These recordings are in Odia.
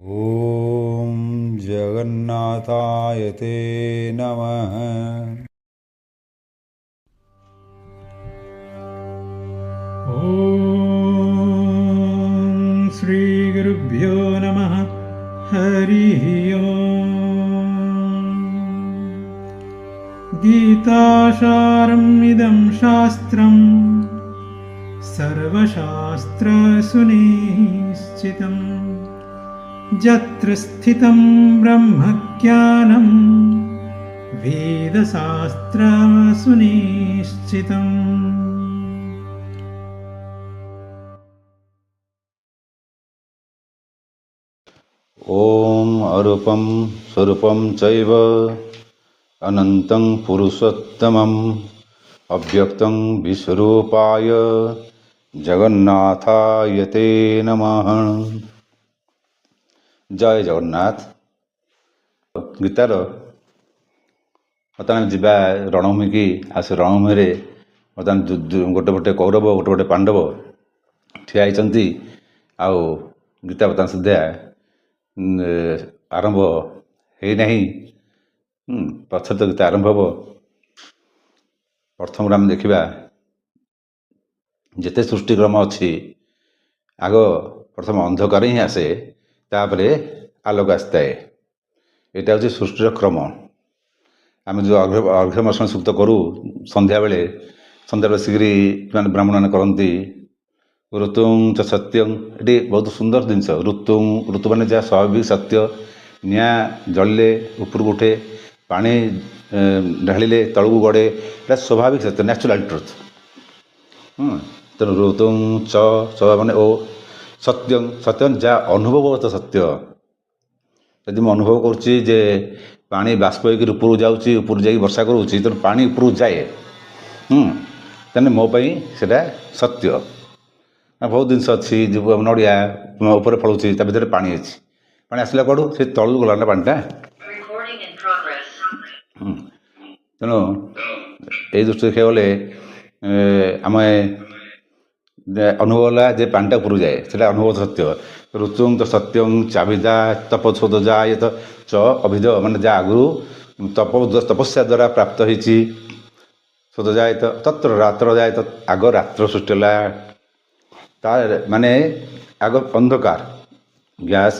ॐ जगन्नाथाय ते नमः। ॐ श्रीगुरुभ्यो नमः। हरिः ॐ। गीतासारम् इदं शास्त्रम् सर्वशास्त्रसुनिश्चितम् यत्र स्थितं ब्रह्मज्ञानं वेदशास्त्रसुनिश्चितम्। ॐ अरूपं स्वरूपं चैव अनन्तं पुरुषोत्तमम् अव्यक्तं विश्वरूपाय जगन्नाथाय ते नमः। जय जगन्नाथ। गीतार ବର୍ତ୍ତମାନ ଯିବା ରଣଭୂମିକି। ଆଉ ସେ ରଣଭୂମିରେ ବର୍ତ୍ତମାନ ଗୋଟେ ପଟେ କୌରବ ଗୋଟେ ପଟେ ପାଣ୍ଡବ ଠିଆ ହେଇଛନ୍ତି। ଆଉ ଗୀତା ବର୍ତ୍ତମାନ ସୁଦ୍ଧା ଆରମ୍ଭ ହେଇନାହିଁ। ପଛରେ ତ ଗୀତା ଆରମ୍ଭ ହେବ। ପ୍ରଥମରୁ ଆମେ ଦେଖିବା ଯେତେ ସୃଷ୍ଟିକ୍ରମ ଅଛି, ଆଗ ପ୍ରଥମ ଅନ୍ଧକାର ହିଁ ଆସେ, ତାପରେ ଆଲୋକ ଆସିଥାଏ। ଏଇଟା ହେଉଛି ସୃଷ୍ଟିର କ୍ରମ। ଆମେ ଯେଉଁ ଅର୍ଘ୍ୟମର୍ଷଣ ସୂକ୍ତ କରୁ ସନ୍ଧ୍ୟାବେଳେ ବସିକିରି ମାନେ ବ୍ରାହ୍ମଣମାନେ କରନ୍ତି ଋତୁଂ ଚ ସତ୍ୟଂ। ଏଠି ବହୁତ ସୁନ୍ଦର ଜିନିଷ। ଋତୁ ମାନେ ଯାହା ସ୍ୱାଭାବିକ ସତ୍ୟ। ନିଆଁ ଜଳିଲେ ଉପରକୁ ଉଠେ, ପାଣି ଢାଳିଲେ ତଳକୁ ଗଡ଼େ, ଏଇଟା ସ୍ୱାଭାବିକ ସତ୍ୟ, ନ୍ୟାଚୁରାଲ୍ ଟ୍ରୁଥ୍। ତେଣୁ ଋତୁଂ ଚ ମାନେ ଓ ସତ୍ୟଂ, ସତ୍ୟ ଯାହା ଅନୁଭବଗତ ସତ୍ୟ। ଯଦି ମୁଁ ଅନୁଭବ କରୁଛି ଯେ ପାଣି ବାଷ୍ପ ହେଇକି ଉପରକୁ ଯାଉଛି, ଉପରକୁ ଯାଇକି ବର୍ଷା କରୁଛି, ତେଣୁ ପାଣି ଉପରକୁ ଯାଏ, ତାହେଲେ ମୋ ପାଇଁ ସେଇଟା ସତ୍ୟ। ବହୁତ ଜିନିଷ ଅଛି, ନଡ଼ିଆ ଉପରେ ଫଳୁଛି, ତା ଭିତରେ ପାଣି ଅଛି। ପାଣି ଆସିଲା କୁଆଡ଼ୁ? ସେ ତଳକୁ ଗଲା ନା ପାଣିଟା। ତେଣୁ ଏଇ ଦୃଷ୍ଟି ଦେଖିବାକୁ ଗଲେ ଆମେ ଅନୁଭବ ହେଲା ଯେ ପାଣିଟା ଉପରକୁ ଯାଏ, ସେଇଟା ଅନୁଭବ ସତ୍ୟ। ଋତୁଂ ତ ସତ୍ୟଂ ଚାଭିଦା ତପଛୋଦ ଯାଏ ତ ଚ ଅଭିଧ, ମାନେ ଯାହା ଆଗରୁ ତପସ୍ୟା ଦ୍ୱାରା ପ୍ରାପ୍ତ ହେଇଛି। ସୋଦ ଯାଏ ତ ତତ୍ର ରାତ୍ର ଯାଏ ତ, ଆଗ ରାତ୍ର ସୃଷ୍ଟି ହେଲା। ତା ମାନେ ଆଗ ଅନ୍ଧକାର ଗ୍ୟାସ୍।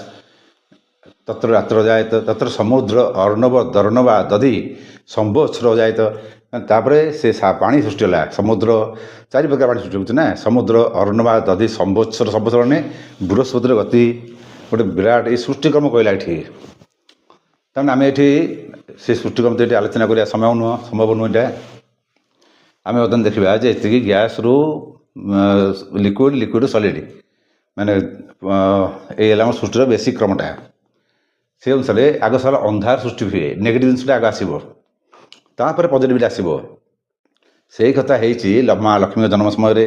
ତତ୍ର ରାତ୍ର ଯାଏ ତ ତତ୍ର ସମୁଦ୍ର ଅର୍ଣ୍ଣବ ଦର୍ଣ୍ଣବା ଦଧି ସମ୍ବତ୍ସର ଯାଏ ତ, ତାପରେ ସେ ପାଣି ସୃଷ୍ଟି ହେଲା। ସମୁଦ୍ର ଚାରି ପ୍ରକାର ପାଣି ସୃଷ୍ଟି ହେଉଛି ନା। ସମୁଦ୍ର ଅର୍ଣ୍ଣବା ଦଧି ସମ୍ବତ୍ସର, ସମ୍ବତ୍ସର ମାନେ ବୃହସ୍ପତିର ଗତି। ଗୋଟେ ବିରାଟ ଏଇ ସୃଷ୍ଟିକ୍ରମ କହିଲା ଏଠି। ତାମାନେ ଆମେ ଏଠି ସେ ସୃଷ୍ଟିକ୍ରମ ଏଠି ଆଲୋଚନା କରିବା ସମୟ ନୁହଁ, ସମ୍ଭବ ନୁହଁ ଏଇଟା। ଆମେ ବର୍ତ୍ତମାନ ଦେଖିବା ଯେ ଏତିକି ଗ୍ୟାସ୍ରୁ ଲିକ୍ୱିଡ଼ ସଲିଡ଼, ମାନେ ଏଇ ହେଲା ଆମ ସୃଷ୍ଟିର ବେସିକ୍ କ୍ରମଟା। ସେ ଅନୁସାରେ ଆଗ ସାରା ଅନ୍ଧାର ସୃଷ୍ଟି ହୁଏ, ନେଗେଟିଭ୍ ଜିନିଷଟା ଆଗ ଆସିବ, ତାପରେ ପଜିଟିଭ୍ଟା ଆସିବ। ସେଇ କଥା ହେଇଛି ମା ଲକ୍ଷ୍ମୀଙ୍କ ଜନ୍ମ ସମୟରେ।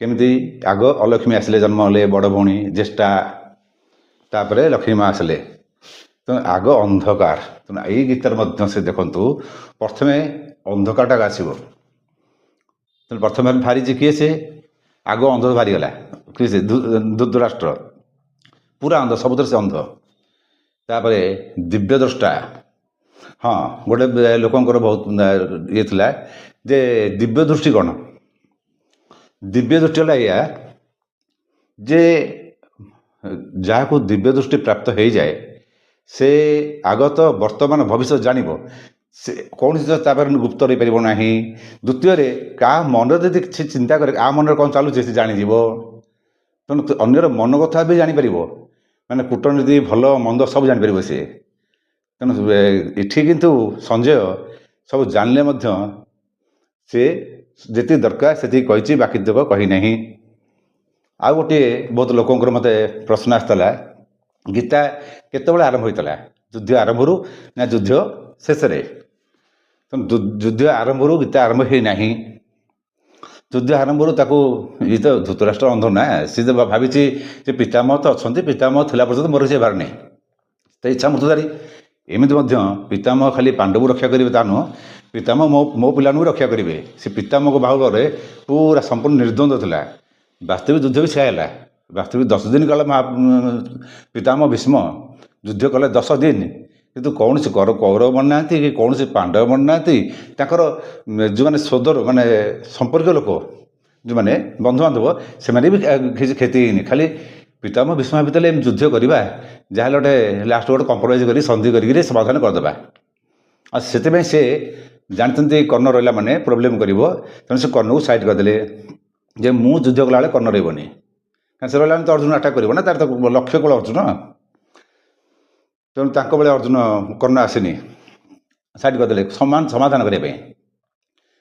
କେମିତି? ଆଗ ଅଲକ୍ଷ୍ମୀ ଆସିଲେ, ଜନ୍ମ ହେଲେ, ବଡ଼ ଭଉଣୀ ଜ୍ୟେଷ୍ଠା, ତାପରେ ଲକ୍ଷ୍ମୀ ମା ଆସିଲେ। ତେଣୁ ଆଗ ଅନ୍ଧକାର। ତେଣୁ ଏଇ ଗୀତାରେ ମଧ୍ୟ ସେ ଦେଖନ୍ତୁ, ପ୍ରଥମେ ଅନ୍ଧକାରଟା ଆସିବ। ତେଣୁ ପ୍ରଥମେ ବାହାରିଛି କିଏ? ସେ ଆଗ ଅନ୍ଧ ବାହାରିଗଲା। କିଏ? ସେ ଧୃତରାଷ୍ଟ୍ର, ପୁରା ଅନ୍ଧ, ସବୁଥିରେ ସେ ଅନ୍ଧ। ତାପରେ ଦିବ୍ୟ ଦ୍ରଷ୍ଟା। ହଁ, ଗୋଟେ ଲୋକଙ୍କର ବହୁତ ଇଏ ଥିଲା ଯେ ଦିବ୍ୟ ଦୃଷ୍ଟି କ'ଣ? ଦିବ୍ୟ ଦୃଷ୍ଟି ହେଲା ଏଇଆ ଯେ ଯାହାକୁ ଦିବ୍ୟ ଦୃଷ୍ଟି ପ୍ରାପ୍ତ ହେଇଯାଏ, ସେ ଆଗତ ବର୍ତ୍ତମାନ ଭବିଷ୍ୟତ ଜାଣିବ। ସେ କୌଣସି ତାପରେ ଗୁପ୍ତ ରହିପାରିବ ନାହିଁ। ଦ୍ୱିତୀୟରେ କାହା ମନରେ ଯଦି କିଛି ଚିନ୍ତା କରେ, କାହା ମନରେ କ'ଣ ଚାଲୁଛି ସେ ଜାଣିଯିବ। ତେଣୁ ଅନ୍ୟର ମନ କଥା ବି ଜାଣିପାରିବ, ମାନେ କୂଟନୀତି ଭଲ ମନ୍ଦ ସବୁ ଜାଣିପାରିବ ସେ। ତେଣୁ ଏଠି କିନ୍ତୁ ସଞ୍ଜୟ ସବୁ ଜାଣିଲେ ମଧ୍ୟ ସେ ଯେତିକି ଦରକାର ସେତିକି କହିଛି, ବାକି ତକ କହିନାହିଁ। ଆଉ ଗୋଟିଏ ବହୁତ ଲୋକଙ୍କର ମୋତେ ପ୍ରଶ୍ନ ଆସିଥିଲା, ଗୀତା କେତେବେଳେ ଆରମ୍ଭ ହୋଇଥିଲା? ଯୁଦ୍ଧ ଆରମ୍ଭରୁ ନା ଯୁଦ୍ଧ ଶେଷରେ? ଯୁଦ୍ଧ ଆରମ୍ଭରୁ ଗୀତା ଆରମ୍ଭ ହେଇନାହିଁ। ଯୁଦ୍ଧ ଆରମ୍ଭରୁ ତାକୁ, ଇଏ ତ ଧୃତରାଷ୍ଟ୍ର ଅନ୍ଧ ନା, ସିଏ ତ ଭାବିଛି ଯେ ପିତାମହ ତ ଅଛନ୍ତି, ପିତାମହ ଥିଲା ପର୍ଯ୍ୟନ୍ତ ମୋର ସେ ବାହାର ନାହିଁ, ତା ଇଚ୍ଛା ମୃତ୍ୟୁଧାରୀ। ଏମିତି ମଧ୍ୟ ପିତାମହ ଖାଲି ପାଣ୍ଡବକୁ ରକ୍ଷା କରିବେ ତା ନୁହଁ, ପିତାମହ ମୋ ପିଲାମାନଙ୍କୁ ରକ୍ଷା କରିବେ। ସେ ପିତାମହଙ୍କ ବାହୁଳରେ ପୁରା ସମ୍ପୂର୍ଣ୍ଣ ନିର୍ଦ୍ୱନ୍ଦ୍ୱ ଥିଲା। ବାସ୍ତବିକ ଯୁଦ୍ଧ ବି ସେୟା ହେଲା। ବାସ୍ତବିକ 10 ଦିନ କାଳ ପିତାମହ ଭୀଷ୍ମ ଯୁଦ୍ଧ କଲେ 10 ଦିନ, କିନ୍ତୁ କୌଣସି କୌରବ ମରିନାହାନ୍ତି କି କୌଣସି ପାଣ୍ଡବ ମରିନାହାନ୍ତି। ତାଙ୍କର ଯେଉଁମାନେ ସୋଦର ମାନେ ସମ୍ପର୍କୀୟ ଲୋକ ଯେଉଁମାନେ ବନ୍ଧୁବାନ୍ଧବ ସେମାନେ ବି କିଛି କ୍ଷତି ହେଇନି। ଖାଲି ପିତାମହ ଭୀଷ୍ମ ଭାବିଥିଲେ ଏମିତି ଯୁଦ୍ଧ କରିବା, ଯାହାହେଲେ ଗୋଟେ ଲାଷ୍ଟ ଗୋଟେ କମ୍ପ୍ରମାଇଜ୍ କରି ସନ୍ଧି କରିକିରି ସମାଧାନ କରିଦେବା। ଆଉ ସେଥିପାଇଁ ସେ ଜାଣିଛନ୍ତି କର୍ଣ୍ଣ ରହିଲା ମାନେ ପ୍ରୋବ୍ଲେମ୍ କରିବ, ତେଣୁ ସେ କର୍ଣ୍ଣକୁ ସାଇଡ୍ କରିଦେଲେ ଯେ ମୁଁ ଯୁଦ୍ଧ କଲାବେଳେ କର୍ଣ୍ଣ ରହିବନି, କାରଣ ସେ ରହିଲା ମାନେ ତ ଅର୍ଜୁନ ଆଟାକ୍ କରିବ ନା, ତାର ତ ଲକ୍ଷ୍ୟ କଳ ଅର୍ଜୁନ। ତେଣୁ ତାଙ୍କ ବେଳେ ଅର୍ଜୁନ କର୍ଣ୍ଣ ଆସିନି, ସାଇଡ୍ କରିଦେଲେ ସମାଧାନ କରିବା ପାଇଁ।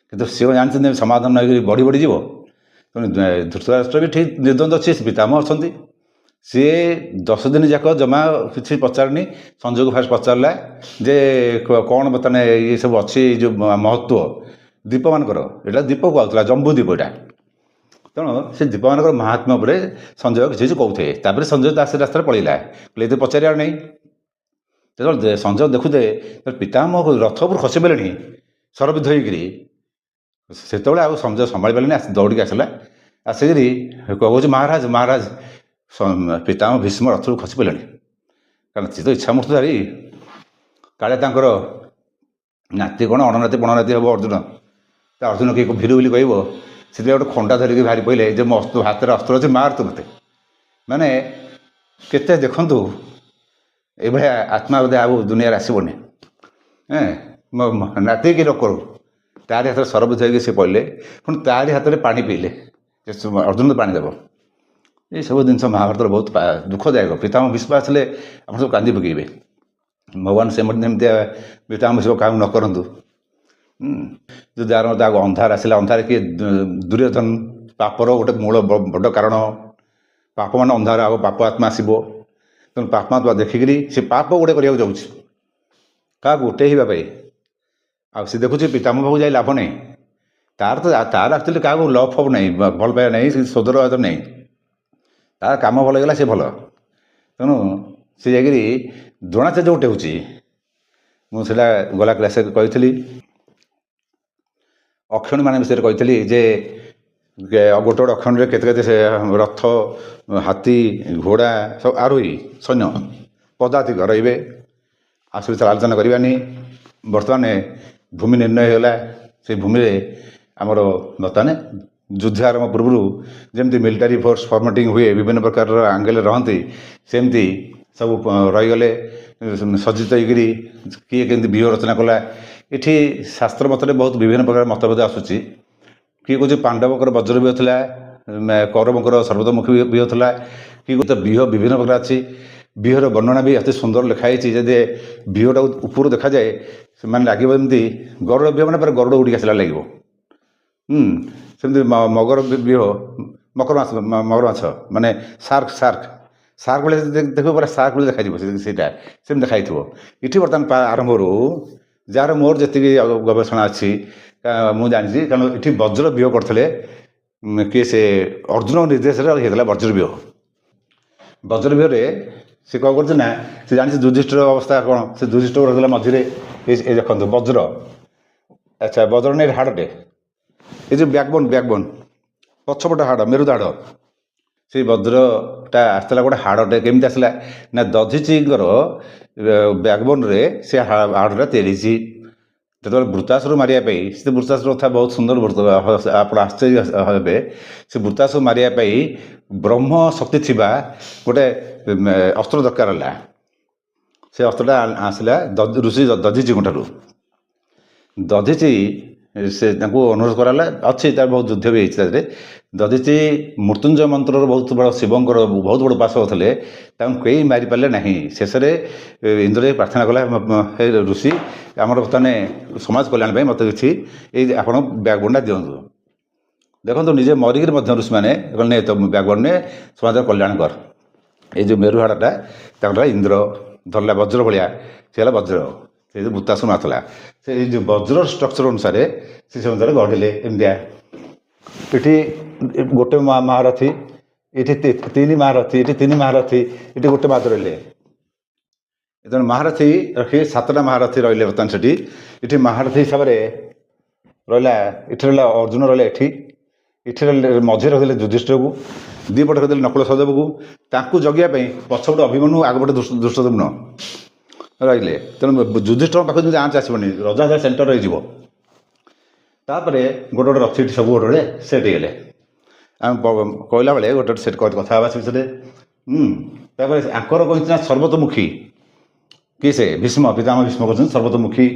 କିନ୍ତୁ ସେ ଜାଣିଛନ୍ତି ସମାଧାନ ହେଇକି ବଢ଼ି ବଢ଼ିଯିବ। ତେଣୁ ଧୃତରାଷ୍ଟ୍ର ବି ଠିକ୍ ନିର୍ଦ୍ୱନ୍ଦ ଅଛି, ପିତାମହ ଅଛନ୍ତି। ସିଏ 10 ଦିନ ଯାକ ଜମା କିଛି ପଚାରିନି। ସଞ୍ଜୟକୁ ଫାଷ୍ଟ ପଚାରିଲା ଯେ କ'ଣ ବର୍ତ୍ତମାନ ଇଏ ସବୁ ଅଛି ଯେଉଁ ମହତ୍ତ୍ୱ ଦ୍ୱୀପମାନଙ୍କର, ଏଇଟା ଦ୍ୱୀପ କୁହାଉଥିଲା, ଜମ୍ବୁ ଦ୍ୱୀପ ଏଇଟା। ତେଣୁ ସେ ଦ୍ୱୀପମାନଙ୍କର ମାହାତ୍ମ୍ୟ ଉପରେ ସଞ୍ଜୟ କିଛି କିଛି କହୁଥାଏ। ତାପରେ ସଞ୍ଜୟ ରାସ୍ତାରେ ପଳେଇଲା, ଏତେ ପଚାରିବାର ନାହିଁ। ଯେତେବେଳେ ସଞ୍ଜୟ ଦେଖୁଥାଏ ପିତାମହ ରଥ ଉପରୁ ଖସି ପଡ଼ିଲେଣି ଶରବିଦ୍ଧ ହେଇକିରି, ସେତେବେଳେ ଆଉ ସଞ୍ଜୟ ସମ୍ଭାଳି ପାରିଲେନି, ଦୌଡ଼ିକି ଆସିଲା। ଆସିକିରି କହୁଛି ମହାରାଜ ମହାରାଜ ପିତାମହ ଭୀଷ୍ମ ରଥରୁ ଖସି ପଡ଼ିଲେଣି। କାରଣ ସେ ତ ଇଚ୍ଛାମୃତ୍ୟୁଧାରୀ, କାଳେ ତାଙ୍କର ନାତି କ'ଣ ଅଣନାତି ପଣନାତି ହେବ ଅର୍ଜୁନ, ତା ଅର୍ଜୁନ କିଏ ଭିରୁ ବୋଲି କହିବ। ସେଥିପାଇଁ ଗୋଟେ ଖଣ୍ଡା ଧରିକି ବାହାରି ପଡ଼ିଲେ ଯେ ମୋ ହାତରେ ଅସ୍ତ୍ର ଅଛି, ମାର ତୁ ମୋତେ। ମାନେ କେତେ ଦେଖନ୍ତୁ ଏଭଳିଆ ଆତ୍ମା ବୋଧେ ଆଉ ଦୁନିଆରେ ଆସିବନି। ନାତି କି ନ କରୁ, ତାରି ହାତରେ ଶରବିଦ୍ଧ ହେଇକି ସେ ପଡ଼ିଲେ, ପୁଣି ତାରି ହାତରେ ପାଣି ପିଇଲେ, ଅର୍ଜୁନ ପାଣି ଦେବ। ଏଇସବୁ ଜିନିଷ ମହାଭାରତର ବହୁତ ଦୁଃଖଦାୟକ। ପିତାମହ ଭୀଷ୍ମ ଆସିଲେ ଆପଣ ସବୁ କାନ୍ଦି ପକାଇବେ। ଭଗବାନ ସେମିତି ପିତାମହ ଭୀଷ୍ମ କାହାକୁ ନ କରନ୍ତୁ। ଯଦି ତାକୁ ଅନ୍ଧାର ଆସିଲା, ଅନ୍ଧାର କିଏ ଦୁର୍ଯ୍ୟୋଧନ, ପାପର ଗୋଟେ ମୂଳ ବଡ଼ କାରଣ। ପାପ ମାନେ ଅନ୍ଧାର, ଆଉ ପାପ ଆତ୍ମା ଆସିବ। ତେଣୁ ପାପ ଆତ୍ମା ଦେଖିକିରି ସେ ପାପ ଗୋଟେ କରିବାକୁ ଯାଉଛି, କାହାକୁ ଗୋଟେ ହେବା ପାଇଁ। ଆଉ ସେ ଦେଖୁଛି ପିତାମହ ପାଖକୁ ଯାଇ ଲାଭ ନାହିଁ। ତାର ଆକ୍ଚୁଆଲି କାହାକୁ ଲଭ୍ ଫଭ୍ ନାହିଁ, ଭଲ ପାଇବା ନାହିଁ, ସୋଦର ବାଦ ନାହିଁ। ତାର କାମ ଭଲ ହେଇଗଲା, ସେ ଭଲ। ତେଣୁ ସେ ଯାଇକିରି ଦ୍ରୋଣାଚାର୍ଯ୍ୟ ଗୋଟେ ହେଉଛି, ମୁଁ ସେଇଟା ଗଲା କ୍ଲାସ୍ରେ କହିଥିଲି। ଅକ୍ଷଣୀମାନଙ୍କ ବିଷୟରେ କହିଥିଲି ଯେ ଗୋଟେ ଗୋଟେ ଅକ୍ଷଣୀରେ କେତେ କେତେ ସେ ରଥ, ହାତୀ, ଘୋଡ଼ା ସବୁ ଆରୋହୀ ସୈନ୍ୟ ପଦାତିକ ରହିବେ। ଆଉ ସେ ବିଷୟରେ ଆଲୋଚନା କରିବାନି। ବର୍ତ୍ତମାନ ଭୂମି ନିର୍ଣ୍ଣୟ ହେଇଗଲା। ସେଇ ଭୂମିରେ ଆମର ବର୍ତ୍ତମାନ ଯୁଦ୍ଧ ଆରମ୍ଭ ପୂର୍ବରୁ ଯେମିତି ମିଲିଟାରୀ ଫୋର୍ସ ଫର୍ମେଟିଂ ହୁଏ, ବିଭିନ୍ନ ପ୍ରକାରର ଆଙ୍ଗେଲରେ ରହନ୍ତି, ସେମିତି ସବୁ ରହିଗଲେ ସଜ୍ଜିତ ହେଇକିରି କିଏ କେମିତି ବ୍ୟୂହ ରଚନା କଲା। ଏଠି ଶାସ୍ତ୍ର ମତରେ ବହୁତ ବିଭିନ୍ନ ପ୍ରକାର ମତଭେଦ ଆସୁଛି। କିଏ କହୁଛି ପାଣ୍ଡବଙ୍କର ବଜ୍ର ବ୍ୟୂହ ଥିଲା, କୌରବଙ୍କର ସର୍ବତୋମୁଖୀ ବ୍ୟୂହ ଥିଲା, କିଏ କହୁଛି ବ୍ୟୂହ ବିଭିନ୍ନ ପ୍ରକାର ଅଛି। ବ୍ୟୂହର ବର୍ଣ୍ଣନା ବି ଏତେ ସୁନ୍ଦର ଲେଖା ହେଇଛି, ଯଦି ବ୍ୟୂହଟାକୁ ଉପରୁ ଦେଖାଯାଏ ସେମାନେ ଲାଗିବ ଯେମିତି ଗରୁଡ଼ ବ୍ୟୂହ ମାନେ ପୁରା ଗରୁଡ଼ ଉଡ଼ିକି ଆସିଲା ଲାଗିବ। ସେମିତି ମଗର ବ୍ୟୂହ, ମକର ମାଛ ମାନେ ସାର୍କ ଭଳି ଦେଖିବ, ପୁରା ସାର୍କ ଭଳି ଦେଖାଯିବ। ସେଇଟା ସେମିତି ଦେଖାଯାଇଥିବ। ଏଠି ବର୍ତ୍ତମାନ ଆରମ୍ଭରୁ ଯାହାର ମୋର ଯେତିକି ଗବେଷଣା ଅଛି ମୁଁ ଜାଣିଛି, କାରଣ ଏଠି ବଜ୍ର ବ୍ୟୂହ କରିଥିଲେ କିଏ, ସେ ଅର୍ଜୁନ ନିର୍ଦ୍ଦେଶରେ ହେଇଥିଲା ବଜ୍ର ବ୍ୟୂହ। ବଜ୍ର ବ୍ୟୂହରେ ସେ କ'ଣ କରୁଛି ନା, ସେ ଜାଣିଛି ଯୁଧିଷ୍ଠିର ଅବସ୍ଥା କ'ଣ। ସେ ଯୁଧିଷ୍ଠିର ରହିଥିଲା ମଝିରେ, ଏ ଦେଖନ୍ତୁ ବଜ୍ର, ଆଚ୍ଛା ବଜ୍ର ନେଇ ହାଡ଼ଟେ, ଏ ଯେଉଁ ବ୍ୟାକବୋନ୍ ପଛପଟ ହାଡ଼, ମେରୁଦ ହାଡ଼, ସେଇ ବଜ୍ରଟା ଆସିଥିଲା ଗୋଟେ ହାଡ଼ଟେ। କେମିତି ଆସିଲା ନା, ଦଧିଚିଙ୍କର ବ୍ୟାକବୋନ୍ରେ ସେ ହାଡ଼ଟା ତିଆରି ହେଇଛି। ଯେତେବେଳେ ବୃତ୍ତାସୁର ମାରିବା ପାଇଁ, ସେ ବୃତ୍ତାସୁର କଥା ବହୁତ ସୁନ୍ଦର, ଆପଣ ଆଶ୍ଚର୍ଯ୍ୟ ହେବେ। ସେ ବୃତ୍ତାସୁର ମାରିବା ପାଇଁ ବ୍ରହ୍ମ ଶକ୍ତି ଥିବା ଗୋଟେ ଅସ୍ତ୍ର ଦରକାର ହେଲା। ସେ ଅସ୍ତ୍ରଟା ଆସିଲା ଋଷି ଦଧିଚିଙ୍କ ଠାରୁ। ଦଧିଚି ସେ ତାଙ୍କୁ ଅନୁରୋଧ କରାହେଲା, ଅଛି ତାର ବହୁତ ଯୁଦ୍ଧ ବି ହେଇଛି ତା ଦେହରେ। ଦଧିଚି ମୃତ୍ୟୁଞ୍ଜୟ ମନ୍ତ୍ରର ବହୁତ ବଡ଼, ଶିବଙ୍କର ବହୁତ ବଡ଼ ଉପାସକ ଥିଲେ, ତାଙ୍କୁ କେହି ମାରିପାରିଲେ ନାହିଁ। ଶେଷରେ ଇନ୍ଦ୍ର ପ୍ରାର୍ଥନା କଲା, ହେ ଋଷି, ଆମର ବର୍ତ୍ତମାନ ସମାଜ କଲ୍ୟାଣ ପାଇଁ ମୋତେ କିଛି ଏଇ ଆପଣ ବ୍ୟାକବୋନ୍ଟା ଦିଅନ୍ତୁ। ଦେଖନ୍ତୁ ନିଜେ ମରିକିରି ମଧ୍ୟ ଋଷିମାନେ କହିଲେ ତ ବ୍ୟାକବୋନ୍ରେ ସମାଜର କଲ୍ୟାଣ କର। ଏଇ ଯେଉଁ ମେରୁ ହାଡ଼ଟା ତାଙ୍କର ଇନ୍ଦ୍ର ଧରିଲା ବଜ୍ର ଭଳିଆ, ସେ ହେଲା ବଜ୍ର। ସେ ଯେଉଁ ବୃତ୍ତାସୁର ମାରିଥିଲା, ସେ ଏଇ ଯେଉଁ ବଜ୍ର ଷ୍ଟ୍ରକ୍ଚର ଅନୁସାରେ ସେ ଅନୁସାରେ ଗଢ଼ିଲେ। ଏମିତିଆ ଏଠି ଗୋଟେ ମହାରଥୀ, ଏଠି 3 ମହାରଥୀ, ଏଠି 3 ମହାରଥୀ, ଏଠି ଗୋଟେ ମାତ୍ର ରହିଲେ। ତେଣୁ ମହାରଥୀ ରଖି 7ଟା ମହାରଥୀ ରହିଲେ ବର୍ତ୍ତମାନ ସେଠି। ଏଠି ମହାରଥୀ ହିସାବରେ ରହିଲା, ଏଠି ରହିଲା ଅର୍ଜୁନ ରହିଲେ, ଏଠି ରହିଲେ, ମଝିରେ ରହିଲେ ଯୁଧିଷ୍ଠିରକୁ, ଦୁଇ ପଟେ କରିଦେଲେ ନକୁଳ ସହଦେବକୁ। ତାଙ୍କୁ ଜଗିବା ପାଇଁ ପଛପଟେ ଅଭିମନ୍ୟୁ ଆଗପଟେ ଧୃଷ୍ଟଦ୍ୟୁମ୍ନ ରହିଲେ। ତେଣୁ ଯୁଧିଷ୍ଠିରଙ୍କ ପାଖକୁ ଯଦି ଆଞ୍ଚ ଆସିବନି, ରଜା ସେଣ୍ଟର ହେଇଯିବ। ତାପରେ ଗୋଟେ ଗୋଟେ ରଥି ସବୁ ଗୋଟେ ଗୋଟେ ସେଟ୍ ହେଇଗଲେ। ଆମେ କହିଲା ବେଳେ ଗୋଟେ ଗୋଟେ ସେଟ୍ କଥା ହେବା ସେ ବିଷୟରେ। ତାପରେ ଆଙ୍କର କହିଛି ନା ସର୍ବତୋମୁଖୀ କି ସେ ଭୀଷ୍ମ, ପିତାମହ ଭୀଷ୍ମ କହିଛନ୍ତି ସର୍ବତୋମୁଖୀ।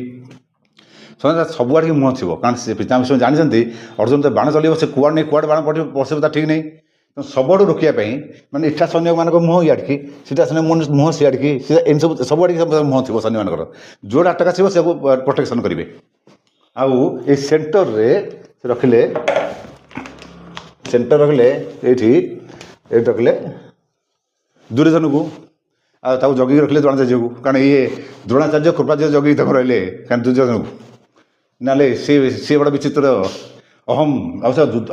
ସେମାନେ ସବୁଆଡ଼ିକି ମୁହଁ ଥିବ, କାରଣ ସେ ପିତାମହ ଭୀଷ୍ମ ଜାଣିଛନ୍ତି ଅର୍ଜୁନ ତ ବାଣ ଚଲେଇବ, ସେ କୁଆଡ଼େ ନେଇ କୁଆଡ଼େ ବାଣ ପଶିବ ତା ଠିକ୍ ନାହିଁ। ତେଣୁ ସବୁଆଡ଼ୁ ରୋକିବା ପାଇଁ ମାନେ ଇଚ୍ଛା ସୈନ୍ୟମାନଙ୍କ ମୁହଁ ଇଆଡ଼ିକି, ସିଧା ସୈନ୍ୟ ମୁହଁ ସିଆଡ଼ିକି, ଏମିତି ସବୁ ସବୁଆଡ଼ିକି ମୁହଁ ଥିବ ସୈନ୍ୟମାନଙ୍କର। ଯେଉଁଟା ଆଟକା ଥିବ ସେକୁ ପ୍ରୋଟେକ୍ସନ୍ କରିବେ। ଆଉ ଏଇ ସେଣ୍ଟରରେ ସେ ରଖିଲେ, ସେଣ୍ଟର ରଖିଲେ ଏଇଠି ରଖିଲେ ଦୁର୍ଯ୍ୟୋଧନକୁ, ଆଉ ତାକୁ ଜଗିକି ରଖିଲେ ଦ୍ରୋଣାଚାର୍ଯ୍ୟକୁ। କାରଣ ଇଏ ଦ୍ରୋଣାଚାର୍ଯ୍ୟ କୃପାଚାର୍ଯ୍ୟ ଜଗିକି ତାକୁ ରହିଲେ, କାରଣ ଦୁର୍ଯ୍ୟୋଧନକୁ। ନହେଲେ ସିଏ ବଡ଼ ବିଚିତ୍ର ଅହମ୍।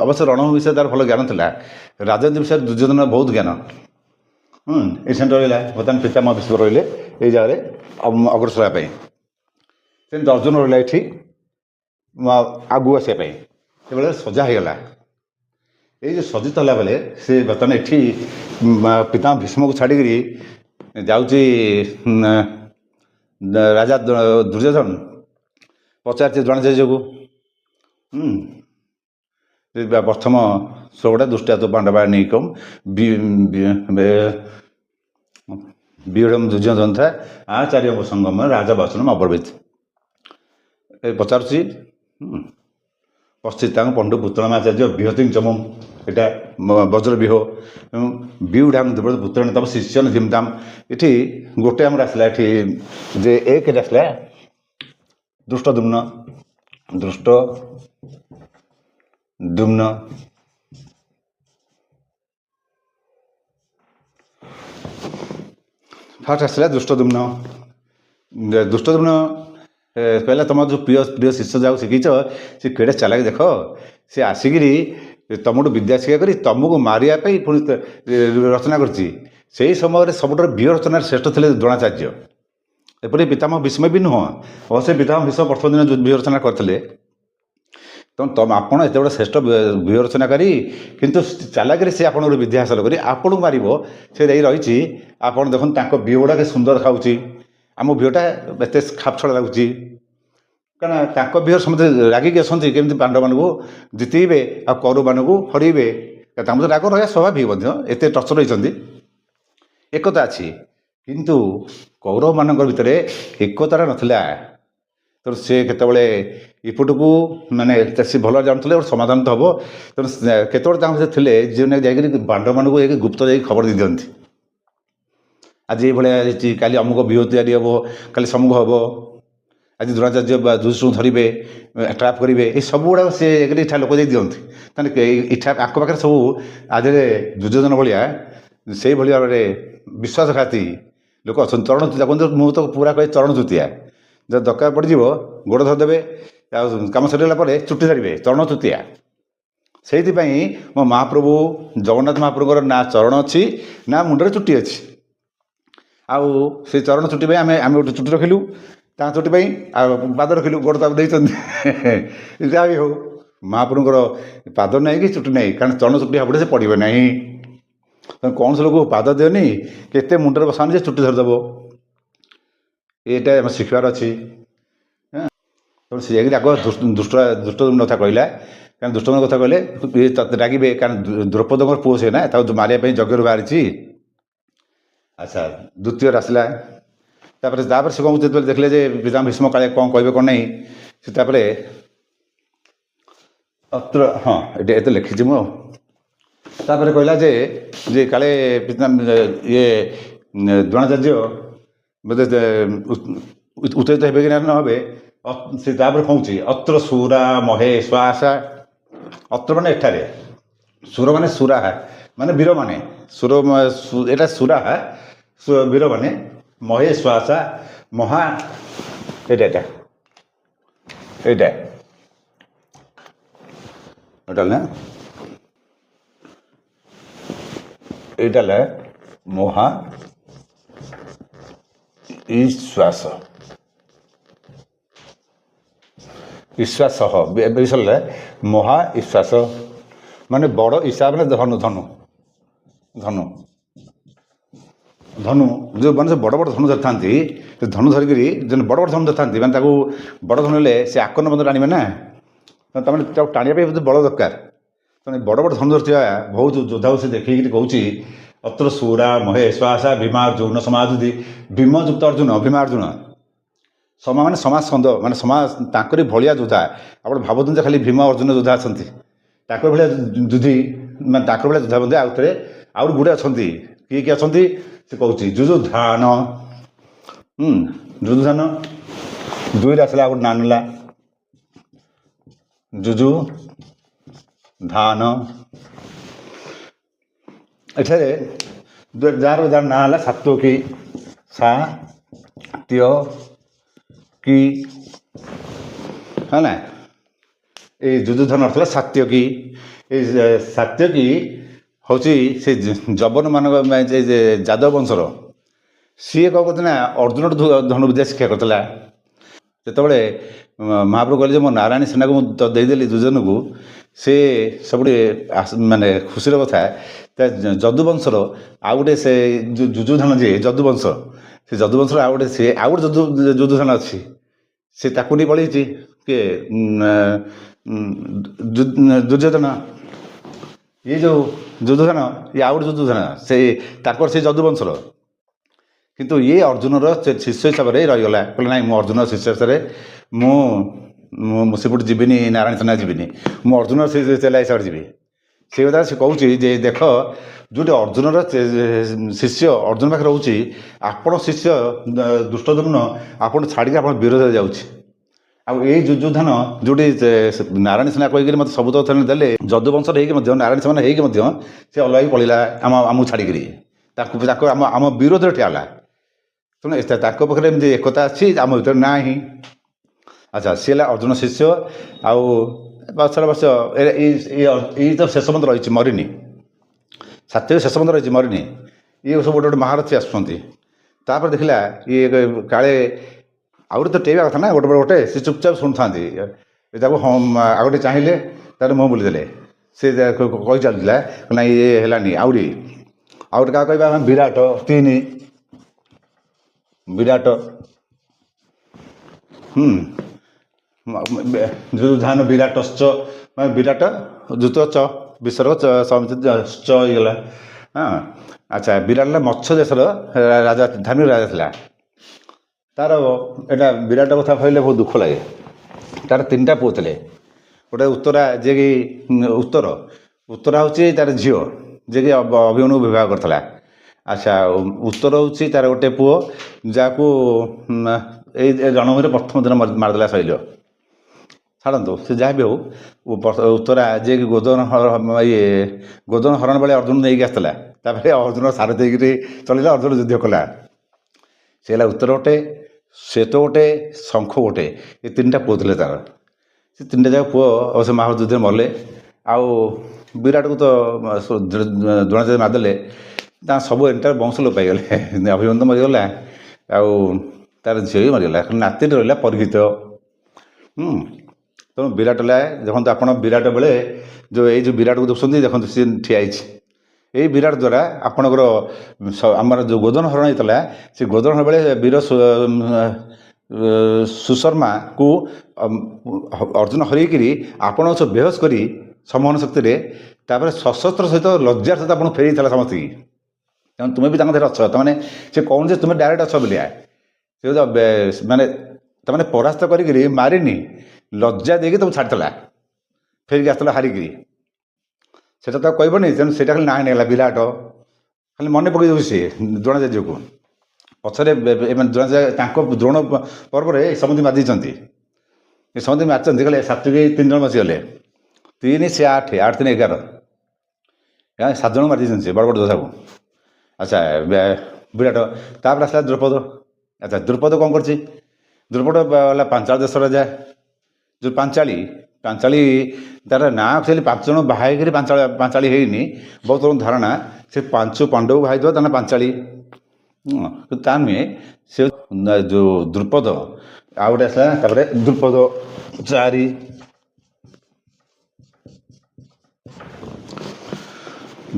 ଅବଶ୍ୟ ରଣଭୂମି ବିଷୟରେ ତାର ଭଲ ଜ୍ଞାନ ଥିଲା, ରାଜନୀତି ବିଷୟରେ ଦୁର୍ଯ୍ୟୋଧନର ବହୁତ ଜ୍ଞାନ। ଏଇ ସେଣ୍ଟର ରହିଲା। ବର୍ତ୍ତମାନ ପିତାମହ ଭୀଷ୍ମ ରହିଲେ ଏଇ ଜାଗାରେ ଅଗ୍ରସର ହେବା ପାଇଁ। ସେମିତି ଅର୍ଜୁନ ରହିଲା ଏଠି ଆଗକୁ ଆସିବା ପାଇଁ। ସେବେଳେ ସଜା ହେଇଗଲା। ଏଇ ଯେଉଁ ସଜ୍ଜିତ ହେଲା ବେଳେ ସେ ବର୍ତ୍ତମାନ ଏଠି ପିତାମହ ଭୀଷ୍ମକୁ ଛାଡ଼ିକିରି ଯାଉଛି ରାଜା ଦୁର୍ଯ୍ୟୋଧନ ପଚାରିଛି ଦ୍ରୋଣାଚାର୍ଯ୍ୟକୁ, ପ୍ରଥମ ଶ୍ଲୋକଟା ଦୁଷ୍ଟ୍ୟା ତୁ ପାଣ୍ଡବା ନୈକମ୍ ବିହଡ଼ମ୍ ଦୁର୍ଯ୍ୟୋଧନ ଥା ଆଚାର୍ଯ୍ୟ ସଙ୍ଗମ ରାଜା ବଚନମ୍ ଅବ୍ରବୀତ୍। ପଚାରୁଛି ପଶ୍ଚିତାଙ୍ଗ ପଣ୍ଡୁ ପୁତ୍ରମାଚାର୍ଯ୍ୟ ବିହତିଂ ଚମମ୍, ଏଇଟା ବଜ୍ରବିହ ବିଉଢ଼ାଂ ପୁତ୍ରଣ ତମ ଶିଷ୍ୟନ ଧିମତାମ୍। ଏଠି ଗୋଟେ ଆମର ଆସିଲା, ଏଠି ଯେ ଏକରେ ଆସିଲା ଧୃଷ୍ଟଦ୍ୟୁମ୍ନ, ଧୃଷ୍ଟଦ୍ୟୁମ୍ନ ଫାର୍ଷ୍ଟ ଆସିଲା ଧୃଷ୍ଟଦ୍ୟୁମ୍ନ। ଧୃଷ୍ଟଦ୍ୟୁମ୍ନ କହିଲା ତମର ଯେଉଁ ପ୍ରିୟ ଶିଷ୍ୟ ଯାହାକୁ ଶିଖିଛ ସେ କେଡ଼େ ଚାଲାକି ଦେଖ, ସେ ଆସିକିରି ତମଠୁ ବିଦ୍ୟା ଶିକ୍ଷା କରି ତମକୁ ମାରିବା ପାଇଁ ପୁଣି ରଚନା କରିଛି। ସେହି ସମୟରେ ସବୁଠାରୁ ବ୍ୟୂହ ରଚନାର ଶ୍ରେଷ୍ଠ ଥିଲେ ଦ୍ରୋଣାଚାର୍ଯ୍ୟ। ଏପରି ପିତାମହ ଭୀଷ୍ମ ବି ନୁହଁ, ଅବଶ୍ୟ ପିତାମହ ଭୀଷ୍ମ ପ୍ରଥମ ଦିନ ବ୍ୟୂହ ରଚନା କରିଥିଲେ। ତେଣୁ ଆପଣ ଏତେ ବଡ଼ ଶ୍ରେଷ୍ଠ ବ୍ୟୂହ ରଚନାକାରୀ, କିନ୍ତୁ ଚାଲାକିରେ ସେ ଆପଣଙ୍କର ବିଦ୍ୟା ହାସଲ କରି ଆପଣଙ୍କୁ ମାରିବ ସେ ଯାଇ ରହିଛି। ଆପଣ ଦେଖନ୍ତୁ ତାଙ୍କ ବ୍ୟୂହ ଗୁଡ଼ାକ ସୁନ୍ଦର ଖାଉଛି, ଆମ ବ୍ୟୂହଟା ଏତେ ଖାପଛଡ଼ା ଲାଗୁଛି। କାରଣ ତାଙ୍କ ବ୍ୟୂହ ସମସ୍ତେ ରାଗିକି ଆସନ୍ତି କେମିତି ପାଣ୍ଡବମାନଙ୍କୁ ଜିତେଇବେ ଆଉ କୌରବମାନଙ୍କୁ ହରେଇବେ। ତାଙ୍କ ରାଗ ରହିବା ସ୍ୱାଭାବିକ, ମଧ୍ୟ ଏତେ ଟର୍ଚର ହେଇଛନ୍ତି। ଏକତା ଅଛି, କିନ୍ତୁ କୌରବମାନଙ୍କର ଭିତରେ ଏକତାଟା ନଥିଲା। ତେଣୁ ସେ କେତେବେଳେ ଏପଟକୁ ମାନେ ସେ ଭଲ ଜାଣୁଥିଲେ ଗୋଟେ ସମାଧାନ ତ ହେବ। ତେଣୁ କେତେବେଳେ ତାଙ୍କ ଭିତରେ ଥିଲେ ଯେଉଁମାନେ ଯାଇକରି ପାଣ୍ଡବମାନଙ୍କୁ ଯାଇକି ଗୁପ୍ତ ଯାଇକି ଖବର ଦେଇଦିଅନ୍ତି, ଆଜି ଏଇଭଳିଆ ହେଇଛି, କାଲି ଅମୁକ ବ୍ୟୂହ ତିଆରି ହେବ, କାଲି ସମୁଖ ହେବ, ଆଜି ଦ୍ରୋଣାଚାର୍ଯ୍ୟ ବା ଯୁଧିଷ୍ଠିରଙ୍କୁ ଧରିବେ, ଟ୍ରାପ୍ କରିବେ। ଏ ସବୁଗୁଡ଼ାକ ସେ ଏଇଠା ଲୋକ ଯାଇ ଦିଅନ୍ତି। ତାହେଲେ ଏଇଠା ଆଙ୍କ ପାଖରେ ସବୁ ଆଜିରେ ଦୁର୍ଯ୍ୟୋଧନ ଭଳିଆ ସେଇଭଳି ଭାବରେ ବିଶ୍ୱାସଘାତୀ ଲୋକ ଅଛନ୍ତି। ଚରଣ ତୃତୀୟା କୁହନ୍ତୁ, ମୁଁ ତ ପୁରା କହେ ଚରଣ ତୃତୀୟା। ଯଦି ଦରକାର ପଡ଼ିଯିବ ଗୋଡ଼ ଧରିଦେବେ, ଆଉ କାମ ସରିଗଲା ପରେ ଚୁଟି ଧରିବେ, ଚରଣ ତୃତୀୟା। ସେଇଥିପାଇଁ ମୋ ମହାପ୍ରଭୁ ଜଗନ୍ନାଥ ମହାପ୍ରଭୁଙ୍କର ନା ଚରଣ ଅଛି ନା ମୁଣ୍ଡରେ ଚୁଟି ଅଛି। ଆଉ ସେ ଚରଣ ଚୁଟି ପାଇଁ ଆମେ ଗୋଟେ ଚୁଟି ରଖିଲୁ, ତାଙ୍କ ଚୁଟି ପାଇଁ ଆଉ ପାଦ ରଖିଲୁ, ଗୋଡ଼ ତାକୁ ଦେଇଛନ୍ତି। ଯାହା ବି ହଉ ମହାପ୍ରଭୁଙ୍କର ପାଦ ନାହିଁ କି ଚୁଟି ନାହିଁ, କାରଣ ଚରଣ ଚୁଟି ହାବୁଡ଼େ ସେ ପଡ଼ିବ ନାହିଁ। କୌଣସି ଲୋକକୁ ପାଦ ଦିଅନି, କେତେ ମୁଣ୍ଡରେ ବସାନି ଯେ ଚୁଟି ଧରିଦେବ। ଏଇଟା ଆମେ ଶିଖିବାର ଅଛି। ତେଣୁ ସେ ଯାଇକି ଆଗ ଧୃଷ୍ଟଦ୍ୟୁମ୍ନ କଥା କହିଲା। କାରଣ ଧୃଷ୍ଟଦ୍ୟୁମ୍ନ କଥା କହିଲେ ତତେ ରାଗିବେ, କାରଣ ଦ୍ରୌପଦଙ୍କର ପୁଅ ସେ ନା, ତାକୁ ମାରିବା ପାଇଁ ଯଜ୍ଞରୁ ବାହାରିଛି। ଆଚ୍ଛା, ଦ୍ୱିତୀୟରେ ଆସିଲା। ତାପରେ ସେ କ'ଣ ଯେତେବେଳେ ଦେଖିଲେ ଯେ ପିତାମହ ଭୀଷ୍ମ କାଳେ କ'ଣ କହିବେ କ'ଣ ନାହିଁ, ସେ ତାପରେ ଏଠି ଏତେ ଲେଖିଛି ମୁଁ। ତାପରେ କହିଲା ଯେ କାଳେ ଦ୍ରୋଣାଚାର୍ଯ୍ୟ ବୋଧେ ଉତ୍ତେଜିତ ହେବେ କି ନ ହେବେ। ସେ ତାପରେ କହୁଛି ଅତ୍ର ସୁରା ମହେ ଶ୍ୱାସା। ଅତ୍ର ମାନେ ଏଠାରେ, ସୁର ମାନେ ସୁରାହା ମାନେ ବୀରମାନେ, ଏଟା ସୁରାହା ବୀରମାନେ, ମହେ ଶ୍ୱାସା ମହା ଏଇଟା ନା এইটা মহা ଈଶ୍ୱାସ ବିଶ୍ୱ ମହା ଈଶ୍ୱାସ ମାନେ ବଡ଼ ଈଶା ମାନେ ଧନୁ। ଧନୁ ଧନୁ ଯେଉଁମାନେ ସବୁ ବଡ଼ ବଡ଼ ଧନୁ ଧରିଥାନ୍ତି ସେ ଧନୁ ଧରିକିରି ଯେଉଁ ବଡ଼ ବଡ଼ ଧନୁ ଧରିଥାନ୍ତି ମାନେ ତାକୁ ବଡ଼ ଧନୁ ହେଲେ ସେ ଆକର୍ଣ୍ଣ ମଧ୍ୟ ଟାଣିବେ ନା, ତାମାନେ ତାକୁ ଟାଣିବା ପାଇଁ ବହୁତ ବଳ ଦରକାର। ତେଣୁ ବଡ଼ ବଡ଼ ଧନୁ ଧରିଥିବା ବହୁତ ଯୋଦ୍ଧାକୁ ସେ ଦେଖିକିରି କହୁଛି ଅତ୍ର ସୁରା ମହେଶ୍ୱାସା ଭୀମାର୍ଜୁନ ସମାଧୁତି। ଭୀମଯୁକ୍ତ ଅର୍ଜୁନ, ଭୀମାର୍ଜୁନ ସମା ମାନେ ସମାଜ ସ୍କନ୍ଦ ମାନେ ସମାଜ ତାଙ୍କରି ଭଳିଆ ଯୋଦ୍ଧା। ଆପଣ ଭାବୁଛନ୍ତି ଖାଲି ଭୀମ ଅର୍ଜୁନ ଯୋଦ୍ଧା ଅଛନ୍ତି, ତାଙ୍କ ଭଳିଆ ଯୁଦ୍ଧି ମାନେ ତାଙ୍କ ଭଳିଆ ଯୋଦ୍ଧା ମଧ୍ୟ ଆଉ ଥରେ ଆହୁରି ଗୁଡ଼େ ଅଛନ୍ତି। କିଏ କିଏ ଅଛନ୍ତି ସେ କହୁଛି ଯୁଯୁଧାନ। ଯୁଯୁଧାନ ଦୁଇରେ ଆସିଲା ଆଉ ଗୋଟେ ନାଁ ନେଲା ଯୁଯୁଧାନ। ଏଠାରେ ଯାହାର ନାଁ ହେଲା ସାତ୍ୱକୀ, ସାତ୍ୟକୀ ହେଲା। ଏଇ ଯୁଯୁଧନ ଅର୍ଥ ହେଲା ସାତ୍ୟକୀ। ଏଇ ସାତ୍ୟକୀ ହେଉଛି ସେ ଯବନ ମାନଙ୍କ ଯାଦବ ବଂଶର। ସିଏ କ'ଣ କରୁଥିଲା ନା ଅର୍ଜୁନଠୁ ଧନୁବିଦ୍ୟା ଶିକ୍ଷା କରୁଥିଲା। ଯେତେବେଳେ ମହାପ୍ରଭୁ କହିଲେ ଯେ ମୋ ନାରାୟଣୀ ସେନାକୁ ମୁଁ ଦେଇଦେଲି ଦୁର୍ଯ୍ୟୋଧନକୁ, ସେ ସବୁଠି ମାନେ ଖୁସିର କଥା ଯଦୁବଂଶର ଆଉ ଗୋଟେ ସେ ଯୁଯୁଧାନ ଯିଏ ଯଦୁବଂଶ, ସେ ଯଦୁବଂଶର ଆଉ ଗୋଟେ ସିଏ ଆଉ ଗୋଟେ ଯୁଯୁଧାନ ଅଛି, ସେ ତାକୁ ନେଇ ପଳେଇଛି କିଏ ଦୁର୍ଯ୍ୟୋଧନ। ଇଏ ଯେଉଁ ଯୁଯୁଧାନ ଇଏ ଆଉ ଗୋଟେ ଯୁଯୁଧାନ, ସେଇ ତାଙ୍କର ସେଇ ଯଦୁବଂଶର। କିନ୍ତୁ ଇଏ ଅର୍ଜୁନର ଶିଷ୍ୟ ହିସାବରେ ରହିଗଲା। କହିଲେ ନାଇଁ ମୁଁ ଅର୍ଜୁନର ଶିଷ୍ୟ ହିସାବରେ ମୁଁ ସେପଟୁ ଯିବିନି, ନାରାୟଣ ସେନା ଯିବିନି, ମୁଁ ଅର୍ଜୁନର ଚେଲା ହିସାବରେ ଯିବି। ସେ କଥା ସେ କହୁଛି ଯେ ଦେଖ ଯେଉଁଠି ଅର୍ଜୁନର ଶିଷ୍ୟ ଅର୍ଜୁନ ପାଖରେ ରହୁଛି, ଆପଣ ଶିଷ୍ୟ ଦୁଷ୍ଟୋଦନ ଆପଣ ଛାଡ଼ିକି ଆପଣ ବିରୋଧରେ ଯାଉଛି। ଆଉ ଏଇ ଯୁଯୁଧାନ ଯେଉଁଠି ନାରାୟଣ ସେନା କହିକିରି ମୋତେ ସବୁ ତଥ୍ୟ ଦେଲେ, ଯଦୁବଂଶର ହେଇକି ମଧ୍ୟ ନାରାୟଣ ସେନା ହେଇକି ମଧ୍ୟ ସେ ଅଲଗା ହେଇକି ପଳେଇଲା ଆମକୁ ଛାଡ଼ିକିରି, ତାକୁ ଆମ ବିରୋଧରେ ଠିଆ ହେଲା। ତେଣୁ ତାଙ୍କ ପାଖରେ ଏମିତି ଏକତା ଅଛି, ଆମ ଭିତରେ ନାହିଁ। ଆଚ୍ଛା, ସିଏ ହେଲା ଅର୍ଜୁନ ଶିଷ୍ୟ। ଆଉ ବର୍ଷ ଏଇ ତ ଶେଷ ପର୍ଯ୍ୟନ୍ତ ରହିଛି, ମରିନି। ସାତ୍ୟକୀ ଶେଷ ପର୍ଯ୍ୟନ୍ତ ରହିଛି, ମରିନି। ଇଏ ସବୁ ଗୋଟେ ଗୋଟେ ମହାରଥୀ ଆସୁଛନ୍ତି। ତାପରେ ଦେଖିଲା ଇଏ କାଳେ ଆଉ ଗୋଟେ ତ ଟେଇବା କଥା ନା, ଗୋଟେ ସେ ଚୁପଚାପ ଶୁଣୁଥାନ୍ତି। ତାକୁ ହଁ ଆଉ ଗୋଟେ ଚାହିଁଲେ ତାର ମୁହଁ ବୁଲିଦେଲେ। ସେ କହି ଚାଲିଥିଲା ନାଇଁ ଇଏ ହେଲାନି, ଆହୁରି ଆଉ ଗୋଟେ କାହା କହିବା ବିରାଟ 3 ବିରାଟ ଯୁଯୁଧାନ ବିରାଟଶ୍ଚ ମାନେ ବିରାଟ ଯୁତ ଚ ବିସର୍ଗ ଚ ହେଇଗଲା। ହଁ, ଆଚ୍ଛା, ବିରାଟ ହେଲା ମତ୍ସ୍ୟ ଦେଶର ରାଜା, ଧାର୍ମିକ ରାଜା ଥିଲା। ତାର ଏଇଟା ବିରାଟ କଥା କହିଲେ ବହୁତ ଦୁଃଖ ଲାଗେ। ତାର 3ଟା ପୁଅ ଥିଲେ। ଗୋଟେ ଉତ୍ତରା, ଯିଏକି ଉତ୍ତରା ହେଉଛି ତାର ଝିଅ, ଯିଏକି ଅଭିମନ୍ୟୁକୁ ବିବାହ କରିଥିଲା। ଆଚ୍ଛା, ଉତ୍ତର ହେଉଛି ତାର ଗୋଟେ ପୁଅ, ଯାହାକୁ ଏଇ ଜନ୍ମରେ ପ୍ରଥମ ଦିନ ମାରିଦେଲା ଶୈଲ୍ୟ। ଛାଡ଼ନ୍ତୁ, ସେ ଯାହା ବି ହେଉ, ଉତ୍ତରା ଯିଏକି ଗୋଦନ ହରଣ ବେଳେ ଅର୍ଜୁନ ନେଇକି ଆସିଥିଲା, ତାପରେ ଅର୍ଜୁନ ସାର ଦେଇକିରି ଚଳିଲା, ଅର୍ଜୁନ ଯୁଦ୍ଧ କଲା। ସେ ହେଲା ଉତ୍ତର ଗୋଟେ, ଶ୍ଵେତ ଗୋଟେ, ଶଙ୍ଖ ଗୋଟେ। ଏ 3ଟା ପୁଅ ଥିଲେ ତାର। ସେ 3ଟା ଯାକ ପୁଅ ଅବଶ୍ୟ ମହାଭାରତ ଯୁଦ୍ଧରେ ମଲେ। ଆଉ ବିରାଟକୁ ତ ଦ୍ରୋଣାଚାର୍ଯ୍ୟ ମାରିଦେଲେ, ତାଙ୍କ ସବୁ ଏଣ୍ଟାର ବଂଶ ଲୋପ ପାଇଗଲେ। ଅଭିମନ୍ୟୁ ମରିଗଲା, ଆଉ ତାର ଝିଅ ବି ମରିଗଲା, ନାତିଟି ରହିଲା ପରୀକ୍ଷିତ। ତେଣୁ ବିରାଟ ହେଲା, ଦେଖନ୍ତୁ ଆପଣ ବିରାଟ ବେଳେ ଏଇ ଯେଉଁ ବିରାଟକୁ ଦେଖୁଛନ୍ତି, ଦେଖନ୍ତୁ ସିଏ ଠିଆ ହେଇଛି। ଏଇ ବିରାଟ ଦ୍ୱାରା ଆପଣଙ୍କର ଆମର ଯେଉଁ ଗୋଦନ ହରଣ ହେଇଥିଲା, ସେ ଗୋଦନ ହରଣ ବେଳେ ବୀର ସୁଶର୍ମାକୁ ଅର୍ଜୁନ ହରେଇକିରି ଆପଣ ସବୁ ବେହୋସ କରି ସମହନ ଶକ୍ତିରେ, ତାପରେ ସଶସ୍ତ୍ର ସହିତ ଲଜ୍ଜାର ସହିତ ଆପଣ ଫେରେଇଥିଲା ସମସ୍ତଙ୍କୁ। ତେଣୁ ତୁମେ ବି ତାଙ୍କ ଦେହରେ ଅଛ। ତାମାନେ ସେ କହୁନ ଯେ ତୁମେ ଡାଇରେକ୍ଟ ଅଛ ବୋଲିଆ, ସେ ମାନେ ତାମାନେ ପରାସ୍ତ କରିକିରି ମାରିନି, ଲଜ୍ଜା ଦେଇକି ତୁମକୁ ଛାଡ଼ିଥିଲା, ଫେରିକି ଆସିଥିଲା ହାରିକିରି। ସେଇଟା ତ କହିବନି, ତେଣୁ ସେଇଟା ଖାଲି ନାଁ ନେଇଗଲା ବିରାଟ, ଖାଲି ମନେ ପକେଇ ଦେଉଛି ସିଏ ଦ୍ରୋଣାଚାର୍ଯ୍ୟକୁ। ପଛରେ ଦ୍ରୋଣାଚାର୍ଯ୍ୟ ତାଙ୍କ ଦ୍ରୋଣ ପର୍ବରେ ସମସ୍ତେ ମାରିଦେଇଛନ୍ତି, ସମସ୍ତେ ମାରିଛନ୍ତି। କହିଲେ ସାତ୍ୱକୀ 3 ଜଣ ବସିଗଲେ, 3 ସେ 8, 8 3 11, 7 ଜଣ ମାରିଦେଇଛନ୍ତି ସେ ବଡ଼ ବଡ଼ ଯୋଦ୍ଧାକୁ। ଆଚ୍ଛା, ବିରାଟ। ତାପରେ ଆସିଲା ଦ୍ରୁପଦ। ଆଚ୍ଛା, ଦ୍ରୁପଦ କ'ଣ କରିଛି? ଦ୍ରୁପଦ ହେଲା ପାଞ୍ଚାଳ ଦେଶର ରାଜା। ଯେଉଁ ପାଞ୍ଚାଳୀ ତାର ନାଁ ଆକ୍ଚୁଆଲି 5 ଜଣ ବାହା ହେଇକରି ପାଞ୍ଚାଳୀ ହେଇନି, ବହୁତ ଲୋକଙ୍କ ଧାରଣା ସେ 5 ପାଣ୍ଡବ ବାହା ହେଇଥିବ, ତା ନାଁ ପାଞ୍ଚାଳୀ। ତା ନୁହେଁ, ସେ ଯେଉଁ ଦ୍ରୁପଦ ଆଉ ଗୋଟେ ଆସିଲା। ତାପରେ ଦ୍ରୁପଦ 4,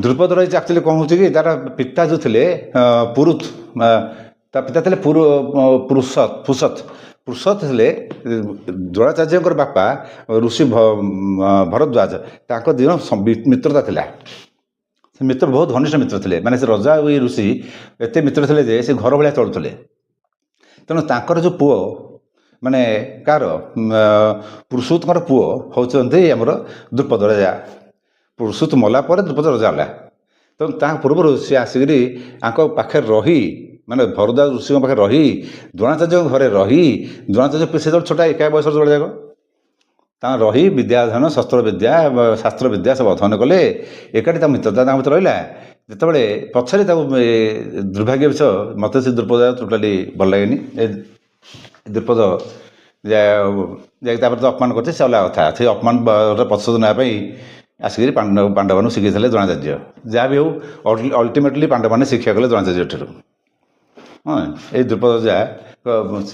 ଦ୍ରୁପଦର ଆକ୍ଚୁଆଲି କ'ଣ ହେଉଛି କି ତାର ପିତା ଯେଉଁ ଥିଲେ ପୁରୁତ, ତା ପିତା ଥିଲେ ପୁରୁଷତ ଥିଲେ ଦ୍ରୋଣାଚାର୍ଯ୍ୟଙ୍କର ବାପା ଋଷି ଭରଦ୍ୱାଜ, ତାଙ୍କ ଦିନ ମିତ୍ରତା ଥିଲା। ସେ ମିତ୍ର ବହୁତ ଘନିଷ୍ଠ ମିତ୍ର ଥିଲେ, ମାନେ ସେ ରଜା ଆଉ ଏଇ ଋଷି ଏତେ ମିତ୍ର ଥିଲେ ଯେ ସେ ଘର ଭଳିଆ ଚଳୁଥିଲେ। ତେଣୁ ତାଙ୍କର ଯେଉଁ ପୁଅ ମାନେ କାହାର ପୁରୁଷୋତ୍ତଙ୍କର ପୁଅ ହେଉଛନ୍ତି ଆମର ଦ୍ରୁପଦ ରାଜା। ପୁରୁଷୋତ୍ତ ମଲା ପରେ ଦ୍ରୁପଦ ରାଜା ହେଲା। ତେଣୁ ତା ପୂର୍ବରୁ ସେ ଆସିକରି ତାଙ୍କ ପାଖରେ ରହି, ମାନେ ଭରଦ୍ୱାଜ ଋଷିଙ୍କ ପାଖରେ ରହି, ଦ୍ରୋଣାଚାର୍ଯ୍ୟଙ୍କ ଘରେ ରହି, ଦ୍ରୋଣାଚାର୍ଯ୍ୟ ସେ ଯେତେବେଳେ ଛୋଟ ଏକା ବୟସର ଯେତେବେଳେ ଯାକ ତାଙ୍କ ରହି ବିଦ୍ୟାଧନ ଶାସ୍ତ୍ର ବିଦ୍ୟା ସବୁ ଅଧ୍ୟୟନ କଲେ। ଏକାଠି ତା ମିତ୍ରତା ତାଙ୍କ ଭିତରେ ରହିଲା। ଯେତେବେଳେ ପଛରେ ତାକୁ ଦୁର୍ଭାଗ୍ୟ ବିଷୟ, ମୋତେ ସେ ଦ୍ରୁପଦ ଟୋଟାଲି ଭଲ ଲାଗେନି। ଦ୍ରୁପଦ ଯାଇକି ତାପରେ ତ ଅପମାନ କରିছে, ସେ ଅଲଗା କଥା। ସେ ଅପମାନର ପ୍ରତିଶୋଧ ନେବା ପାଇଁ ଆସିକରି ପାଣ୍ଡବମାନଙ୍କୁ ଶିଖେଇଥିଲେ ଦ୍ରୋଣାଚାର୍ଯ୍ୟ। ଯାହା ବି ହେଉ ଅଲ୍ଟିମେଟଲି ପାଣ୍ଡବମାନେ ଶିକ୍ଷା କଲେ ଦ୍ରୋଣାଚାର୍ଯ୍ୟ ଠାରୁ। ହଁ, ଏଇ ଦ୍ରୁପଦ ରାଜା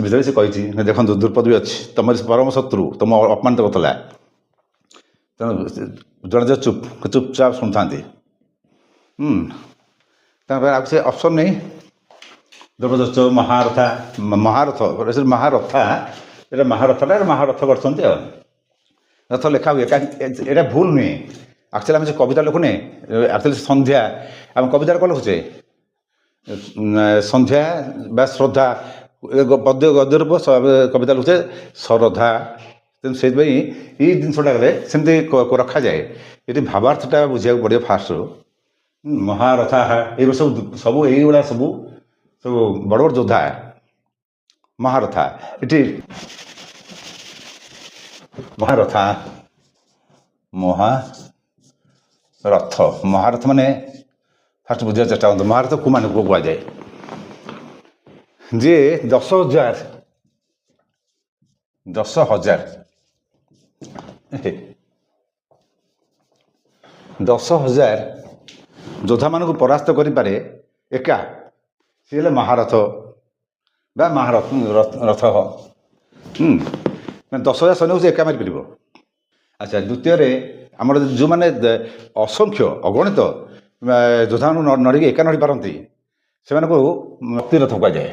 ଭିତରେ ସେ କହିଛି, ଦେଖନ୍ତୁ ଦ୍ରୁପଦ ବି ଅଛି, ତମର ପରମ ଶତ୍ରୁ, ତମ ଅପମାନିତ କରୁଥିଲା। ତେଣୁ ଦ୍ରୋଣାଚାର୍ଯ୍ୟ ଚୁପଚାପ ଶୁଣୁଥାନ୍ତି। ତାପରେ ଆଉ କିଛି ଅପସନ୍ ନେଇ ଦ୍ରୁପଦ ମହାରଥା ଏଇଟା ମହାରଥ କରୁଛନ୍ତି ଆଉ। ରଥ ଲେଖା ହୁଏ, ଏଇଟା ଭୁଲ ନୁହେଁ। ଆକ୍ଚୁଆଲି ଆମେ ସେ କବିତା ଲେଖୁନେ, ଆକ୍ଚୁଆଲି ସନ୍ଧ୍ୟା ଆମେ କବିତାରେ କ'ଣ ଲେଖୁଛେ? ସନ୍ଧ୍ୟା ବା ଶ୍ରଦ୍ଧା, ପଦ୍ୟ ଗଦ୍ୟ ରୂପ କବିତା ଲେଖୁଛେ ଶ୍ରଦ୍ଧା। ତେଣୁ ସେଇଥିପାଇଁ ଏଇ ଜିନିଷଟାରେ ସେମିତି ରଖାଯାଏ। ଏଠି ଭାବାର୍ଥଟା ବୁଝିବାକୁ ପଡ଼ିବ ଫାଷ୍ଟରୁ। ମହାରଥା ଏଇଭଳି ସବୁ ଏଇଭଳିଆ ସବୁ ବଡ଼ ବଡ଼ ଯୋଦ୍ଧା ମହାରଥା। ଏଠି ମହାରଥ ମାନେ ଫାଷ୍ଟ ବୁଝିବାକୁ ଚେଷ୍ଟା କରନ୍ତୁ। ମହାରଥ କୋଉମାନଙ୍କୁ କୁହାଯାଏ? ଯିଏ 10,000 ଯୋଦ୍ଧାମାନଙ୍କୁ ପରାସ୍ତ କରିପାରେ ଏକା, ସିଏ ହେଲେ ମହାରଥ ବା ମହାରଥ। 10,000 ସୈନ୍ୟକୁ ସେ ଏକା ମାରିପାରିବ। ଆଚ୍ଛା, ଦ୍ୱିତୀୟରେ ଆମର ଯେଉଁମାନେ ଅସଂଖ୍ୟ ଅଗଣିତ ଯୋଦ୍ଧାମାନଙ୍କୁ ନଡ଼ିକି ଏକା ନଡ଼ି ପାରନ୍ତି ସେମାନଙ୍କୁ ଅତିରଥ କୁହାଯାଏ।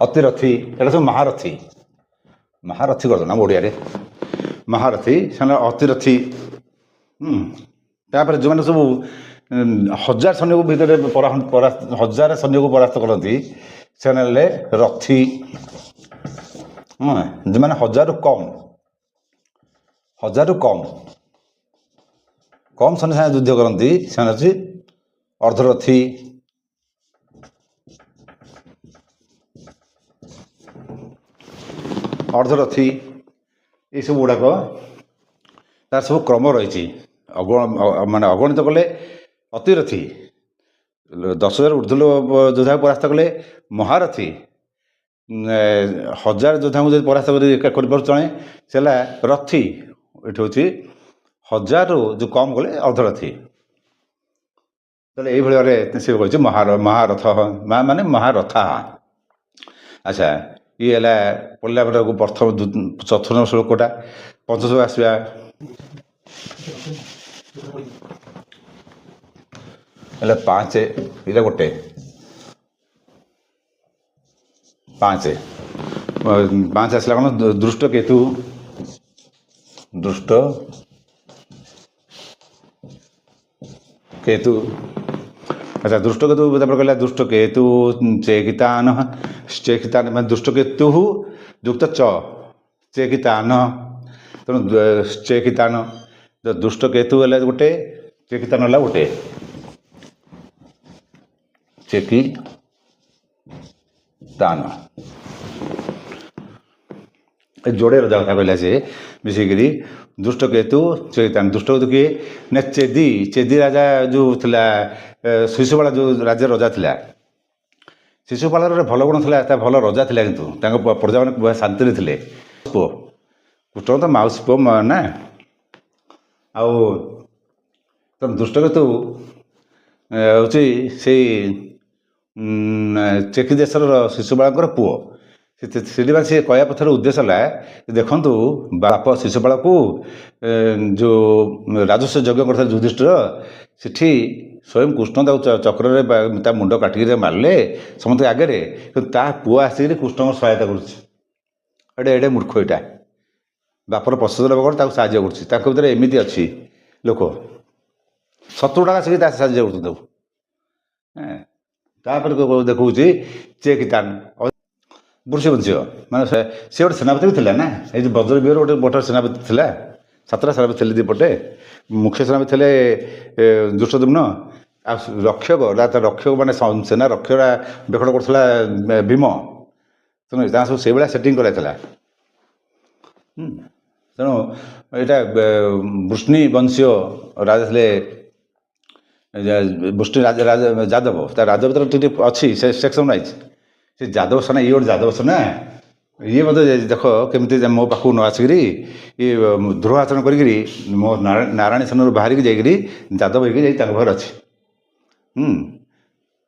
ଅତିରଥୀ ଏଇଟା ସବୁ ମହାରଥୀ କରିଦେବ ଆମ ଓଡ଼ିଆରେ। ମହାରଥୀ ସେମାନେ ଅତିରଥୀ। ତାପରେ ଯେଉଁମାନେ ସବୁ 1000 ସୈନ୍ୟକୁ ଭିତରେ 1000 ସୈନ୍ୟକୁ ପରାସ୍ତ କରନ୍ତି ସେମାନେ ହେଲେ ରଥୀ। ଯେଉଁମାନେ 1000ରୁ କମ୍ ସୈନ୍ୟ ସାଙ୍ଗେ ଯୁଦ୍ଧ କରନ୍ତି ସେମାନେ ହେଉଛି ଅର୍ଦ୍ଧରଥୀ। ଏଇସବୁ ଗୁଡ଼ାକ ତାର ସବୁ କ୍ରମ ରହିଛି। ମାନେ ଅଗଣିତ କଲେ ଅତିରଥୀ, 10,000 ଉର୍ଦ୍ଧ୍ୱ ଯୋଦ୍ଧାକୁ ପରାସ୍ତ କଲେ ମହାରଥୀ, 1000 ଯୋଦ୍ଧାଙ୍କୁ ଯଦି ପରାସ୍ତ କରି ଏକା କରିପାରୁଛି ଜଣେ ସେ ହେଲା ରଥୀ। ଏଠି ହେଉଛି 1000ରୁ ଯେଉଁ କମ୍ କଲେ ଅର୍ଦ୍ଧରଥୀ। ତାହେଲେ ଏଇଭଳି ଭାବରେ ସେ କହିଛି ମହାରଥ ମାନେ ମହାରଥା। ଆଚ୍ଛା, ଇଏ ହେଲା ପଢ଼ିଲା ପରେ ପ୍ରଥମ ଚତୁର୍ଥ ଶ୍ଲୋକଟା। ପଞ୍ଚମ ଆସିବା ହେଲେ 5, ଏଇଟା ଗୋଟେ 5 ଆସିଲା କ'ଣ? ଦୃଷ୍ଟ କେତୁ। ଆଚ୍ଛା, ଦୃଷ୍ଟକେତୁ ତାପରେ କହିଲା ଦୃଷ୍ଟକେତୁ ଚେକିତାନ ମାନେ ଦୃଷ୍ଟକେତୁ ଯୁକ୍ତ ଚେକିତାନ। ତେଣୁ ଚେକିତାନ, ଦୃଷ୍ଟକେତୁ ହେଲା ଗୋଟେ, ଚେକିତାନ ହେଲା ଗୋଟେ। ଚେକିତାନ ଏ ଯୋଡ଼େ ରଜା କଥା କହିଲା ସେ ମିଶିକିରି। ଦୃଷ୍ଟକେତୁ ଚେକିତାନ। ଦୃଷ୍ଟକେତୁ କିଏ ନା ଚେଦି ରାଜା ଯେଉଁ ଥିଲା, ଶିଶୁପାଳ ଯେଉଁ ରାଜ୍ୟର ରଜା ଥିଲା। ଶିଶୁପାଳର ଗୋଟେ ଭଲ ଗୁଣ ଥିଲା, ତା ଭଲ ରଜା ଥିଲା, କିନ୍ତୁ ତାଙ୍କ ପ୍ରଜାମାନେ ଶାନ୍ତିରେ ଥିଲେ। ପୁଅ କୃଷ୍ଣ ତ ମାଉସୀ ପୁଅ ନା। ଆଉ ଦୃଷ୍ଟକେତୁ ହେଉଛି ସେଇ ଚେକି ଦେଶର ଶିଶୁପାଳଙ୍କର ପୁଅ। ସେଥିପାଇଁ ସେ କହିବା ପଥର ଉଦ୍ଦେଶ୍ୟ ହେଲା ଦେଖନ୍ତୁ ବାପ ଶିଶୁପାଳକୁ ଯେଉଁ ରାଜସ୍ୱ ଯଜ୍ଞ କରିଥିଲେ ଯୁଧିଷ୍ଠିର ସେଠି ସ୍ୱୟଂ କୃଷ୍ଣ ତାକୁ ଚକ୍ରରେ ତା ମୁଣ୍ଡ କାଟିକି ମାରିଲେ ସମସ୍ତେ ଆଗରେ, କିନ୍ତୁ ତା ପୁଅ ଆସିକିରି କୃଷ୍ଣଙ୍କ ସହାୟତା କରୁଛି। ଏଡ଼େ ମୂର୍ଖ ଏଇଟା, ବାପର ପ୍ରସାଦ ଲାଭ କରି ତାକୁ ସାହାଯ୍ୟ କରୁଛି। ତାଙ୍କ ଭିତରେ ଏମିତି ଅଛି ଲୋକ 70 ଟଙ୍କା ଆସିକି ତା ସାହାଯ୍ୟ କରୁଛନ୍ତି ତାକୁ। ତାପରେ ଦେଖଉଛି ଚେକିତାନ ବୃଷବଂଶୀୟ, ମାନେ ସେ ଗୋଟେ ସେନାପତି ବି ଥିଲା ନା, ଏଇ ଯେଉଁ ବଜ୍ରବିହର ଗୋଟେ ସେନାପତି ଥିଲା, 7ଟା ସେନାପତି ଥିଲେ ଦୁଇପଟେ। ମୁଖ୍ୟ ସେନାପତି ଥିଲେ ଦୁଷ୍ଟଦ୍ୟୁମ୍ନ, ଆଉ ରକ୍ଷକ ମାନେ ସେନା ରକ୍ଷକଟା ବେଖଡ଼ କରୁଥିଲା ଭୀମ। ତେଣୁ ତାଙ୍କ ସବୁ ସେଇଭଳିଆ ସେଟିଂ କରାଯାଇଥିଲା। ତେଣୁ ଏଇଟା ବୃଷ୍ଣି ବଂଶୀୟ ରାଜା ଥିଲେ, ବୃଷ୍ଣି ଯାଦବ। ତା ରାଜା ଭିତରେ ଟିକେ ଅଛି ସେକ୍ସନ ୱାଇଜ୍। ସେ ଯାଦବ ସେନା, ଇଏ ଗୋଟେ ଯାଦବ ସେନା, ଇଏ ମଧ୍ୟ ଦେଖ କେମିତି ମୋ ପାଖକୁ ନ ଆସିକିରି ଇଏ ଧ୍ରୁବ ଆଚରଣ କରିକିରି ମୋ ନାରାୟଣୀ ସେନାରୁ ବାହାରିକି ଯାଇକିରି ଯାଦବ ହେଇକି ଯାଇ ତାଙ୍କ ଘରେ ଅଛି।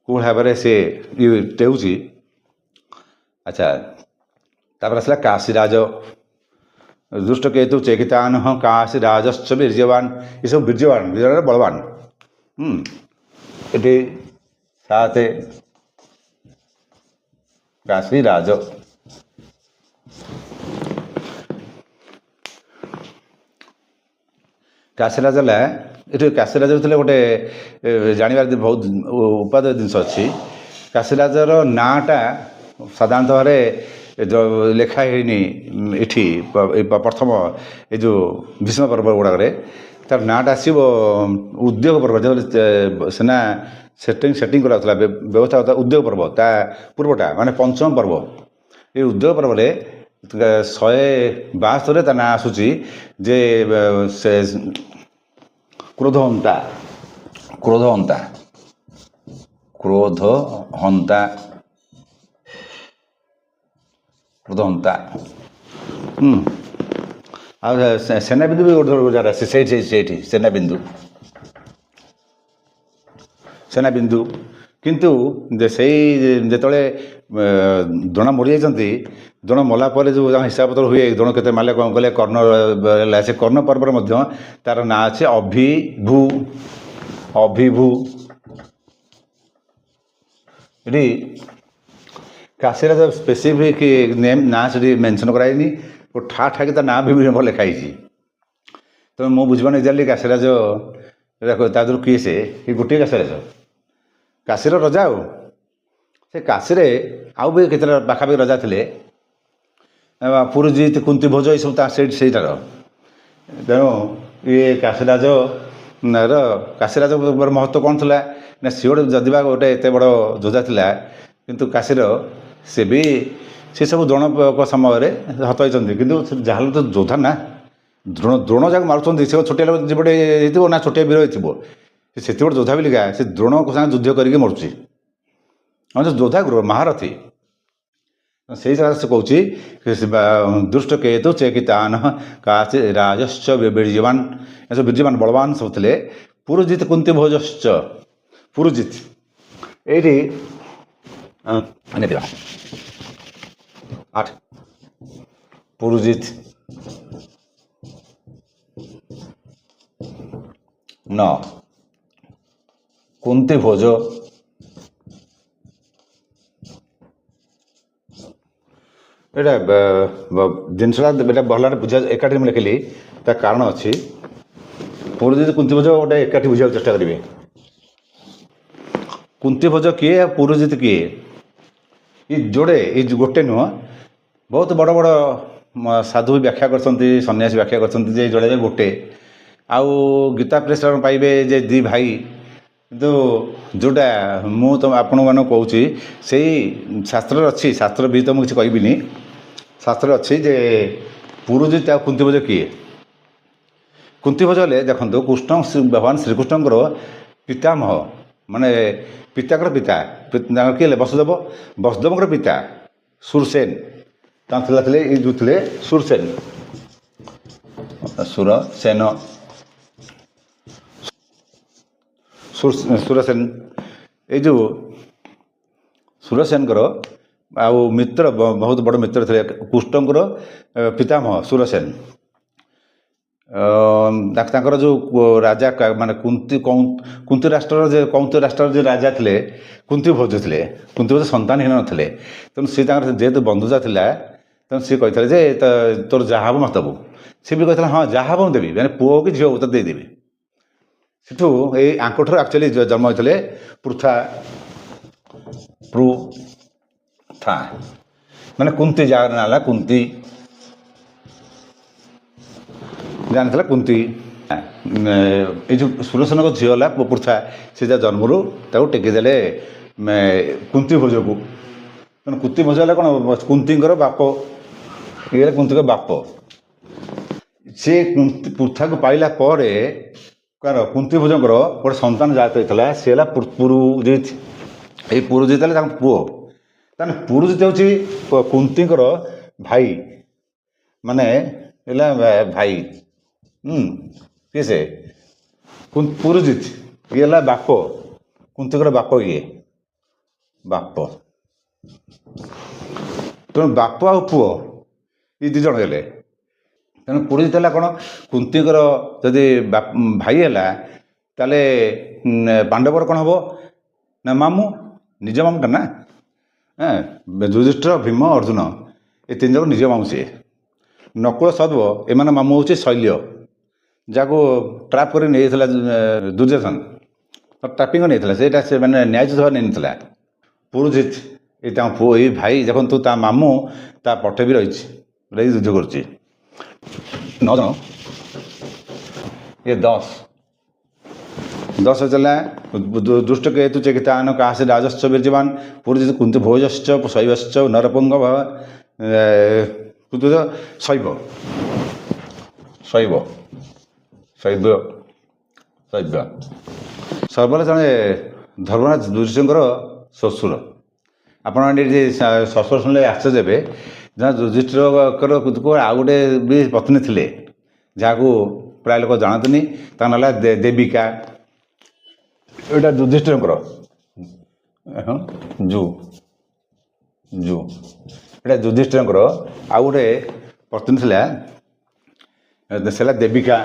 କେଉଁ ଭାବରେ ସେ ଇଏ ଟେଉଛି। ଆଚ୍ଛା, ତାପରେ ଆସିଲା କାଶୀରାଜ ଦୁଷ୍ଟକେତୁ ଚେକିତାନ କାଶୀରାଜଶ୍ଚ ବୀର୍ଯ୍ୟବାନ। ଏସବୁ ବୀର୍ଯ୍ୟବାନ ବଳବାନ। ଏଠି 7 କାଶୀରାଜ। କାଶୀରାଜ ହେଲା, ଏଠି କାଶୀରାଜ ଥିଲେ ଗୋଟେ ଜାଣିବାର ବହୁତ ଉପାଦେୟ ଜିନିଷ ଅଛି। କାଶୀରାଜର ନାଁଟା ସାଧାରଣତଃ ଭାବରେ ଲେଖା ହେଇନି ଏଠି ପ୍ରଥମ ଏ ଯେଉଁ ଭୀଷ୍ମ ପର୍ବ ଗୁଡ଼ାକରେ। ତାର ନାଁଟା ଆସିବ ଉଦ୍ୟୋଗ ପର୍ବ, ଯେତେବେଳେ ସେନା ସେଟିଂ କରାଯାଉଥିଲା, ବ୍ୟବସ୍ଥା ଉଦ୍ୟୋଗ ପର୍ବ, ତା ପୂର୍ବଟା ମାନେ ପଞ୍ଚମ ପର୍ବ। ଏ ଉଦ୍ୟୋଗ ପର୍ବରେ 172ରେ ତା ନାଁ ଆସୁଛି ଯେ ସେ କ୍ରୋଧହନ୍ତା। ଆଉ ସେନାବିନ୍ଦୁ ବି ଗୋଟେ ଆସେ ସେଇଠି ସେନାବିନ୍ଦୁ। କିନ୍ତୁ ସେଇ ଯେତେବେଳେ ଦ୍ରୋଣ ମରିଯାଇଛନ୍ତି, ଦ୍ରୋଣ ମଲା ପରେ ଯେଉଁ ହିସାବ ପତ୍ର ହୁଏ, ଦ୍ରୋଣ କେତେ ମାରିଲେ କ'ଣ କଲେ, କର୍ଣ୍ଣ ହେଲା, ସେ କର୍ଣ୍ଣ ପର୍ବରେ ମଧ୍ୟ ତାର ନାଁ ଅଛି ଅଭିଭୂ। ଏଠି କାଶୀରାଜ ସ୍ପେସିଫିକ୍ ନେମ୍ ନାଁ ସେଠି ମେନସନ୍ କରାଯାଇନି, ଠାକି ତା ନାଁ ବି ଲେଖା ହେଇଛି। ତେଣୁ ମୁଁ ବୁଝିପାରୁନି ଏକ୍ଜାକ୍ଟଲି କାଶୀରାଜ ତା ଦେହରୁ କିଏ ସେ ଗୋଟିଏ କାଶୀରାଜ, କାଶୀର ରଜା। ଆଉ ସେ କାଶୀରେ ଆଉ ବି କେତେଟା ପାଖାପାଖି ରଜା ଥିଲେ, ପୁରୁଜିତ, କୁନ୍ତିଭୋଜ, ଏସବୁ ସେଇଟାର। ତେଣୁ ଇଏ କାଶୀରାଜର ମହତ୍ତ୍ୱ କ'ଣ ଥିଲା ନା, ସିଏ ଗୋଟେ ଯଦିବା ଗୋଟେ ଏତେ ବଡ଼ ଯୋଦ୍ଧା ଥିଲା, କିନ୍ତୁ କାଶୀର ସେ ସବୁ ଦ୍ରୋଣଙ୍କ ସମୟରେ ହତ ହେଇଛନ୍ତି। କିନ୍ତୁ ଯାହାହେଲେ ତ ଯୋଦ୍ଧା ନା, ଦ୍ରୋଣ ଯାକ ମାରୁଛନ୍ତି, ସେ ଛୋଟିଆ ଜୀବଟେ ହେଇଥିବ ନା ଛୋଟିଆ ବୀର ହେଇଥିବ, ସେତେ ବଡ଼ ଯୋଦ୍ଧା ବିଲିକା ସେ ଦ୍ରୋଣଙ୍କ ସାଙ୍ଗେ ଯୁଦ୍ଧ କରିକି ମରୁଛି। ଯୋଦ୍ଧା ମହାରଥୀ। ସେଇ ଜାଗାରେ ସେ କହୁଛି ଦୁଷ୍ଟକେତୁ ଚେକିତାନ କାଶୀରାଜଶ୍ଚ ବୀର୍ଯ୍ୟବାନ। ଏସବୁ ବୀର୍ଯ୍ୟବାନ ବଳବାନ ସବୁ ଥିଲେ। ପୁରୁଜିତ କୁନ୍ତିଭୋଜଶ୍ଚ। ପୁରୁଜିତ ଏଇଠି 8 ପୁରୁଜିତ 9 କୁନ୍ତିଭୋଜ ଏଇଟା ଜିନିଷଟା ଏଇଟା ଭଲ ଭାବରେ ବୁଝା ଏକାଠି ମୁଁ ଲେଖିଲି, ତା କାରଣ ଅଛି। ପୁରୁଜିତ କୁନ୍ତିଭୋଜ ଗୋଟେ ଏକାଠି ବୁଝିବାକୁ ଚେଷ୍ଟା କରିବେ। କୁନ୍ତିଭୋଜ କିଏ ଆଉ ପୁରୁଜିତ କିଏ? ଏଇ ଗୋଟେ ନୁହଁ, ବହୁତ ବଡ଼ ବଡ଼ ସାଧୁ ବ୍ୟାଖ୍ୟା କରିଛନ୍ତି, ସନ୍ନ୍ୟାସୀ ବ୍ୟାଖ୍ୟା କରିଛନ୍ତି ଯେ ଯୋଡ଼େ ଗୋଟେ। ଆଉ ଗୀତା ପ୍ରେସର ପାଇବେ ଯେ 2 ଭାଇ। କିନ୍ତୁ ଯେଉଁଟା ମୁଁ ଆପଣମାନଙ୍କୁ କହୁଛି ସେଇ ଶାସ୍ତ୍ରରେ ଅଛି, ଶାସ୍ତ୍ର ବି ତ ମୁଁ କିଛି କହିବିନି, ଶାସ୍ତ୍ରରେ ଅଛି ଯେ ପୁରୁଜିତ ଆଉ କୁନ୍ତିଭୋଜ କିଏ। କୁନ୍ତିଭୋଜ ହେଲେ ଦେଖନ୍ତୁ ଭଗବାନ ଶ୍ରୀକୃଷ୍ଣଙ୍କର ପିତାମହ, ମାନେ ପିତାଙ୍କର ପିତା। ତାଙ୍କର କିଏ ହେଲେ ବସୁଦେବଙ୍କର ପିତା ସୁରସେନ। ତାଙ୍କ ଥିଲେ ଏଇ ଯେଉଁ ଥିଲେ ସୁରସେନ। ସୁରସେନ ଏଇ ଯେଉଁ ସୁରସେନଙ୍କର ଆଉ ମିତ୍ର ବହୁତ ବଡ଼ ମିତ୍ର ଥିଲେ କୁଷ୍ଟଙ୍କର ପିତାମହ ସୁରସେନ। ତାଙ୍କର ଯେଉଁ ରାଜା ମାନେ କୁନ୍ତି ରାଷ୍ଟ୍ରର ଯେ ରାଜା ଥିଲେ କୁନ୍ତି ଭୋଜ ଥିଲେ। କୁନ୍ତି ଭୋଜ ସନ୍ତାନହୀନ ନଥିଲେ, ତେଣୁ ସେ ତାଙ୍କର ଯେହେତୁ ବନ୍ଧୁତା ଥିଲା ତେଣୁ ସିଏ କହିଥିଲେ ଯେ ତୋର ଯାହା ହେବ ମୋତେ ଦେବୁ। ସେ ବି କହିଥିଲା ହଁ ଯାହା ହେବ ମୁଁ ଦେବି, ମାନେ ପୁଅ ହଉ କି ଝିଅ ହଉ ତ ଦେଇଦେବି। ସେଠୁ ଏଇ ଆଙ୍କଠାରୁ ଆକ୍ଚୁଆଲି ଜନ୍ମ ହୋଇଥିଲେ ପୃଥା ମାନେ କୁନ୍ତି, ଯାହାର ନାଁ ହେଲା କୁନ୍ତି, ଜାଣିଥିଲା କୁନ୍ତି। ଏଇ ଯେଉଁ ସୁରସେନଙ୍କ ଝିଅ ହେଲା ପୃଥା, ସେ ଯା ଜନ୍ମରୁ ତାକୁ ଟେକିଦେଲେ କୁନ୍ତି ଭୋଜକୁ। ତେଣୁ କୁନ୍ତି ଭୋଜ ହେଲା କ'ଣ କୁନ୍ତିଙ୍କର ବାପ, ଇଏ ହେଲା କୁନ୍ତିଙ୍କ ବାପ। ସେ ପୃଥାକୁ ପାଇଲା ପରେ କାର କୁନ୍ତି ଭୋଜଙ୍କର ଗୋଟେ ସନ୍ତାନ ଜାତ ହେଇଥିଲା, ସେ ହେଲା ପୁରୁଜିତ। ଏଇ ପୁରୁଜିତ ହେଲେ ତାଙ୍କ ପୁଅ। ତାହେଲେ ପୁରୁଜିତ ହେଉଛି କୁନ୍ତିଙ୍କର ଭାଇ, ମାନେ ହେଲା ଭାଇ। କିଏ ସେ ପୁରୁଜିତ, ଇଏ ହେଲା ବାପ, କୁନ୍ତିଙ୍କର ବାପ, ଇଏ ବାପ। ତେଣୁ ବାପ ଆଉ ପୁଅ ଏ ଦୁଇ ଜଣ ହେଲେ। ତେଣୁ ପୁରୋହିତ ହେଲା କ'ଣ କୁନ୍ତିଙ୍କର ଯଦି ଭାଇ ହେଲା ତାହେଲେ ପାଣ୍ଡବର କ'ଣ ହେବ ନା ମାମୁଁ, ନିଜ ମାମୁଁଟା ନା। ଯୁଧିଷ୍ଠିର, ଭୀମ, ଅର୍ଜୁନ ଏ ତିନି ଜଣ ନିଜ ମାମୁଁ ସିଏ। ନକୁଳ, ସହଦେବ ଏମାନଙ୍କ ମାମୁଁ ହେଉଛି ଶୈଲ୍ୟ, ଯାହାକୁ ଟ୍ରାପ୍ କରି ନେଇଥିଲା ଦୁର୍ଯ୍ୟୋଧନ, ଟ୍ରାପିଂ ନେଇଥିଲା, ସେଇଟା ସେ ମାନେ ନ୍ୟାୟଯୁଦ୍ଧ ନେଇନଥିଲା। ପୁରୋଜିତ ଏଇ ତାଙ୍କ ପୁଅ, ଏଇ ଭାଇ ଦେଖନ୍ତୁ ତା ମାମୁଁ ତା ପଟେ ବି ରହିଛି, ରହି ଯୁଦ୍ଧ କରୁଛି। 9 ଜଣ, ଇଏ 10 ଚାଲିଲା। ଦୁଷ୍ଟ କେତୁ ଚେକିତାନ କାହାସେ ରାଜସ୍ୱ ବୀର୍ଯ୍ୟବାନ ପୁରୋଜିତ କୁନ୍ତି ଭୋଜଶ୍ଚ ଶୈବଶ୍ଚ ନରପଙ୍ଗ ଶୈବ ସର୍ବର ଜଣେ ଧର୍ମରାଜ ଯୁଧିଷ୍ଠିରଙ୍କର ଶ୍ୱଶୁର। ଆପଣ ଏଠି ଶ୍ୱଶୁର ଶୁଣିଲେ ଆଶ୍ଚର୍ଯ୍ୟ ହେବେ। ଯୁଧିଷ୍ଠିରଙ୍କର ଆଉ ଗୋଟେ ବି ପତ୍ନୀ ଥିଲେ, ଯାହାକୁ ପ୍ରାୟ ଲୋକ ଜାଣନ୍ତିନି। ତାଙ୍କ ନାଁ ହେଲା ଦେବିକା। ଏଇଟା ଯୁଧିଷ୍ଠିରଙ୍କର ଏଇଟା ଯୁଧିଷ୍ଠିରଙ୍କର ଆଉ ଗୋଟେ ପତ୍ନୀ ଥିଲା, ସେ ହେଲା ଦେବିକା।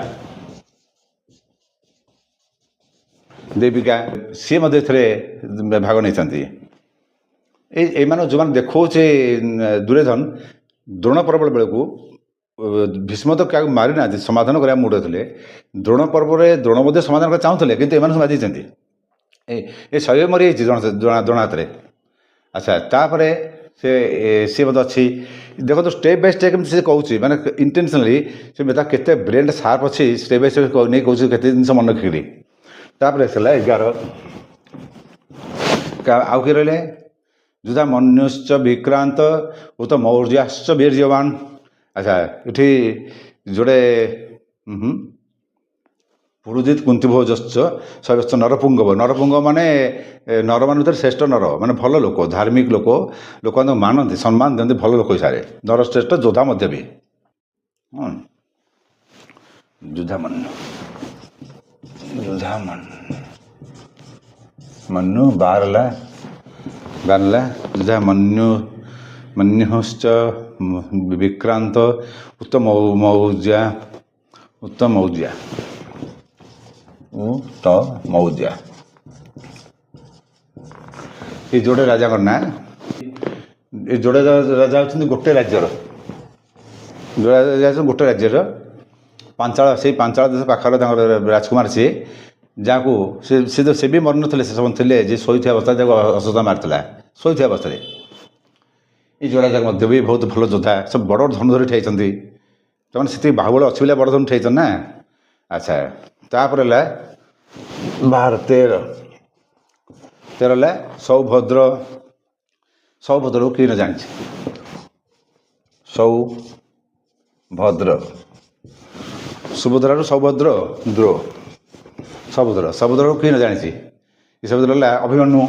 ସିଏ ମଧ୍ୟ ଏଥିରେ ଭାଗ ନେଇଛନ୍ତି। ଏଇମାନଙ୍କୁ ଯେଉଁମାନେ ଦେଖାଉଛି ଦୁର୍ଯ୍ୟୋଧନ, ଦ୍ରୋଣ ପର୍ବ ବେଳକୁ ଭୀଷ୍ମ ତ କାହାକୁ ମାରିନାହାନ୍ତି, ସମାଧାନ କରିବା ମୁଣ୍ଡ ଥିଲେ। ଦ୍ରୋଣ ପର୍ବରେ ଦ୍ରୋଣ ମଧ୍ୟ ସମାଧାନ କରିବା ଚାହୁଁଥିଲେ, କିନ୍ତୁ ଏମାନେ ସବୁ ମାରିଛନ୍ତି। ଏ ଶୈବ ମରିଯାଇଛି ଦ୍ରୋଣ ହାତରେ। ଆଚ୍ଛା, ତାପରେ ସିଏ ମଧ୍ୟ ଅଛି। ଦେଖନ୍ତୁ ଷ୍ଟେପ୍ ବାଇ ଷ୍ଟେପ୍ କେମିତି ସେ କହୁଛି, ମାନେ ଇଣ୍ଟେନସନାଲି ସେ ତା କେତେ ବ୍ରେନ୍ ସାର୍ପ ଅଛି, ଷ୍ଟେପ୍ ବାଇ ଷ୍ଟେପ୍ ନେଇ କହୁଛି କେତେ ଜିନିଷ ମନେ ରଖିକିରି। ତାପରେ ହେଲା 11। ଆଉ କିଏ ରହିଲେ? ଯୁଧା ମନ୍ୟୁଶ୍ଚ ବିକ୍ରାନ୍ତ ଉତ ମୌର୍ଯ୍ୟାଶ୍ଚ ବୀର୍ଯ୍ୟବାନ। ଆଚ୍ଛା, ଏଠି ଯୋଡ଼େ ପୁରୋଜିତ କୁନ୍ତିଭୋଜଶ୍ଚ ଶୈବଶ୍ଚ ନରପୁଙ୍ଗବ। ନରପୁଙ୍ଗ ମାନେ ନରମାନଙ୍କ ଭିତରେ ଶ୍ରେଷ୍ଠ ନର, ମାନେ ଭଲ ଲୋକ, ଧାର୍ମିକ ଲୋକ, ଲୋକମାନଙ୍କୁ ମାନନ୍ତି, ସମ୍ମାନ ଦିଅନ୍ତି, ଭଲ ଲୋକ ହିସାବରେ। ନରଶ୍ରେଷ୍ଠ ଯୋଦ୍ଧା ମଧ୍ୟ ବି। ମନ୍ୟୁ ବାହାରିଲା ଯୁଧା ମନ୍ୟୁଶ୍ଚ ବିକ୍ରାନ୍ତ ଉତ୍ତମୌର୍ଯ୍ୟା। ଏ ଯୋଡ଼େ ରାଜାଙ୍କର ନାଁ। ଏ ଯୋଡ଼େ ରାଜା ହେଉଛନ୍ତି ଗୋଟେ ରାଜ୍ୟର, ଗୋଟେ ରାଜ୍ୟର ପାଞ୍ଚାଳ, ସେଇ ପାଞ୍ଚାଳ ଦେଶ ପାଖରେ ତାଙ୍କର ରାଜକୁମାର ସିଏ, ଯାହାକୁ ସେ ବି ମରିନଥିଲେ, ସେ ସବୁ ଥିଲେ ଯେ ଶୋଇଥିବା ଅବସ୍ଥାରେ ତାକୁ ଅଶ୍ୱତ୍ଥ ମାରିଥିଲା, ଶୋଇଥିବା ଅବସ୍ଥାରେ। ଏଇ ଯୋଡ଼ା ଯାକ ମଧ୍ୟ ବି ବହୁତ ଭଲ ଯୋଦ୍ଧା, ସବୁ ବଡ଼ ବଡ଼ ଧନୁ ଧରି ଠିଆଇଛନ୍ତି। ସେମାନେ ସେତିକି ବାହୁବଳ ଅଛି ବୋଲି ବଡ଼ ଧନୁ ଠିଆଇଛନ୍ତି ନା। ଆଚ୍ଛା, ତାପରେ ହେଲା 13 ହେଲା ସୌଭଦ୍ର। ସୌଭଦ୍ରକୁ କିଏ ନ ଜାଣିଛି? ସୁଭଦ୍ରାରୁ ସୌଭଦ୍ର, ସୌଭଦ୍ରକୁ କିଏ ନ ଜାଣିଛି? ଏ ସୌଭଦ୍ର ହେଲା ଅଭିମନ୍ୟୁ।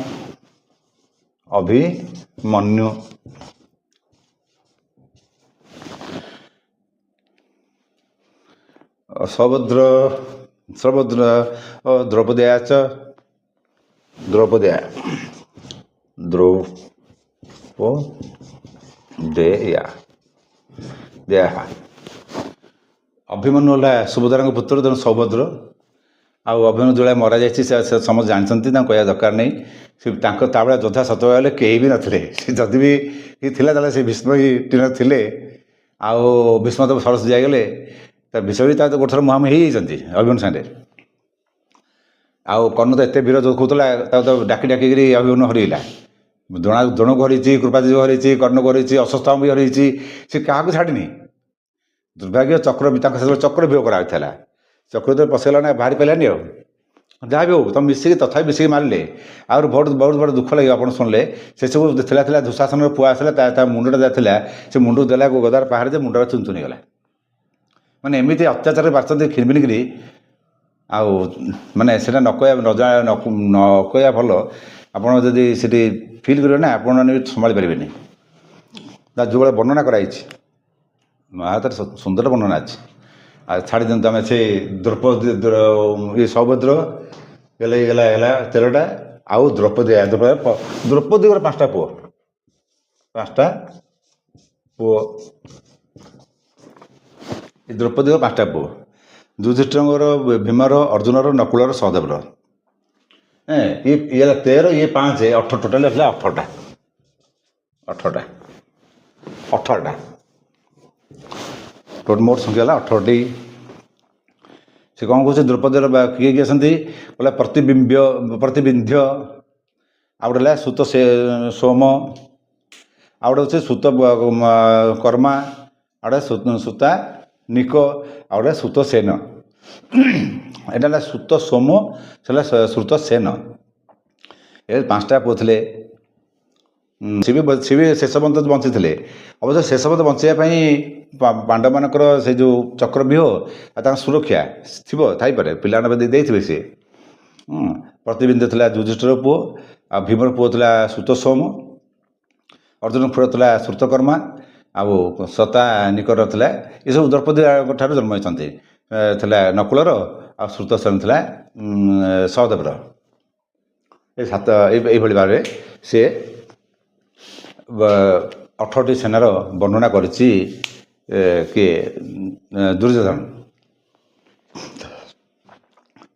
ସୌଭଦ୍ର ଦ୍ରୌପଦୀୟା ଓ ଦେୟା ଦେହା। ଅଭିମନ୍ୟୁ ହେଲା ସୁଭଦ୍ରାଙ୍କ ପୁତ୍ର, ତେଣୁ ସୌଭଦ୍ର। ଆଉ ଅଭିମନ୍ୟୁ ଯେଉଁଭଳିଆ ମରାଯାଇଛି ସେ ସମସ୍ତେ ଜାଣିଛନ୍ତି, ତାଙ୍କୁ କହିବା ଦରକାର ନାହିଁ। ସେ ତାଙ୍କ ତା ଭଳିଆ ଯୋଦ୍ଧା ସତ ହେଲେ କେହି ବି ନଥିଲେ। ସେ ଯଦି ବି ଥିଲା ତାହେଲେ ସେ ଭୀଷ୍ମ ଥିଲେ। ଆଉ ଭୀଷ୍ମ ତ ସରସ ଯାଇଗଲେ, ତା ଭୀଷ୍ମ ବି ତା ଗୋଟେ ଥର ମୁହାଁମୁହିଁ ହେଇଯାଇଛନ୍ତି ଅଭିମନ୍ୟୁ ସାଙ୍ଗରେ। ଆଉ କର୍ଣ୍ଣ ତ ଏତେ ବୀର ଯୋଉ କହୁଥିଲା, ତାକୁ ତ ଡାକି ଡାକିକିରି ଅଭିମନ୍ୟୁ ହରେଇଲା। ଦ୍ରୋଣକୁ ହରେଇଛି, କୃପାଚାର୍ଯ୍ୟକୁ ହରେଇଛି, କର୍ଣ୍ଣକୁ ହରେଇଛି, ଅଶ୍ୱତ୍ଥାମା ବି ହରେଇଛି। ସେ କାହାକୁ ଛାଡ଼ିନି। ଦୁର୍ଭାଗ୍ୟ ଚକ୍ର ତାଙ୍କ ସେତେବେଳେ ଚକ୍ର ବିଭୋଗ କରାହେଇଥିଲା। ଚକ୍ର ଯେତେବେଳେ ପଶିଗଲା ନା, ବାହାରି ପାରିଲାନି। ଆଉ ଯାହା ବି ହଉ ତମେ ମିଶିକି ତଥାପି ମିଶିକି ମାରିଲେ। ଆହୁରି ବହୁତ ବହୁତ ବଡ଼ ଦୁଃଖ ଲାଗିବ ଆପଣ ଶୁଣିଲେ। ସେସବୁ ଥିଲା ଦୁଃଶାସନର ପୁଅ ଆସିଲା, ତା ମୁଣ୍ଡଟା ଯାହା ଥିଲା ସେ ମୁଣ୍ଡକୁ ଦେଲା ଗଦାର ପାହାଡ଼ ଯେ ମୁଣ୍ଡଟା ଚୁନଚୁନି ଗଲା। ମାନେ ଏମିତି ଅତ୍ୟାଚାରରେ ବାଛନ୍ତି ଖିଣିବିନିକିରି। ଆଉ ମାନେ ସେଇଟା ନ କହିବା ଭଲ। ଆପଣ ଯଦି ସେଠି ଫିଲ୍ କରିବେ ନା, ଆପଣ ସମ୍ଭାଳି ପାରିବେନି। ତା ଯେଉଁଭଳିଆ ବର୍ଣ୍ଣନା କରାଯାଇଛି, ମହାଭାରତରେ ସୁନ୍ଦର ବର୍ଣ୍ଣନା ଅଛି। ଆଉ ଛାଡ଼ି ଦିଅନ୍ତୁ, ଆମେ ସେ ଦ୍ରୌପଦୀ ସୌଭଦ୍ର ହେଲା 13ଟା। ଆଉ ଦ୍ରୌପଦୀଙ୍କର 5ଟା ପୁଅ। ଏ ଦ୍ରୌପଦୀଙ୍କ 5ଟା ପୁଅ। ଯୁଧିଷ୍ଠିରଙ୍କର, ଭୀମର, ଅର୍ଜୁନର, ନକୁଳର, ସହଦେବର। ଇଏ ହେଲା 13, ଇଏ 5, 18, ଟୋଟାଲ ହେଲା 18ଟା। ମୋଟ ସଂଖ୍ୟା ହେଲା 18ଟି। ସେ କ'ଣ କହୁଛି, ଦ୍ରୌପଦୀର କିଏ କିଏ ଅଛନ୍ତି ବୋଲେ ପ୍ରତିବିନ୍ଧ୍ୟ, ଆଉ ଗୋଟେ ହେଲା ସୁତ ସୋମ, ଆଉ ଗୋଟେ ହେଉଛି ସୁତ କର୍ମା, ଆଉ ଗୋଟେ ସୁତା ନିକ, ଆଉ ଗୋଟେ ସୁତ ସେନ। ଏଇଟା ହେଲା ସୁତ ସୋମ, ସେ ହେଲା ସୁତ ସେନ। ଏ 5ଟା ପୁଅ ଥିଲେ। ସେ ବି ଶେଷ ପର୍ଯ୍ୟନ୍ତ ବଞ୍ଚିଥିଲେ। ଅବଶ୍ୟ ଶେଷ ପର୍ଯ୍ୟନ୍ତ ବଞ୍ଚିବା ପାଇଁ ପାଣ୍ଡବମାନଙ୍କର ସେ ଯେଉଁ ଚକ୍ରବ୍ୟୁହ ଆଉ ତାଙ୍କ ସୁରକ୍ଷା ଥାଇପାରେ, ପିଲାମାନେ ଦେଇଥିବେ ସିଏ। ପ୍ରତିବିନ୍ଧ୍ୟ ଥିଲା ଯୁଧିଷ୍ଠିର ପୁଅ, ଆଉ ଭୀମର ପୁଅ ଥିଲା ସୁତ ସୋମ, ଅର୍ଜୁନ ପୁଅ ଥିଲା ଶ୍ରୁତକର୍ମା, ଆଉ ସତା ନିକର ଥିଲା। ଏସବୁ ଦ୍ରୌପଦୀଙ୍କ ଠାରୁ ଜନ୍ମ ହୋଇଛନ୍ତି। ଥିଲା ନକୁଳର, ଆଉ ଶ୍ରୁତସେନ ଥିଲା ସହଦେବର। ଏଇଭଳି ଭାବରେ ସେ 18ଟି ସେନାର ବର୍ଣ୍ଣନା କରିଛି କିଏ, ଦୁର୍ଯ୍ୟୋଧନ।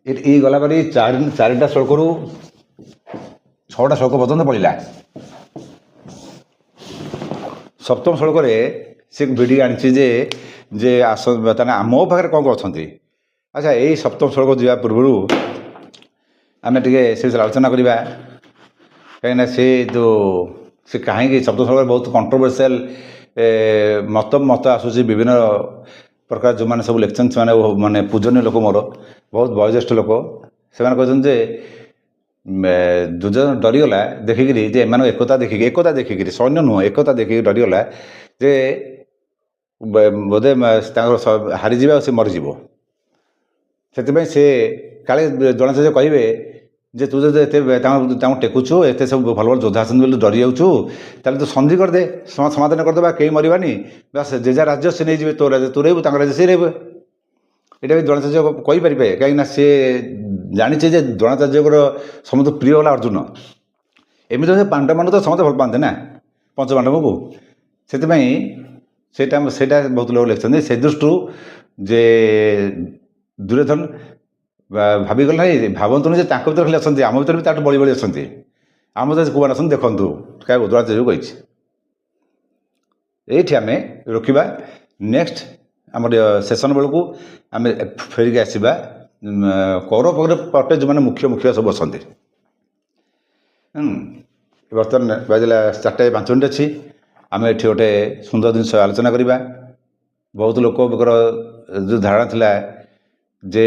ଏଇ ଗଲା କରି 4ଟା ଶ୍ଲୋକରୁ 6ଟା ଶ୍ଲୋକ ପର୍ଯ୍ୟନ୍ତ ପଡ଼ିଲା। 7ମ ଶ୍ଲୋକରେ ସେ ଭିଡ଼ିକି ଆଣିଛି ଯେ ତାହେଲେ ମୋ ପାଖରେ କ'ଣ ଅଛନ୍ତି। ଆଚ୍ଛା, ଏଇ 7ମ ଶ୍ଲୋକ ଯିବା ପୂର୍ବରୁ ଆମେ ଟିକେ ସେ ବିଷୟରେ ଆଲୋଚନା କରିବା। କାହିଁକିନା ସେ କାହିଁକି 7ମ ଶ୍ଲୋକରେ ବହୁତ କଣ୍ଟ୍ରୋଭର୍ସିଆଲ ମତ ଆସୁଛି। ବିଭିନ୍ନ ପ୍ରକାର ଯେଉଁମାନେ ସବୁ ଲେଖିଛନ୍ତି, ସେମାନେ ମାନେ ପୂଜନୀୟ ଲୋକ, ମୋର ବହୁତ ବয়োଜ୍ୟେଷ୍ଠ ଲୋକ, ସେମାନେ କହିଛନ୍ତି ଯେ ଦୁର୍ଯ୍ୟୋଧନ ଡରିଗଲା ଦେଖିକିରି, ଯେ ଏମାନଙ୍କ ଏକତା ଦେଖିକିରି, ସୈନ୍ୟ ନୁହଁ, ଏକତା ଦେଖିକି ଡରିଗଲା ଯେ ବୋଧେ ତାଙ୍କର ହାରିଯିବେ ଆଉ ସେ ମରିଯିବ। ସେଥିପାଇଁ ସେ କାଳେ ଦ୍ରୋଣାଚାର୍ଯ୍ୟ କହିବେ ଯେ ତୁ ଯଦି ଏତେ ତାଙ୍କୁ ଟେକୁଛୁ, ଏତେ ସବୁ ଭଲ ଭଲ ଯୋଦ୍ଧା ଆସନ୍ତି ବୋଲି ଡରି ଯାଉଛୁ, ତାହେଲେ ତୁ ସନ୍ଧି କରିଦେ, ସମାଧାନ କରିଦେବା, କେହି ମରିବାନି, ବାସ୍ ଯେଝା ରାଜ୍ୟ ସେ ନେଇଯିବେ, ତୋ ରାଜ୍ୟ ତୁ ରହିବୁ, ତାଙ୍କ ରାଜ୍ୟ ସେ ରହିବେ। ଏଇଟା ବି ଦ୍ରୋଣାଚାର୍ଯ୍ୟ କହିପାରିବେ, କାହିଁକିନା ସେ ଜାଣିଛେ ଯେ ଦ୍ରୋଣାଚାର୍ଯ୍ୟଙ୍କର ସମସ୍ତ ପ୍ରିୟ ହେଲା ଅର୍ଜୁନ। ଏମିତି ପାଣ୍ଡବମାନଙ୍କୁ ତ ସମସ୍ତେ ଭଲ ପାଆନ୍ତି ନା, ପଞ୍ଚପାଣ୍ଡବଙ୍କୁ। ସେଥିପାଇଁ ସେଇଟା ବହୁତ ଲୋକ ଲେଖିଛନ୍ତି। ସେ ଦୃଷ୍ଟିରୁ ଯେ ଦୁର୍ଯ୍ୟୋଧନ ଭାବିଗଲେ ନାହିଁ, ଭାବନ୍ତୁନି ଯେ ତାଙ୍କ ଭିତରେ ଖାଲି ଅଛନ୍ତି, ଆମ ଭିତରେ ବି ତାଠୁ ବଳି ଅଛନ୍ତି। ଆମ ଭିତରେ କୁଆଡ଼େ ଅଛନ୍ତି ଦେଖନ୍ତୁ, କାହାକୁ ଦ୍ରୋଣାଚାର୍ଯ୍ୟ କହିଛି। ଏଇଠି ଆମେ ରୋକିବା। ନେକ୍ସଟ ଆମର ସେସନ ବେଳକୁ ଆମେ ଫେରିକି ଆସିବା କୌରବ ପଟେ ଯେଉଁମାନେ ମୁଖ୍ୟ ସବୁ ଅଛନ୍ତି। ବର୍ତ୍ତମାନ ବାଜିଲା 4:05 ଅଛି। ଆମେ ଏଠି ଗୋଟେ ସୁନ୍ଦର ଜିନିଷ ଆଲୋଚନା କରିବା। ବହୁତ ଲୋକଙ୍କର ଯେଉଁ ଧାରଣା ଥିଲା ଯେ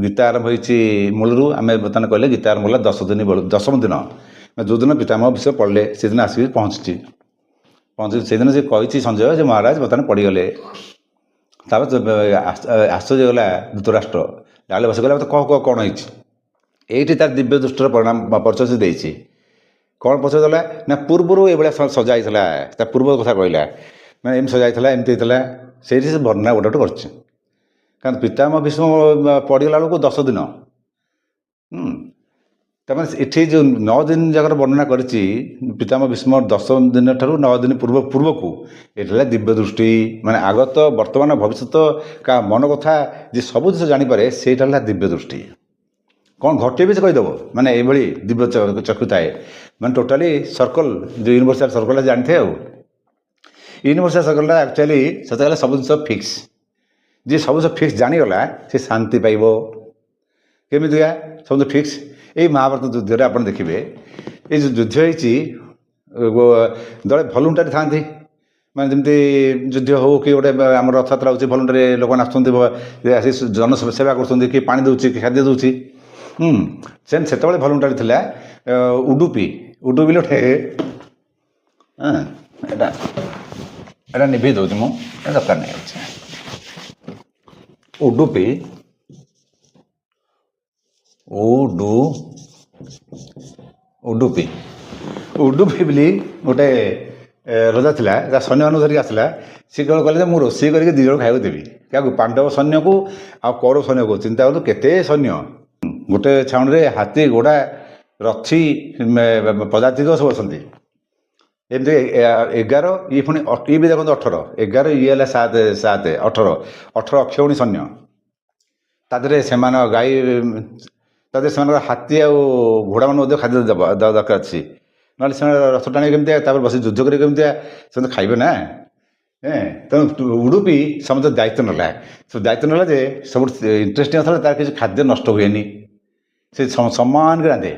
ଗୀତା ଆରମ୍ଭ ହୋଇଛି ମୂଳରୁ, ଆମେ ବର୍ତ୍ତମାନ କହିଲେ ଗୀତା ଆରମ୍ଭ ହେଲା 10ମ ଦିନ, ଯେଉଁଦିନ ପିତାମହ ବିଷୟ ପଢ଼ିଲେ ସେଦିନ ଆସିକି ପହଞ୍ଚିଛି। ସେଦିନ ସେ କହିଛି ସଞ୍ଜୟ ଯେ ମହାରାଜ ବର୍ତ୍ତମାନ ପଡ଼ିଗଲେ। ତାପରେ ଆଶ୍ଚର୍ଯ୍ୟ ଗଲା ଧୃତରାଷ୍ଟ୍ର, ଡାଲେ ବସି ଗଲା, କ'ଣ ହେଇଛି। ଏଇଠି ତାର ଦିବ୍ୟ ଦୃଷ୍ଟିର ପରିଚୟ ସେ ଦେଇଛି। କ'ଣ ପରିଚୟ ଦେଲା ନା, ପୂର୍ବରୁ ଏଇଭଳିଆ ସଜା ହେଇଥିଲା, ତା ପୂର୍ବ କଥା କହିଲା, ମାନେ ଏମିତି ସଜା ହେଇଥିଲା, ଏମିତି ହେଇଥିଲା। ସେଇଠି ସେ ବର୍ଣ୍ଣନା ଗୋଟେ କରିଛି। କାରଣ ପିତାମହ ଭୀଷ୍ମ ପଡ଼ିଗଲା ବେଳକୁ 10 ଦିନ। ତାମାନେ ଏଠି ଯେଉଁ 9 ଦିନ ଯାକର ବର୍ଣ୍ଣନା କରିଛି ପିତାମହ ଭୀଷ୍ମ 10 ଦିନ ଠାରୁ 9 ଦିନ ପୂର୍ବକୁ ଏଠି ହେଲା ଦିବ୍ୟ ଦୃଷ୍ଟି, ମାନେ ଆଗତ ବର୍ତ୍ତମାନ ଭବିଷ୍ୟତ କାହା ମନ କଥା ଯେ ସବୁ ଜିନିଷ ଜାଣିପାରେ ସେଇଟା ହେଲା ଦିବ୍ୟ ଦୃଷ୍ଟି। କ'ଣ ଘଟିବେ ସେ କହିଦେବ, ମାନେ ଏଇଭଳି ଦିବ୍ୟ ଚକ୍ଷୁ ଥାଏ। ମାନେ ଟୋଟାଲି ସର୍କଲ ଯେଉଁ ୟୁନିଭର୍ସାଲ ସର୍କଲଟା ଜାଣିଥାଏ। ଆଉ ୟୁନିଭର୍ସାଲ ସର୍କଲଟା ଆକ୍ଚୁଆଲି ସେତେବେଳେ ସବୁ ଜିନିଷ ଫିକ୍ସ। ଯିଏ ସବୁ ଜିନିଷ ଫିକ୍ସ ଜାଣିଗଲା ସେ ଶାନ୍ତି ପାଇବ। କେମିତିକା ସବୁ ଜିନିଷ ଫିକ୍ସ? ଏଇ ମହାଭାରତ ଯୁଦ୍ଧରେ ଆପଣ ଦେଖିବେ, ଏଇ ଯେଉଁ ଯୁଦ୍ଧ ହେଇଛି ଦଳେ ଭଲୁଣ୍ଟାରୀ ଥାନ୍ତି, ମାନେ ଯେମିତି ଯୁଦ୍ଧ ହେଉ କି ଗୋଟେ ଆମର ରଥଯାତ୍ରା ହେଉଛି, ଭଲୁଣ୍ଟାରୀ ଲୋକମାନେ ଆସୁଛନ୍ତି, ଆସି ଜନସେବା କରୁଛନ୍ତି, କିଏ ପାଣି ଦେଉଛି, କିଏ ଖାଦ୍ୟ ଦେଉଛି। ସେତେବେଳେ ଭଲୁଣ୍ଟାରୀ ଥିଲା ଉଡୁପି ଗୋଟେ ଏଇଟା ନିଭେଇ ଦେଉଛି ମୁଁ, ଦରକାର ନାହିଁ ଅଛି। ଉଡୁପି ବୋଲି ଗୋଟେ ରଜା ଥିଲା, ତା ସୈନ୍ୟମାନଙ୍କୁ ଧରିକି ଆସିଲା। ସେ କ'ଣ କଲେ ଯେ ମୁଁ ରୋଷେଇ କରିକି 2 ଜଣ ଖାଇବାକୁ ଦେବି। କାହାକୁ? ପାଣ୍ଡବ ସୈନ୍ୟକୁ ଆଉ କୌରବ ସୈନ୍ୟକୁ। ଚିନ୍ତା କରନ୍ତୁ କେତେ ସୈନ୍ୟ ଗୋଟେ ଛାଉଣିରେ, ହାତୀ, ଘୋଡ଼ା, ରଥୀ, ପଦାତିକ ସବୁ ଅଛନ୍ତି। ଏମିତି 11, ଇଏ ପୁଣି ଇଏ ବି ଦେଖନ୍ତୁ 18, 11 ଇଏ ହେଲା 7 18 ଅକ୍ଷୌଣୀ ସୈନ୍ୟ। ତା ଦେହରେ ସେମାନେ ଗାଈ, ତା ଦେହରେ ସେମାନଙ୍କର ହାତୀ ଆଉ ଘୋଡ଼ାମାନଙ୍କୁ ମଧ୍ୟ ଖାଦ୍ୟ ଦେବା ଦରକାର ଅଛି, ନହେଲେ ସେମାନେ ରଥ ଟାଣିବେ କେମିତିଆ, ତାପରେ ବସି ଯୁଦ୍ଧ କରିବେ କେମିତିଆ, ସେମାନେ ଖାଇବେ ନା। ତେଣୁ ଉଡୁପି ସମସ୍ତେ ଦାୟିତ୍ୱ ନେଲା। ସେ ଦାୟିତ୍ୱ ନେଲା ଯେ ସବୁଠୁ ଇଣ୍ଟରେଷ୍ଟିଂ କଥା, ତାର କିଛି ଖାଦ୍ୟ ନଷ୍ଟ ହୁଏନି, ସେ ସମାନକି ରାନ୍ଧେ।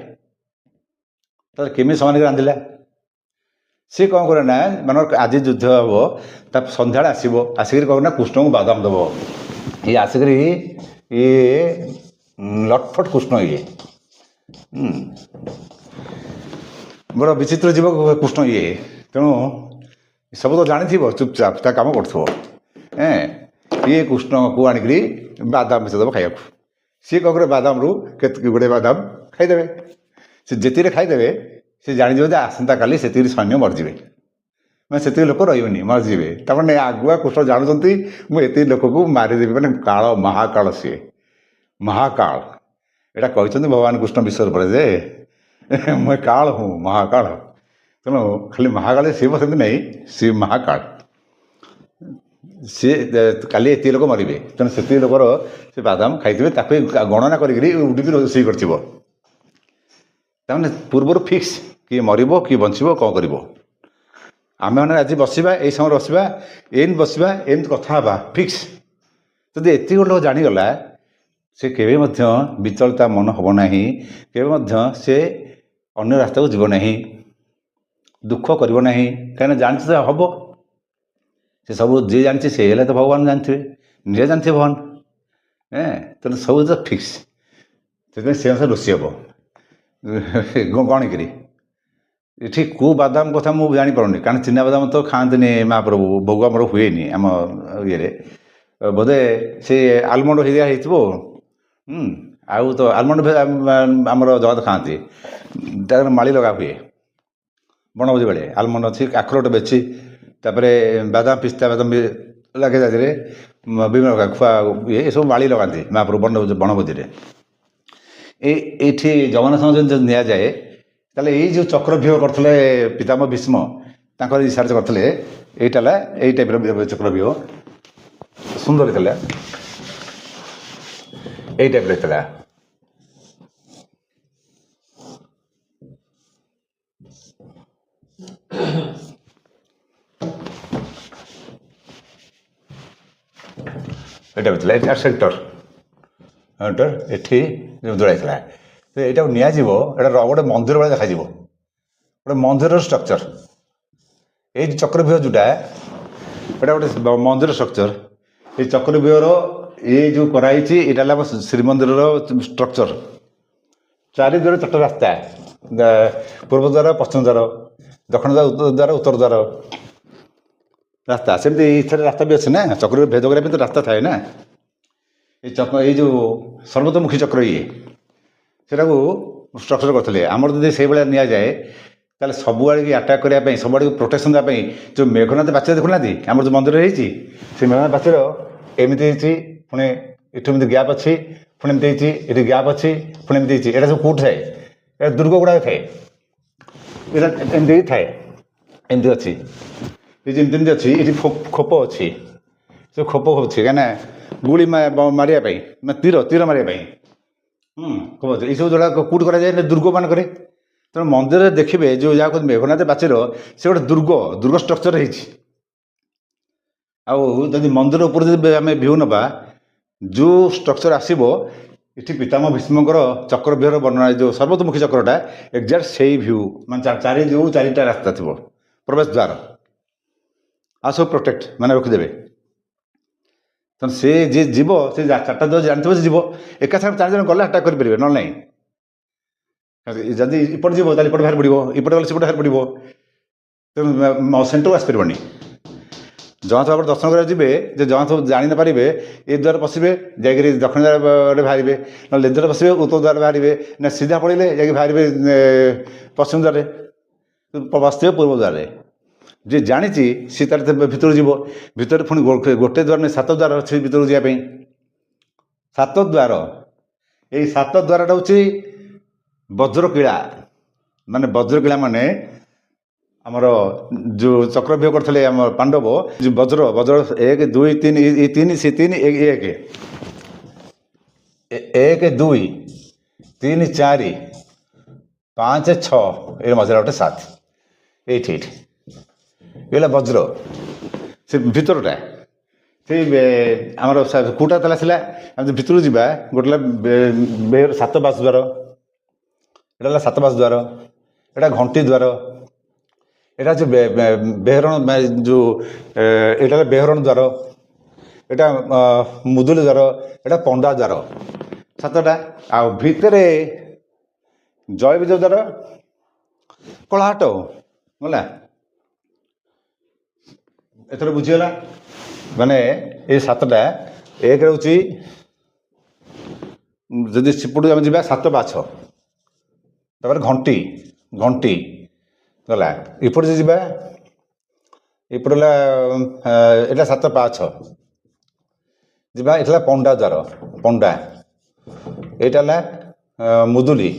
ତାହେଲେ କେମିତି ସମାନକି ରାନ୍ଧିଲା? ସେ କ'ଣ କରେ ନା, ମାନେ ଆଜି ଯୁଦ୍ଧ ହେବ, ତା ସନ୍ଧ୍ୟାବେଳେ ଆସିବ, ଆସିକରି କ'ଣ ନା କୃଷ୍ଣଙ୍କୁ ବାଦାମ ଦେବ। ଇଏ ଆସିକରି ଇଏ ଲଟଫଟ କୃଷ୍ଣ, ଇଏ ବଡ଼ ବିଚିତ୍ର ଜୀବ କୃଷ୍ଣ ଇଏ। ତେଣୁ ସବୁ ତ ଜାଣିଥିବ, ଚୁପଚାପ ତା କାମ କରୁଥିବ। ଇଏ କୃଷ୍ଣକୁ ଆଣିକରି ବାଦାମ ମିଶାଇ ଦେବ ଖାଇବାକୁ। ସିଏ କ'ଣ କରେ, ବାଦାମରୁ କେତେ ଗୁଡ଼ିଏ ବାଦାମ ଖାଇଦେବେ। ସେ ଯେତିକିରେ ଖାଇଦେବେ, ସେ ଜାଣିଯିବେ ଯେ ଆସନ୍ତାକାଲି ସେତିକି ସୈନ୍ୟ ମରିଯିବେ, ମାନେ ସେତିକି ଲୋକ ରହିବେନି, ମରିଯିବେ। ତାମାନେ ଆଗୁଆ କୃଷ୍ଣ ଜାଣୁଛନ୍ତି ମୁଁ ଏତିକି ଲୋକକୁ ମାରିଦେବି, ମାନେ କାଳ, ମହାକାଳ। ସିଏ ମହାକାଳ, ଏଇଟା କହିଛନ୍ତି ଭଗବାନ କୃଷ୍ଣ ବିଶ୍ୱର ପରେ ଯେ ମୁଁ କାଳ ହୁଁ, ମହାକାଳ। ତେଣୁ ଖାଲି ମହାକାଳ ଶିବ ସେମିତି ନାହିଁ, ଶିବ ମହାକାଳ। ସିଏ କାଲି ଏତିକି ଲୋକ ମରିବେ, ତେଣୁ ସେତିକି ଲୋକର ସେ ବାଦାମ ଖାଇଥିବେ, ତାକୁ ଗଣନା କରିକିରି ଉଡିକି ରୋଷେଇ କରିଥିବ। ତାମାନେ ପୂର୍ବରୁ ଫିକ୍ସ, କିଏ ମରିବ, କିଏ ବଞ୍ଚିବ, କ'ଣ କରିବ। ଆମେମାନେ ଆଜି ବସିବା, ଏଇ ସମୟରେ ବସିବା, ଏମିତି ବସିବା, ଏମିତି କଥା ହେବା, ଫିକ୍ସ। ଯଦି ଏତିକି ଗୋଟେ ଲୋକ ଜାଣିଗଲା, ସେ କେବେ ମଧ୍ୟ ବିଚଳିତ ମନ ହେବ ନାହିଁ, କେବେ ମଧ୍ୟ ସେ ଅନ୍ୟ ରାସ୍ତାକୁ ଯିବ ନାହିଁ, ଦୁଃଖ କରିବ ନାହିଁ। କାହିଁକିନା ଜାଣିଛି ତ ହେବ। ସେ ସବୁ ଯିଏ ଜାଣିଛି ସେ ହେଲେ ତ ଭଗବାନ ଜାଣିଥିବେ, ନିଜେ ଜାଣିଥିବେ ଭଗବାନ। ତେଣୁ ସବୁ ତ ଫିକ୍ସ। ସେଥିପାଇଁ ସେ ଅନୁସାରେ ରୋଷେଇ ହେବ ଗଣିକିରି। ଏଠି କେଉଁ ବାଦାମ କଥା ମୁଁ ଜାଣିପାରୁନି, କାରଣ ଚିନା ବାଦାମ ତ ଖାଆନ୍ତିନି ମହାପ୍ରଭୁ, ଭୋଗ ଆମର ହୁଏନି ଆମ ଇଏରେ। ବୋଧେ ସେ ଆଲମଣ୍ଡ ହେରିକା ହେଇଥିବ। ଆଉ ତ ଆଲମଣ୍ଡ ଆମର ଜଗନ୍ନାଥ ଖାଆନ୍ତି, ତାର ମାଳି ଲଗା ହୁଏ ବଣଭୋଜି ବେଳେ। ଆଲମଣ୍ଡ ଅଛି, ଆଖରୋଟ ବେଛି, ତାପରେ ବାଦାମ, ପିସ୍ତା ବାଦାମ ବି ଲାଗେ, ତା ଦେହରେ ବିଭିନ୍ନ ପ୍ରକାର ଖୁଆ ଇଏ ଏସବୁ ମାଳି ଲଗାନ୍ତି ମହାପ୍ରଭୁ ବଣଭୋଜିରେ। ଏଇଠି ଜଗନ୍ନାଥଙ୍କ ଯଦି ନିଆଯାଏ, ତାହେଲେ ଏଇ ଯେଉଁ ଚକ୍ରବ୍ୟୁହ କରିଥିଲେ ପିତାମହ ଭୀଷ୍ମ, ତାଙ୍କର ରିସର୍ଚ୍ଚ କରିଥିଲେ, ଏଇଟା ହେଲା ଏଇ ଟାଇପ୍ର ଚକ୍ରବ୍ୟୁହ। ସୁନ୍ଦର ଥିଲା, ଏଇ ଟାଇପ୍ର ଥିଲା। ଏଇଟା ବି ଥିଲା, ଏଇଟା ସେଣ୍ଟର ଏଠି ଯୋଡ଼ାଇଥିଲା। ଏଇଟାକୁ ନିଆଯିବ, ଏଇଟା ଗୋଟେ ମନ୍ଦିର ଭଳିଆ ଦେଖାଯିବ, ଗୋଟେ ମନ୍ଦିରର ଷ୍ଟ୍ରକ୍ଚର। ଏଇ ଚକ୍ରବ୍ୟୁହ ଯେଉଁଟା, ଏଇଟା ଗୋଟେ ମନ୍ଦିର ଷ୍ଟ୍ରକ୍ଚର। ଏଇ ଚକ୍ରବ୍ୟୁହର ଏଇ ଯେଉଁ କରାହେଇଛି, ଏଇଟା ହେଲା ଆମ ଶ୍ରୀମନ୍ଦିରର ଷ୍ଟ୍ରକ୍ଚର। ଚାରିଦ୍ୱାର ଚାରିଟା ରାସ୍ତା, ପୂର୍ବ ଦ୍ୱାର, ପଶ୍ଚିମ ଦ୍ୱାର, ଦକ୍ଷିଣ ଦ୍ୱାର, ଉତ୍ତର ଦ୍ୱାର ରାସ୍ତା। ସେମିତି ଏଇଥିରେ ରାସ୍ତା ବି ଅଛି ନା, ଚକ୍ରରେ ଭେଦ କରିବା ପାଇଁ ତ ରାସ୍ତା ଥାଏ ନା। ଏଇ ଯେଉଁ ସର୍ବତୋମୁଖୀ ଚକ୍ର, ଇଏ ସେଟାକୁ ଷ୍ଟ୍ରକ୍ଚର କରିଥିଲେ। ଆମର ଯଦି ସେଇଭଳିଆ ନିଆଯାଏ, ତାହେଲେ ସବୁଆଡ଼ିକି ଆଟାକ୍ କରିବା ପାଇଁ, ସବୁଆଡ଼ିକୁ ପ୍ରୋଟେକ୍ସନ୍ ଦେବା ପାଇଁ, ଯେଉଁ ମେଘନାଥ ପାଚେରୀ ଦେଖୁନାହାନ୍ତି ଆମର ଯେଉଁ ମନ୍ଦିର ହେଇଛି, ସେ ମେଘନାଥ ପାଚେରୀ ଏମିତି ହେଇଛି, ପୁଣି ଏଠୁ ଏମିତି ଗ୍ୟାପ୍ ଅଛି, ପୁଣି ଏମିତି ହେଇଛି, ଏଠି ଗ୍ୟାପ୍ ଅଛି, ପୁଣି ଏମିତି ହେଇଛି। ଏଇଟା ସବୁ କେଉଁଠି ଥାଏ? ଏ ଦୁର୍ଗ ଗୁଡ଼ାକ ଥାଏ, ଏଇଟା ଏମିତି ଥାଏ, ଏମିତି ଅଛି, ଏ ଯେମିତି ଏମିତି ଅଛି, ଏଠି ଖୋପ ଅଛି, ସେ ଖୋପ ଅଛି କାହିଁକିନା ଗୁଳି ମାରିବା ପାଇଁ, ତୀର ମାରିବା ପାଇଁ ଖୋପ ଅଛି। ଏଇସବୁ ଯୋଉଟା କେଉଁଠି କରାଯାଏ ନା ଦୁର୍ଗ ମାନଙ୍କରେ। ତେଣୁ ମନ୍ଦିରରେ ଦେଖିବେ ଯେଉଁ ଯାହାକୁ ମେଘନାଥ ବାଚିର ସେ ଗୋଟେ ଦୁର୍ଗ ଷ୍ଟ୍ରକ୍ଚର ହେଇଛି। ଆଉ ଯଦି ମନ୍ଦିର ଉପରେ ଯଦି ଆମେ ଭିଉ ନେବା, ଯେଉଁ ଷ୍ଟ୍ରକ୍ଚର ଆସିବ, ଏଠି ପିତାମହ ଭୀଷ୍ମଙ୍କର ଚକ୍ରବ୍ୟୁହର ବର୍ଣ୍ଣନା, ଯେଉଁ ସର୍ବତୋମୁଖୀ ଚକ୍ରଟା ଏକ୍ଜାକ୍ଟ ସେଇ ଭିଉ, ମାନେ ଚାରିଟା ରାସ୍ତା ଥିବ ପ୍ରବେଶ ଦ୍ୱାର, ଆଉ ସବୁ ପ୍ରୋଟେକ୍ଟ ମାନେ ରଖିଦେବେ। ତେଣୁ ସେ ଯିଏ ଯିବ, ସେ 4ଟା ଦ୍ୱାର ଜାଣିଥିବ, ସେ ଯିବ ଏକା ସାଙ୍ଗରେ 4 ଜଣ ଗଲେ ଆଟାକ୍ କରିପାରିବେ, ନହେଲେ ନାହିଁ। ଯଦି ଏପଟେ ଯିବ ତାହେଲେ ଏପଟେ ବାହାରି ପଡ଼ିବ, ଏପଟେ ଗଲେ ସେପଟେ ବାହାରି ପଡ଼ିବ, ତେଣୁ ସେଣ୍ଟରକୁ ଆସିପାରିବନି। ଜଗନ୍ନାଥ ବାବୁ ଦର୍ଶନ କରିବାକୁ ଯିବେ, ଯେ ଜଗନ୍ନାଥ ଜାଣି ନପାରିବେ ଏ ଦ୍ୱାର ପଶିବେ, ଯାଇକରି ଦକ୍ଷିଣ ଦ୍ୱାରରେ ବାହାରିବେ, ନହେଲେ ଏ ଦ୍ୱାର ପଶିବେ ଉତ୍ତର ଦ୍ୱାର ବାହାରିବେ, ନା ସିଧା ପଳେଇଲେ ଯାଇକି ବାହାରିବେ ପଶ୍ଚିମ ଦ୍ୱାରରେ, ପଶିବେ ପୂର୍ବ ଦ୍ୱାରରେ। ଯିଏ ଜାଣିଛି ସିଏ ତାର ଭିତରକୁ ଯିବ, ଭିତରେ ପୁଣି ଗୋଟେ ଦ୍ୱାର ନେଇ 7 ଦ୍ୱାର ଅଛି ଭିତରକୁ ଯିବା ପାଇଁ। 7 ଦ୍ୱାର, ଏଇ 7 ଦ୍ୱାରଟା ହେଉଛି ବଜ୍ରକିଳା, ମାନେ ବଜ୍ରକିଳା ମାନେ ଆମର ଯେଉଁ ଚକ୍ରବ୍ୟୁହ କରିଥିଲେ ଆମର ପାଣ୍ଡବ, ବଜ୍ର 1 2 3, ଏ 3 ସେ 3 1 2 3 4 5 6, ଏ ମଝିରେ ଗୋଟେ 7, ଏଇଠି ହେଲା ବଜ୍ର। ସେ ଭିତରଟା ସେଇ ଆମର କୋଉଟା ତାଲା ଥିଲା, ଆମେ ଭିତରକୁ ଯିବା, ଗୋଟେ ହେଲା 7 ବାସ ଦ୍ୱାର, ଏଇଟା ହେଲା 7 ବାସ ଦ୍ୱାର, ଏଇଟା ଘଣ୍ଟି ଦ୍ୱାର, ଏଇଟା ହେଉଛି ବେହରଣ, ଯେଉଁ ଏଇଟା ହେଲା ବେହରଣ ଦ୍ୱାର, ଏଇଟା ମୁଦୁଲି ଦ୍ୱାର, ଏଇଟା ପଣ୍ଡା ଦ୍ୱାର, 7ଟା। ଆଉ ଭିତରେ ଜୟବିଜୟ ଦ୍ୱାର, କଳାହାଟ ଗଲା। ଏଥର ବୁଝିଗଲା, ମାନେ ଏଇ 7ଟା। 1 ହେଉଛି ଯଦି ସେପଟୁ ଆମେ ଯିବା 7 ବାଛ, ତାପରେ ଘଣ୍ଟି ଗଲା। ଏପଟେ ଯିବା, ଏପଟେ ହେଲା ଏଇଟା 7 ପାହାଚ ଯିବା, ଏଇଟା ହେଲା ପଣ୍ଡା ଦ୍ୱାର, ପଣ୍ଡା, ଏଇଟା ହେଲା ମୁଦୁଲି,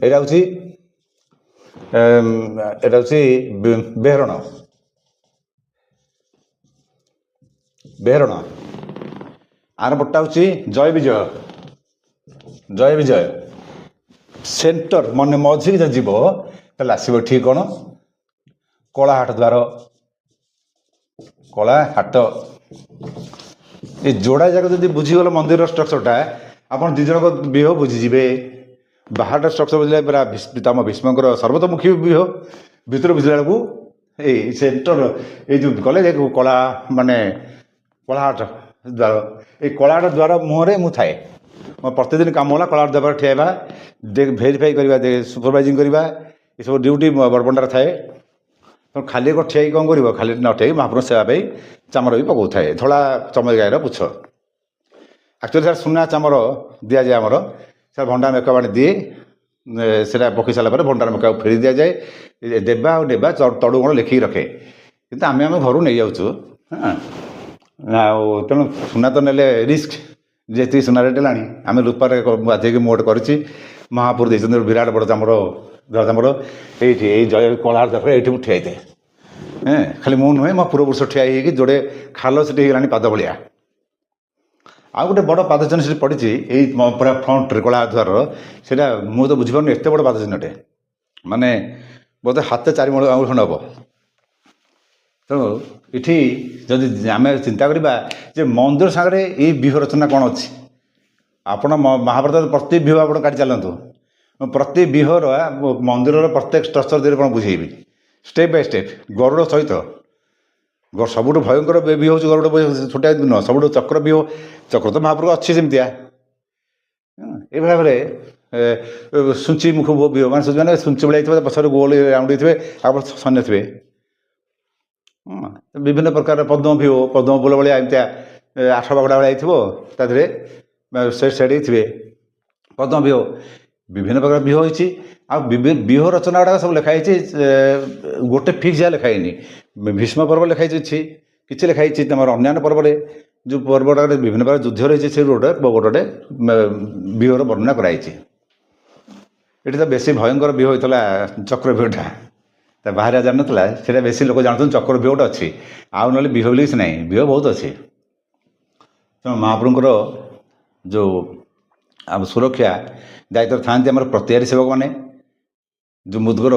ଏଇଟା ହେଉଛି ବେହରଣ, ଆର ପଟଟା ହେଉଛି ଜୟବିଜୟ। ସେଣ୍ଟର ମାନେ ମଝିକି ଯଦି ଯିବ ତାହେଲେ ଆସିବ ଠିକ କ'ଣ, କଳାହାଟ ଦ୍ୱାର, କଳାହାଟ। ଏ ଯୋଡ଼ା ଯାକ ଯଦି ବୁଝିଗଲ ମନ୍ଦିରର ଷ୍ଟ୍ରକ୍ଚରଟା, ଆପଣ 2 ଜଣଙ୍କ ବ୍ୟୁହ ବୁଝିଯିବେ। ବାହାରଟା ଷ୍ଟ୍ରକ୍ଚର ବୁଝିଲା ପୁରା ପିତାମହ ଭୀଷ୍ମଙ୍କର ସର୍ବତୋମୁଖୀ ବ୍ୟୁହ, ଭିତରେ ବୁଝିଲା ବେଳକୁ ଏଇ ସେଣ୍ଟର, ଏଇ ଯେଉଁ ଗଲେ ମାନେ କଳାହାଟ ଦ୍ୱାର, ଏଇ କଳାହାଟ ଦ୍ୱାର ମୁହଁରେ ମୁଁ ଥାଏ। ମୋ ପ୍ରତିଦିନ କାମ ହେଲା କଳାହାଟ ଦ୍ୱାର ଠିଆ ହେବା, ଭେରିଫାଇ କରିବା, ସୁପରଭାଇଜିଂ କରିବା, ଏସବୁ ଡ୍ୟୁଟି ବଡ଼ପଣ୍ଡାର ଥାଏ। ତେଣୁ ଖାଲି ଏକ ଠିଆ ହେଇକି କ'ଣ କରିବ, ଖାଲି ନ ଠିଆ ହେଇକି ମହାପ୍ରଭୁ ସେବା ପାଇଁ ଚାମର ବି ପକାଉଥାଏ, ଧଳା ଚମରି ଗାଈର ପୁଛ। ଆକ୍ଚୁଆଲି ସାର୍ ସୁନା ଚାମର ଦିଆଯାଏ ଆମର, ସାର୍ ଭଣ୍ଡାର ମେକ ବାଣି ଦିଏ, ସେଇଟା ପକାଇ ସାରିଲା ପରେ ଭଣ୍ଡାର ମେକାକୁ ଫେରି ଦିଆଯାଏ। ଦେବା ଆଉ ନେବା ତଳୁ କ'ଣ ଲେଖିକି ରଖେ, କିନ୍ତୁ ଆମେ ଘରୁ ନେଇଯାଉଛୁ। ଆଉ ତେଣୁ ସୁନା ତ ନେଲେ ରିସ୍କ, ଯେତିକି ସୁନା ରେଟ୍ ହେଲାଣି, ଆମେ ରୂପାରେ ବାଧେଇକି ମୁଁ ଗୋଟେ କରିଛି, ମହାପ୍ରଭୁ ଦେଇଛନ୍ତି ବିରାଟ ବଡ଼ ଚାମର, ଏଇଠି ଏଇ କଳାହାଟ ଦ୍ୱାର, ଏଇଠି ମୁଁ ଠିଆ ହେଇଥାଏ। ଖାଲି ମୁଁ ନୁହେଁ, ମୋ ପୂର୍ବପୁରୁଷ ଠିଆ ହେଇକି ଯୋଡ଼େ ଖାଲ ସେଠି ହେଇଗଲାଣି ପାଦ ଭଳିଆ। ଆଉ ଗୋଟେ ବଡ଼ ପାଦ ଚିହ୍ନ ସେଠି ପଡ଼ିଛି, ଏଇ ପୁରା ଫ୍ରଣ୍ଟରେ କଳାହାଟ ଦ୍ୱାରର, ସେଇଟା ମୁଁ ତ ବୁଝିପାରୁନି, ଏତେ ବଡ଼ ପାଦ ଚିହ୍ନଟେ, ମାନେ ବୋଧେ ହାତେ 4 ଆଙ୍ଗୁଳି ଖଣ୍ଡେ ହେବ। ତେଣୁ ଏଠି ଯଦି ଆମେ ଚିନ୍ତା କରିବା ଯେ ମନ୍ଦିର ସାଙ୍ଗରେ ଏଇ ବ୍ୟୁହ ରଚନା କ'ଣ ଅଛି, ଆପଣ ମହାଭାରତର ପ୍ରତି ବ୍ୟୁହ ଆପଣ କାଟି ଚାଲନ୍ତୁ, ପ୍ରତି ବ୍ୟୁହର ମନ୍ଦିରର ପ୍ରତ୍ୟେକ ଷ୍ଟ୍ରକ୍ଚର ଦେହରେ କ'ଣ ବୁଝେଇବି, ଷ୍ଟେପ୍ ବାଇ ଷ୍ଟେପ୍, ଗରୁଡ଼ ସହିତ। ସବୁଠୁ ଭୟଙ୍କର ବ୍ୟୁହ ହେଉଛି ଗରୁଡ଼, ଛୋଟିଆ ନୁହଁ, ସବୁଠୁ ଚକ୍ର ବ୍ୟୁହ, ଚକ୍ର ତ ମହାପ୍ରଭୁ ଅଛି ସେମିତିଆ। ଏଇଭଳି ଭାବରେ ସୂଚୀ ମୁଖ ବ୍ୟୁହ, ମାନେ ସୂଚୀ ଭଳିଆ ହେଇଥିବ, ପଛରେ ଗୋଲ ରାଉଣ୍ଡ ହେଇଥିବେ, ଆଉ ସୈନ୍ୟ ଥିବେ। ବିଭିନ୍ନ ପ୍ରକାର ପଦ୍ମ ଫୁଲ ଭଳିଆ ଏମିତିଆ 8 ବାଗଡ଼ା ଭଳିଆ ହେଇଥିବ, ତା ଦେହରେ ସେଟ୍ ହେଇଥିବେ ପଦ୍ମ ବ୍ୟୁହ। ବିଭିନ୍ନ ପ୍ରକାର ବ୍ୟୁହ ହେଇଛି। ଆଉ ବ୍ୟୁହ ରଚନା ଗୁଡ଼ାକ ସବୁ ଲେଖା ହେଇଛି, ଗୋଟେ ଫିକ୍ସ ଯାହା ଲେଖା ହେଇନି। ଭୀଷ୍ମ ପର୍ବ ଲେଖା ହେଇଛି, କିଛି ଲେଖା ହେଇଛି ତମର ଅନ୍ୟାନ୍ୟ ପର୍ବରେ, ଯେଉଁ ପର୍ବଟାରେ ବିଭିନ୍ନ ପ୍ରକାର ଯୁଦ୍ଧ ରହିଛି ସେ ଗୋଟେ ବିହର ବର୍ଣ୍ଣନା କରାଯାଇଛି। ଏଠି ତ ବେଶୀ ଭୟଙ୍କର ବିହ ହୋଇଥିଲା ଚକ୍ରବ୍ୟୁହଟା, ତା ବାହାରେ ଜାଣିନଥିଲା, ସେଇଟା ବେଶୀ ଲୋକ ଜାଣୁଛନ୍ତି ଚକ୍ରବ୍ୟୁହ ଗୋଟେ ଅଛି, ଆଉ ନହେଲେ ବିହ ବୋଲି କିଛି ନାହିଁ, ବିହ ବହୁତ ଅଛି। ତେଣୁ ମହାପ୍ରଭୁଙ୍କର ଯେଉଁ ସୁରକ୍ଷା ଦାୟିତ୍ୱରେ ଥାଆନ୍ତି ଆମର ପ୍ରତିହାରୀ ସେବକମାନେ, ଯେଉଁ ମୁଦ୍ଗର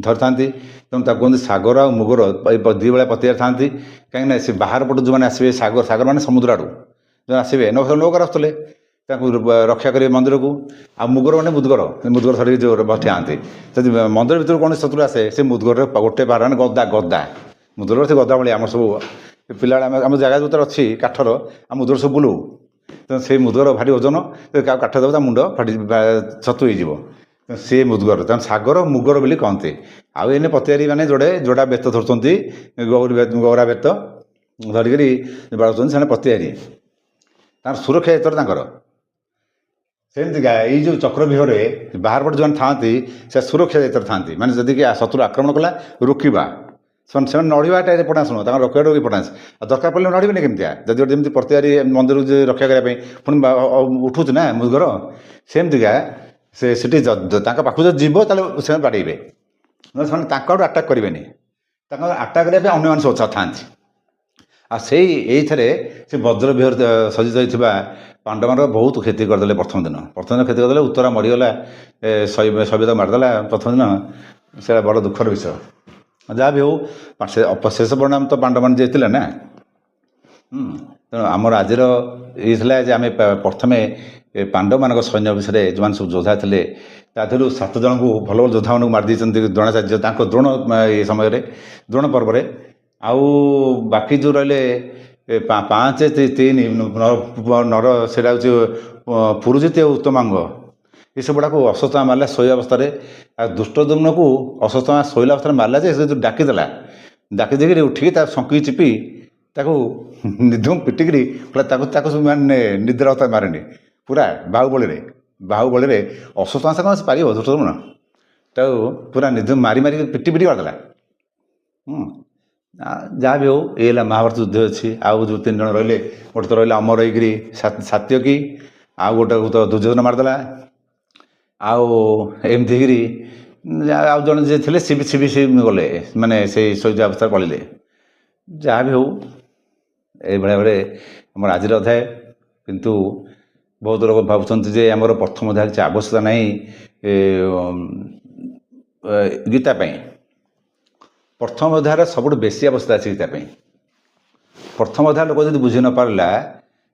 ଧରିଥାନ୍ତି। ତେଣୁ ତାକୁ କୁହନ୍ତି ସାଗର ଆଉ ମୁଗର, ଏ ଦୁଇ ଭଳିଆ ପ୍ରତିହାର ଥାନ୍ତି। କାହିଁକିନା ସେ ବାହାର ପଟୁ ଯେଉଁମାନେ ଆସିବେ, ସାଗର ମାନେ ସମୁଦ୍ର ଆଡ଼ୁ ଯେଉଁ ଆସିବେ ନୌକାର ଆସୁଥିଲେ, ତାଙ୍କୁ ରକ୍ଷା କରିବେ ମନ୍ଦିରକୁ। ଆଉ ମୁଗର ମାନେ ମୁଦ୍ଗର ଧରିକି ଯେଉଁ ଠିଆନ୍ତି, ଯଦି ମନ୍ଦିର ଭିତରୁ କୌଣସି ଶତ୍ରୁ ଆସେ, ସେ ମୁଦ୍ଗରରେ ଗୋଟେ ବାର ମାନେ ଗଦା ମୁଦ୍ଗର ସେ ଗଦା ଭଳିଆ ଆମର ସବୁ ପିଲାବେଳେ ଆମ ଜାଗା ଯେଉଁଥିରେ ଅଛି କାଠର, ଆମ ମୁଦ୍ଗର ସବୁ ବୁଲଉ। ତେଣୁ ସେଇ ମୁଦ୍ଗର ଭାରି ଓଜନ, କାହାକୁ କାଠ ଦେବ ତା ମୁଣ୍ଡ ଛତୁ ହେଇଯିବ। ସେ ମୁଦ୍ଗର, ତେଣୁ ସାଗର ମୁଗର ବୋଲି କହନ୍ତି। ଆଉ ଏଇନେ ପ୍ରତିହାରୀ ମାନେ ଯୋଡ଼ା ବେତ ଧରୁଛନ୍ତି, ଗୌରା ବେତ ଧରିକିରି ବାଡ଼ଉଛନ୍ତି, ସେମାନେ ପ୍ରତିହାରୀ, ତାଙ୍କର ସୁରକ୍ଷା ଦାୟିତ୍ୱରେ ତାଙ୍କର। ସେମିତିକା ଏଇ ଯେଉଁ ଚକ୍ରବ୍ୟୁହରେ ବାହାର ପଟେ ଯେଉଁମାନେ ଥାଆନ୍ତି, ସେ ସୁରକ୍ଷା ଦାୟିତ୍ୱରେ ଥାଆନ୍ତି। ମାନେ ଯଦି କି ଶତ୍ରୁ ଆକ୍ରମଣ କଲା, ରୋକିବା, ସେମାନେ ନଢ଼ିବାଟା ଇମ୍ପୋର୍ଟାନ୍ସ ନୁହଁ, ତାଙ୍କର ରୋକିବାଟା ଇମ୍ପୋର୍ଟାନ୍ସ। ଆଉ ଦରକାର ପଡ଼ିଲେ ନଢ଼ିବେନି କେମିତିଆ, ଯଦି ଗୋଟେ ଯେମିତି ପ୍ରତିହାରୀ ମନ୍ଦିରକୁ ରକ୍ଷା କରିବା ପାଇଁ ପୁଣି ଉଠୁଛି ନା ମୁଦ୍ଗର, ସେମିତିକା ସେଠି ତାଙ୍କ ପାଖକୁ ଯଦି ଯିବ ତାହେଲେ ସେମାନେ ବାଡ଼େଇବେ, ନହେଲେ ସେମାନେ ତାଙ୍କ ଆଡ଼ୁ ଆଟାକ୍ କରିବେନି। ତାଙ୍କ ଆଟାକ୍ କରିବା ପାଇଁ ଅନ୍ୟମାନେ ସବୁ ଥାଆନ୍ତି। ଆଉ ଏଇଥିରେ ସେ ବଜ୍ରବ୍ୟୁହ ସଜ୍ଜିତ ହୋଇଥିବା ପାଣ୍ଡବଙ୍କର ବହୁତ କ୍ଷତି କରିଦେଲେ। ପ୍ରଥମ ଦିନ କ୍ଷତି କରିଦେଲେ, ଉତ୍ତରା ମରିଗଲା, ଶୈବ୍ୟ ମାରିଦେଲା ପ୍ରଥମ ଦିନ। ସେଇଟା ବଡ଼ ଦୁଃଖର ବିଷୟ। ଯାହା ବି ହେଉ, ଶେଷ ପରିଣାମ ତ ପାଣ୍ଡବମାନେ ଯିଏ ଥିଲେ ନା। ତେଣୁ ଆମର ଆଜିର ଇଏ ଥିଲା ଯେ ଆମେ ପ୍ରଥମେ ପାଣ୍ଡବମାନଙ୍କ ସୈନ୍ୟ ବିଷୟରେ ଯେଉଁମାନେ ସବୁ ଯୋଦ୍ଧା ଥିଲେ, ତା ଦେହରୁ 7 ଜଣଙ୍କୁ ଭଲ ଯୋଦ୍ଧାମାନଙ୍କୁ ମାରିଦେଇଛନ୍ତି ଦ୍ରୋଣାଚାର୍ଯ୍ୟ ତାଙ୍କ ଦ୍ରୋଣ ସମୟରେ, ଦ୍ରୋଣ ପର୍ବରେ। ଆଉ ବାକି ଯେଉଁ ରହିଲେ 5, 3 ନର, ସେଇଟା ହେଉଛି ପୁରୁଜିତ ଆଉ ଉତ୍ତମାଙ୍ଗ, ଏସବୁଗୁଡ଼ାକୁ ଅଶ୍ୱତ୍ଥାମା ମାରିଲା ଶୋଇବା ଅବସ୍ଥାରେ। ଆଉ ଦୁଷ୍ଟଦ୍ୟୁମ୍ନକୁ ଅଶ୍ୱତ୍ଥାମା ଶୋଇଲା ଅବସ୍ଥାରେ ମାରିଲା ଯେ, ସେ ଯେଉଁ ଡାକି ଦେଇକିରି ଉଠିକି ତା ଶଙ୍କି ଚିପି ତାକୁ ନିଧୁମ ପିଟିକିରି ତାକୁ ମାନେ ନିଦ୍ରା ଅବସ୍ଥା ମାରେନି, ପୁରା ବାହୁବଳରେ ଅଶ୍ୱତ୍ଥାମା କ'ଣ ପାରିବ ଦୁଷ୍ଟଦ୍ୟୁମ୍ନ, ତାକୁ ପୁରା ନିଧୁମ ମାରିକି ପିଟି ମାରିଦେଲା। ଯାହା ବି ହେଉ, ଏଇ ହେଲା ମହାଭାରତ ଯୁଦ୍ଧ ଅଛି। ଆଉ ଯେଉଁ 3 ଜଣ ରହିଲେ, ଗୋଟେ ତ ରହିଲା ଅମର ହେଇକିରି ସାତ୍ୟକୀ, ଆଉ ଗୋଟାକୁ ତ ଦୁର୍ଯ୍ୟୋଧନ ମାରିଦେଲା। ଆଉ ଏମିତି ହେଇକିରି ଆଉ ଜଣେ ଯିଏ ଥିଲେ ସେ ଗଲେ, ମାନେ ସେଇ ଶୈବ୍ୟ ଅବସ୍ଥାରେ ପଳେଇଲେ। ଯାହା ବି ହେଉ, ଏଇଭଳିଆ ଭାବରେ ଆମର ଆଜିର ଅଧ୍ୟାୟ। କିନ୍ତୁ ବହୁତ ଲୋକ ଭାବୁଛନ୍ତି ଯେ ଆମର ପ୍ରଥମ ଅଧ୍ୟାୟ କିଛି ଆବଶ୍ୟକତା ନାହିଁ ଗୀତା ପାଇଁ। ପ୍ରଥମ ଅଧ୍ୟାୟର ସବୁଠୁ ବେଶୀ ଆବଶ୍ୟକତା ଅଛି ଗୀତା ପାଇଁ। ପ୍ରଥମ ଅଧ୍ୟାୟ ଲୋକ ଯଦି ବୁଝି ନ ପାରିଲା,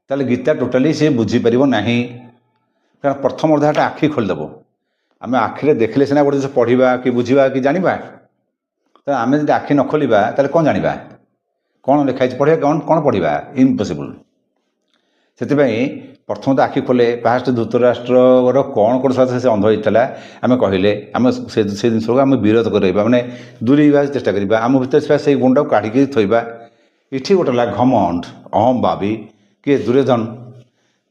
ତାହେଲେ ଗୀତା ଟୋଟାଲି ସେ ବୁଝିପାରିବ ନାହିଁ। କାରଣ ପ୍ରଥମ ଅଧ୍ୟାୟଟା ଆଖି ଖୋଲିଦେବ। ଆମେ ଆଖିରେ ଦେଖିଲେ ସିନା ଗୋଟେ ଜିନିଷ ପଢ଼ିବା କି ବୁଝିବା କି ଜାଣିବା। ତେଣୁ ଆମେ ଯଦି ଆଖି ନ ଖୋଲିବା, ତାହେଲେ କ'ଣ ଜାଣିବା? କ'ଣ ଲେଖା ହେଇଛି ପଢ଼ିବା, କ'ଣ ପଢ଼ିବା? ଇମ୍ପସିବୁଲ୍। ସେଥିପାଇଁ ପ୍ରଥମତଃ ଆଖି ଖୋଲେ। ଫାଷ୍ଟ ଧୃତରାଷ୍ଟ୍ରର କ'ଣ ସେ ଅନ୍ଧ ହେଇଥିଲା ଆମେ କହିଲେ, ଆମେ ସେ ଜିନିଷକୁ ଆମେ ବିରୋଧ କରିବା, ମାନେ ଦୂରେଇବା ଚେଷ୍ଟା କରିବା। ଆମ ଭିତରେ ଥିବା ସେଇ ଗୁଣଟାକୁ କାଢ଼ିକି ଥୋଇବା। ଏଠି ଗୋଟେ ହେଲା ଘମଣ୍ଡ, ଅହମ୍ଭାବୀ, କିଏ ଦୁର୍ଯ୍ୟୋଧନ।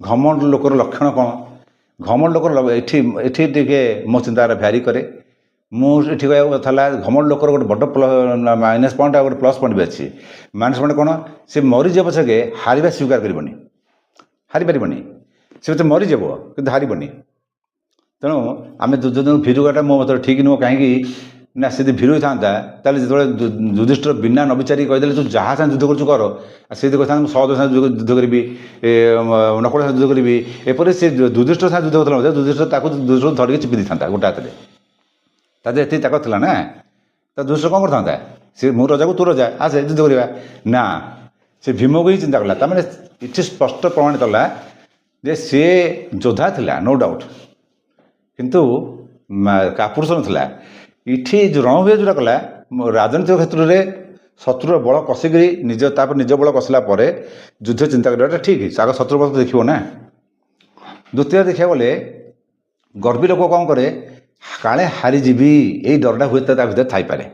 ଘମଣ୍ଡ ଲୋକର ଲକ୍ଷଣ କ'ଣ? ଘମଣ୍ଡ ଲୋକର ଏଠି ଟିକେ ମୋ ଚିନ୍ତାଧାରା ଭ୍ୟାରି କରେ। ମୁଁ ଏଠି କହିବାକୁ କଥା ହେଲା, ଘମଣ୍ଡ ଲୋକର ଗୋଟେ ବଡ଼ ମାଇନସ୍ ପଏଣ୍ଟ ଆଉ ଗୋଟେ ପ୍ଲସ୍ ପଏଣ୍ଟ ବି ଅଛି। ମାଇନସ୍ ପଏଣ୍ଟ କ'ଣ? ସେ ମରିଯିବ ପଛକେ ହାରିବା ସ୍ୱୀକାର କରିବନି, ହାରିପାରିବନି। ସେ ହচ্ছে ମରିଯିବ କିନ୍ତୁ ହାରିବନି। ତେଣୁ ଆମେ ଦୁର୍ଯ୍ୟୋଧନ ଭୀରୁଗାଟା ମୋ ମତରେ ଠିକ୍ ନୁହଁ। କାହିଁକି ନା, ସେ ଯଦି ଭୀରୁ ହେଇଥାନ୍ତା, ତାହେଲେ ଯେତେବେଳେ ଯୁଧିଷ୍ଠିର ବିନା ନ ବିଚାରି କହିଦେଲେ ତୁ ଯାହା ସାଙ୍ଗେ ଯୁଦ୍ଧ କରୁଛୁ କର, ଆଉ ସେ ଯଦି କହିଥାନ୍ତା ମୁଁ ସହଦେବ ସାଙ୍ଗେ ଯୁଦ୍ଧ କରିବି, ନକୁଳ ସାଙ୍ଗେ ଯୁଦ୍ଧ କରିବି, ଏପରି ସେ ଯୁଧିଷ୍ଠିର ସାଙ୍ଗେ ଯୁଦ୍ଧ କରୁଥିଲା ମଧ୍ୟ ଯୁଧିଷ୍ଠିର ତାକୁ ଧରିକି ଚିପି ଦେଇଥାନ୍ତା ଗୋଟେ ହାତରେ। ତା ଦେହରେ ଏତିକି ତାକତ ଥିଲା ନା। ତା ଯୁଧିଷ୍ଠିର କ'ଣ କରିଥାନ୍ତା? ସେ ମୁଁ ରଜାକୁ ତୁ ରଜା, ଆସେ ଯୁଦ୍ଧ କରିବା। ନା, ସେ ଭୀମକୁ ହିଁ ଚିନ୍ତା କଲା। ତା'ମାନେ ଏଠି ସ୍ପଷ୍ଟ ପ୍ରମାଣିତ ହେଲା ଯେ ସିଏ ଯୋଦ୍ଧା ଥିଲା, ନୋ ଡାଉଟ୍, କିନ୍ତୁ କାପୁରୁଷ ନଥିଲା। ଏଠି ଯେଉଁ ରଣଭୂମିରେ ଯେଉଁଟା କଲା, ରାଜନୈତିକ କ୍ଷେତ୍ରରେ ଶତ୍ରୁର ବଳ କଷିକିରି ତାପରେ ନିଜ ବଳ କଷିଲା ପରେ ଯୁଦ୍ଧ ଚିନ୍ତା କରିବାଟା ଠିକ୍। ଆଗ ଶତ୍ରୁ ବଳ ଦେଖିବ ନା। ଦ୍ୱିତୀୟ ଦେଖିବାକୁ ଗଲେ, ଗର୍ବୀ ଲୋକ କ'ଣ କରେ, କାଳେ ହାରିଯିବି, ଏଇ ଡରଟା ହୁଏ ତା ଭିତରେ ଥାଇପାରେ।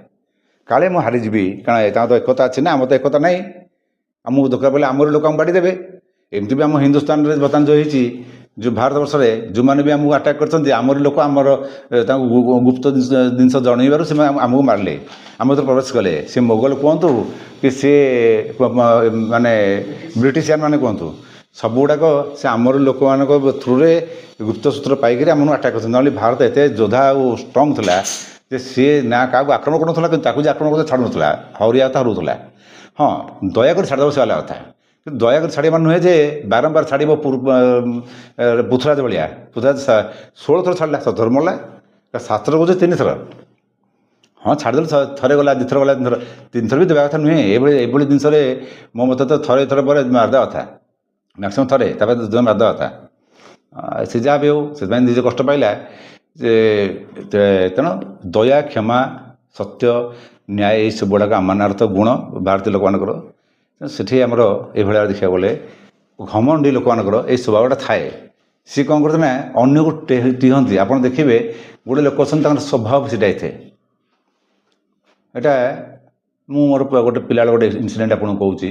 କାଳେ ମୁଁ ହାରିଯିବି, କାରଣ ତାଙ୍କର ତ ଏକତା ଅଛି ନା, ଆମର ତ ଏକତା ନାହିଁ। ଆମକୁ ଦରକାର ପଡ଼ିଲେ ଆମର ଲୋକ ଆମକୁ ବାଡ଼ି ଦେବେ। ଏମିତି ବି ଆମ ହିନ୍ଦୁସ୍ତାନରେ ବର୍ତ୍ତମାନ ଯେଉଁ ହେଇଛି, ଯେଉଁ ଭାରତବର୍ଷରେ ଯେଉଁମାନେ ବି ଆମକୁ ଆଟାକ୍ କରିଛନ୍ତି ଆମରି ଲୋକ ଆମର ତାଙ୍କୁ ଗୁପ୍ତ ଜିନିଷ ଜଣେଇବାରୁ ସେମାନେ ଆମକୁ ମାରିଲେ, ଆମ ଭିତରେ ପ୍ରବେଶ କଲେ। ସେ ମୋଗଲ କୁହନ୍ତୁ କି ସେ ମାନେ ବ୍ରିଟିଶିଆନ ମାନେ କୁହନ୍ତୁ, ସବୁଗୁଡ଼ାକ ସେ ଆମର ଲୋକମାନଙ୍କ ଥ୍ରୁରେ ଗୁପ୍ତସୂତ୍ର ପାଇକରି ଆମକୁ ଆଟାକ୍ କରିଛନ୍ତି। ନହେଲେ ଭାରତ ଏତେ ଯୋଦ୍ଧା ଆଉ ଷ୍ଟ୍ରଙ୍ଗ ଥିଲା ଯେ ସିଏ ନା କାହାକୁ ଆକ୍ରମଣ କରୁନଥିଲା, କିନ୍ତୁ ତାକୁ ଯେ ଆକ୍ରମଣ କରୁଥିଲା ଛାଡ଼ୁନଥିଲା, ହରିଆ କଥା ହରୁଥିଲା। ହଁ, ଦୟାକରି ଛାଡ଼ିଦେବ ସେ ହେଲା କଥା, କିନ୍ତୁ ଦୟାକରି ଛାଡ଼ିବା ନୁହେଁ ଯେ ବାରମ୍ବାର ଛାଡ଼ିବ। ପୃଥ୍ୱୀରାଜ ଭଳିଆ, ପୃଥ୍ୱୀରାଜ 16 ଥର ଛାଡ଼ିଲା, 17 ଥର ମରିଲା, 7 ଥର କହୁଛି 3 ଥର। ହଁ ଛାଡ଼ିଦେଲେ, ଥରେ ଗଲା, 2 ଥର ଗଲା, 3 ଥର, 3 ଥର ବି ଦେବା କଥା ନୁହେଁ। ଏଭଳି ଜିନିଷରେ ମୋ ମତେ ତ ଥରେ ପରେ ମାରିଦେବା କଥା, ମ୍ୟାକ୍ସିମମ୍ ଥରେ, ତାପରେ ମାରିଦେବା କଥା। ସେ ଯାହା ବି ହେଉ, ସେଥିପାଇଁ ନିଜେ କଷ୍ଟ ପାଇଲା। ଯେ ତେଣୁ ଦୟା, କ୍ଷମା, ସତ୍ୟ, ନ୍ୟାୟ ଏଇସବୁ ଗୁଡ଼ାକ ଆମମାନଙ୍କର ତ ଗୁଣ ଭାରତୀୟ ଲୋକମାନଙ୍କର। ସେଠି ଆମର ଏଇଭଳିଆ ଦେଖିବାକୁ ଗଲେ ଘମଣ୍ଡି ଲୋକମାନଙ୍କର ଏଇ ସ୍ୱଭାବଟା ଥାଏ। ସିଏ କ'ଣ କରନ୍ତି ନା ଅନ୍ୟକୁ ଟିହନ୍ତି। ଆପଣ ଦେଖିବେ ଗୋଟେ ଲୋକ ଅଛନ୍ତି ତାଙ୍କର ସ୍ୱଭାବ ସେଇଟା ହେଇଥାଏ। ଏଇଟା ମୁଁ ମୋର ଗୋଟେ ପିଲାବେଳେ ଗୋଟେ ଇନସିଡେଣ୍ଟ ଆପଣଙ୍କୁ କହୁଛି।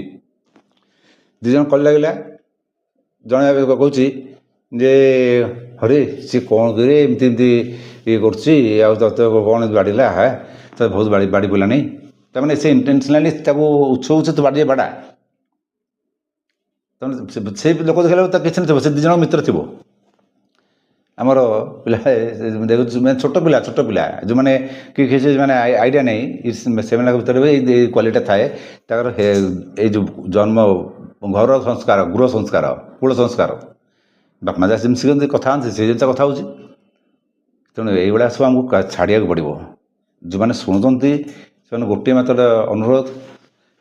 2 ଜଣ କଳି ଲାଗିଲା, ଜଣେ କହୁଛି ଯେ ହରେ ସିଏ କ'ଣ କରେ ଏମିତି ଇଏ କରୁଛି, ଆଉ ତତେ କ'ଣ ବାଡ଼ିଲା, ତ ବହୁତ ବାଡ଼ି ପଡ଼ିଲାନି। ତାମାନେ ସେ ଇଣ୍ଟେନସନାଲି ତାକୁ ଉଛଉଛି ତୁ ବାଡ଼ା। ତେଣୁ ସେଇ ଲୋକ ଦେଖିଲା ବେଳକୁ ତା କିଛି ନଥିବ, ସେ 2 ଜଣ ମିତ୍ର ଥିବ। ଆମର ପିଲା ଦେଖୁଛୁ, ମାନେ ଛୋଟ ପିଲା ଯେଉଁମାନେ କିଛି ମାନେ ଆଇଡ଼ିଆ ନାହିଁ, ସେମାନଙ୍କ ଭିତରେ ବି ଏଇ କ୍ୱାଲିଟିଟା ଥାଏ। ତାଙ୍କର ଏଇ ଯେଉଁ ଜନ୍ମ, ଘର ସଂସ୍କାର, ଗୃହ ସଂସ୍କାର, କୁଳ ସଂସ୍କାର, ବାପା ମା ଯାହା ଯେମିତି ଶିଖନ୍ତି କଥା ହନ୍ତି, ସେ ଜିନିଷ କଥା ହେଉଛି। ତେଣୁ ଏଇଭଳିଆ ସବୁ ଆମକୁ ଛାଡ଼ିବାକୁ ପଡ଼ିବ। ଯେଉଁମାନେ ଶୁଣୁଛନ୍ତି ସେମାନେ ଗୋଟିଏ ମାତ୍ର ଅନୁରୋଧ,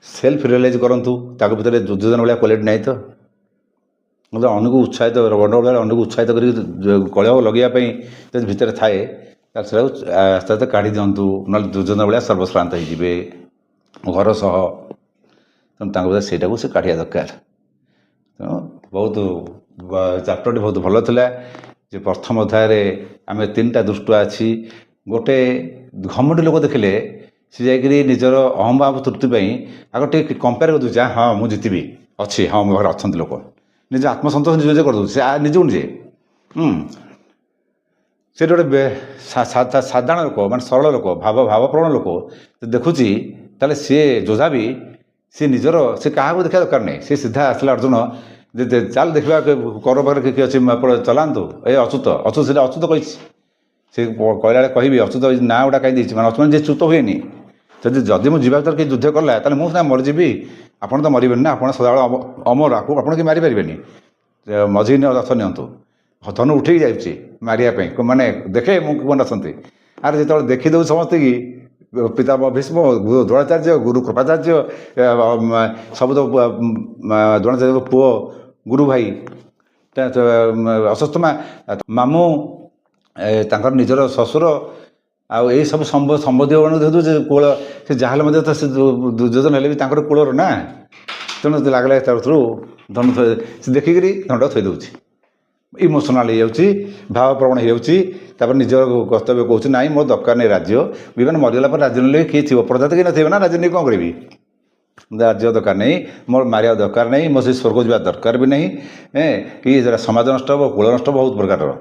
ସେଲ୍ଫ ରିୟଲାଇଜ୍ କରନ୍ତୁ ତାଙ୍କ ଭିତରେ ଦୁର୍ଯ୍ୟୋଧନ ଭଳିଆ କ୍ୱାଲିଟି ନାହିଁ ତ। ଅନ୍ୟକୁ ଉତ୍ସାହିତ, ଗଣ୍ଡଗୋଳ ଅନ୍ୟକୁ ଉତ୍ସାହିତ କରିକି କଳହ ଲଗେଇବା ପାଇଁ ଯଦି ଭିତରେ ଥାଏ, ତାହେଲେ ସେଟାକୁ ଆସ୍ତେ ଆସ୍ତେ କାଢ଼ି ଦିଅନ୍ତୁ। ନହେଲେ ଦୁର୍ଯ୍ୟୋଧନ ଭଳିଆ ସର୍ବଶ୍ରାନ୍ତ ହେଇଯିବେ ଘର ସହ। ତେଣୁ ତାଙ୍କ ଭିତରେ ସେଇଟାକୁ ସେ କାଢ଼ିବା ଦରକାର। ତେଣୁ ବହୁତ ଚାପ୍ଟରଟି ବହୁତ ଭଲ ଥିଲା। ଯେ ପ୍ରଥମ ଅଧ୍ୟାୟରେ ଆମେ 3ଟା ଦୃଷ୍ଟ ଅଛି। ଗୋଟେ ଘମଣ୍ଡି ଲୋକ ଦେଖିଲେ ସେ ଯାଇକରି ନିଜର ଅହମ୍ଭାବ ତୃପ୍ତି ପାଇଁ ଆଗ ଟିକେ କମ୍ପେୟାର କରିଦେଉଛି, ହଁ ମୁଁ ଜିତିବି, ଅଛି, ହଁ ମୋ ପାଖରେ ଅଛନ୍ତି ଲୋକ, ନିଜ ଆତ୍ମସନ୍ତୋଷ ନିଜେ କରିଦେଉଛି, ସେ ନିଜକୁ ନିଜେ। ସେଠି ଗୋଟେ ସାଧାରଣ ଲୋକ, ମାନେ ସରଳ ଲୋକ, ଭାବପ୍ରବଣ ଲୋକ ଦେଖୁଛି, ତାହେଲେ ସିଏ ଯୋଦ୍ଧା ବି ସିଏ ନିଜର, ସେ କାହାକୁ ଦେଖିବା ଦରକାର ନାହିଁ। ସେ ସିଧା ଆସିଲା ଅର୍ଜୁନ, ଯେ ଚାଲ ଦେଖିବା କର ପାଖରେ କିଏ ଅଛି, ଆପଣ ଚଲାନ୍ତୁ। ଅଚ୍ୟୁତ ସେଟା ଅଚ୍ୟୁତ କହିଛି। ସେ କହିଲା ବେଳେ କହିବି ଅଚ୍ୟୁତ ନାଁ ଗୁଡ଼ା କାହିଁ ଦେଇଛି, ମାନେ ଅଚ୍ୟୁତ ଯିଏ ଚ୍ୟୁତ ହୁଏନି। ଯଦି ମୁଁ ଯିବା ଭିତରେ କିଏ ଯୁଦ୍ଧ କଲା, ତାହେଲେ ମୁଁ ସିନା ମରିଯିବି, ଆପଣ ତ ମରିବେନି ନା, ଆପଣ ସଦାବେଳେ ଅମର, ଆପଣ କେହି ମାରିପାରିବେନି। ମଝି ରଥ ନିଅନ୍ତୁ, ଧନୁ ଉଠେଇକି ଯାଉଛି ମାରିବା ପାଇଁ, ମାନେ ଦେଖେ ମୁଁ କେଉଁମାନେ ଅଛନ୍ତି। ଆରେ ଯେତେବେଳେ ଦେଖିଦେଉଛି ସମସ୍ତେ କି ପିତାମହ ଭୀଷ୍ମ, ଗୁରୁ ଦ୍ରୋଣାଚାର୍ଯ୍ୟ, ଗୁରୁ କୃପାଚାର୍ଯ୍ୟ, ସବୁ ତ ଦ୍ରୋଣାଚାର୍ଯ୍ୟଙ୍କ ପୁଅ ଗୁରୁ ଭାଇ ଅଶ୍ୱତ୍ଥାମା, ମାମୁଁ, ତାଙ୍କର ନିଜର ଶ୍ୱଶୁର, ଆଉ ଏଇ ସବୁ ସମ୍ବନ୍ଧୀୟ ଦେଖୁ ଯେ କୂଳ, ସେ ଯାହାହେଲେ ମଧ୍ୟ ତ ସେ ଦୁର୍ଯ୍ୟୋଧନ ହେଲେ ବି ତାଙ୍କର କୂଳର ନା। ତେଣୁ ଲାଗିଲା ତାରୁ ଧନୁ ସେ ଦେଖିକିରି ଧନୁଟା ଥୋଇ ଦେଉଛି, ଇମୋସନାଲ ହେଇଯାଉଛି, ଭାବପ୍ରବଣ ହେଇଯାଉଛି। ତାପରେ ନିଜର କର୍ତ୍ତବ୍ୟ କହୁଛି, ନାଇଁ ମୋର ଦରକାର ନାହିଁ ରାଜ୍ୟ, ବିମାନ ମରିଗଲା ପରେ ରାଜ୍ୟ ନେଲେ କିଏ ଥିବ, ପ୍ରଜା ତ କେହି ନଥିବେ ନା, ରାଜ୍ୟ ନେଇ କ'ଣ କରିବି, ରାଜ୍ୟ ଦରକାର ନାହିଁ, ମୋର ମାରିବା ଦରକାର ନାହିଁ, ମୋ ସେ ସ୍ୱର୍ଗ ଯିବା ଦରକାର ବି ନାହିଁ। କି ଯେଟା ସମାଜ ନଷ୍ଟ ହେବ, କୂଳ ନଷ୍ଟ ହେବ, ବହୁତ ପ୍ରକାରର।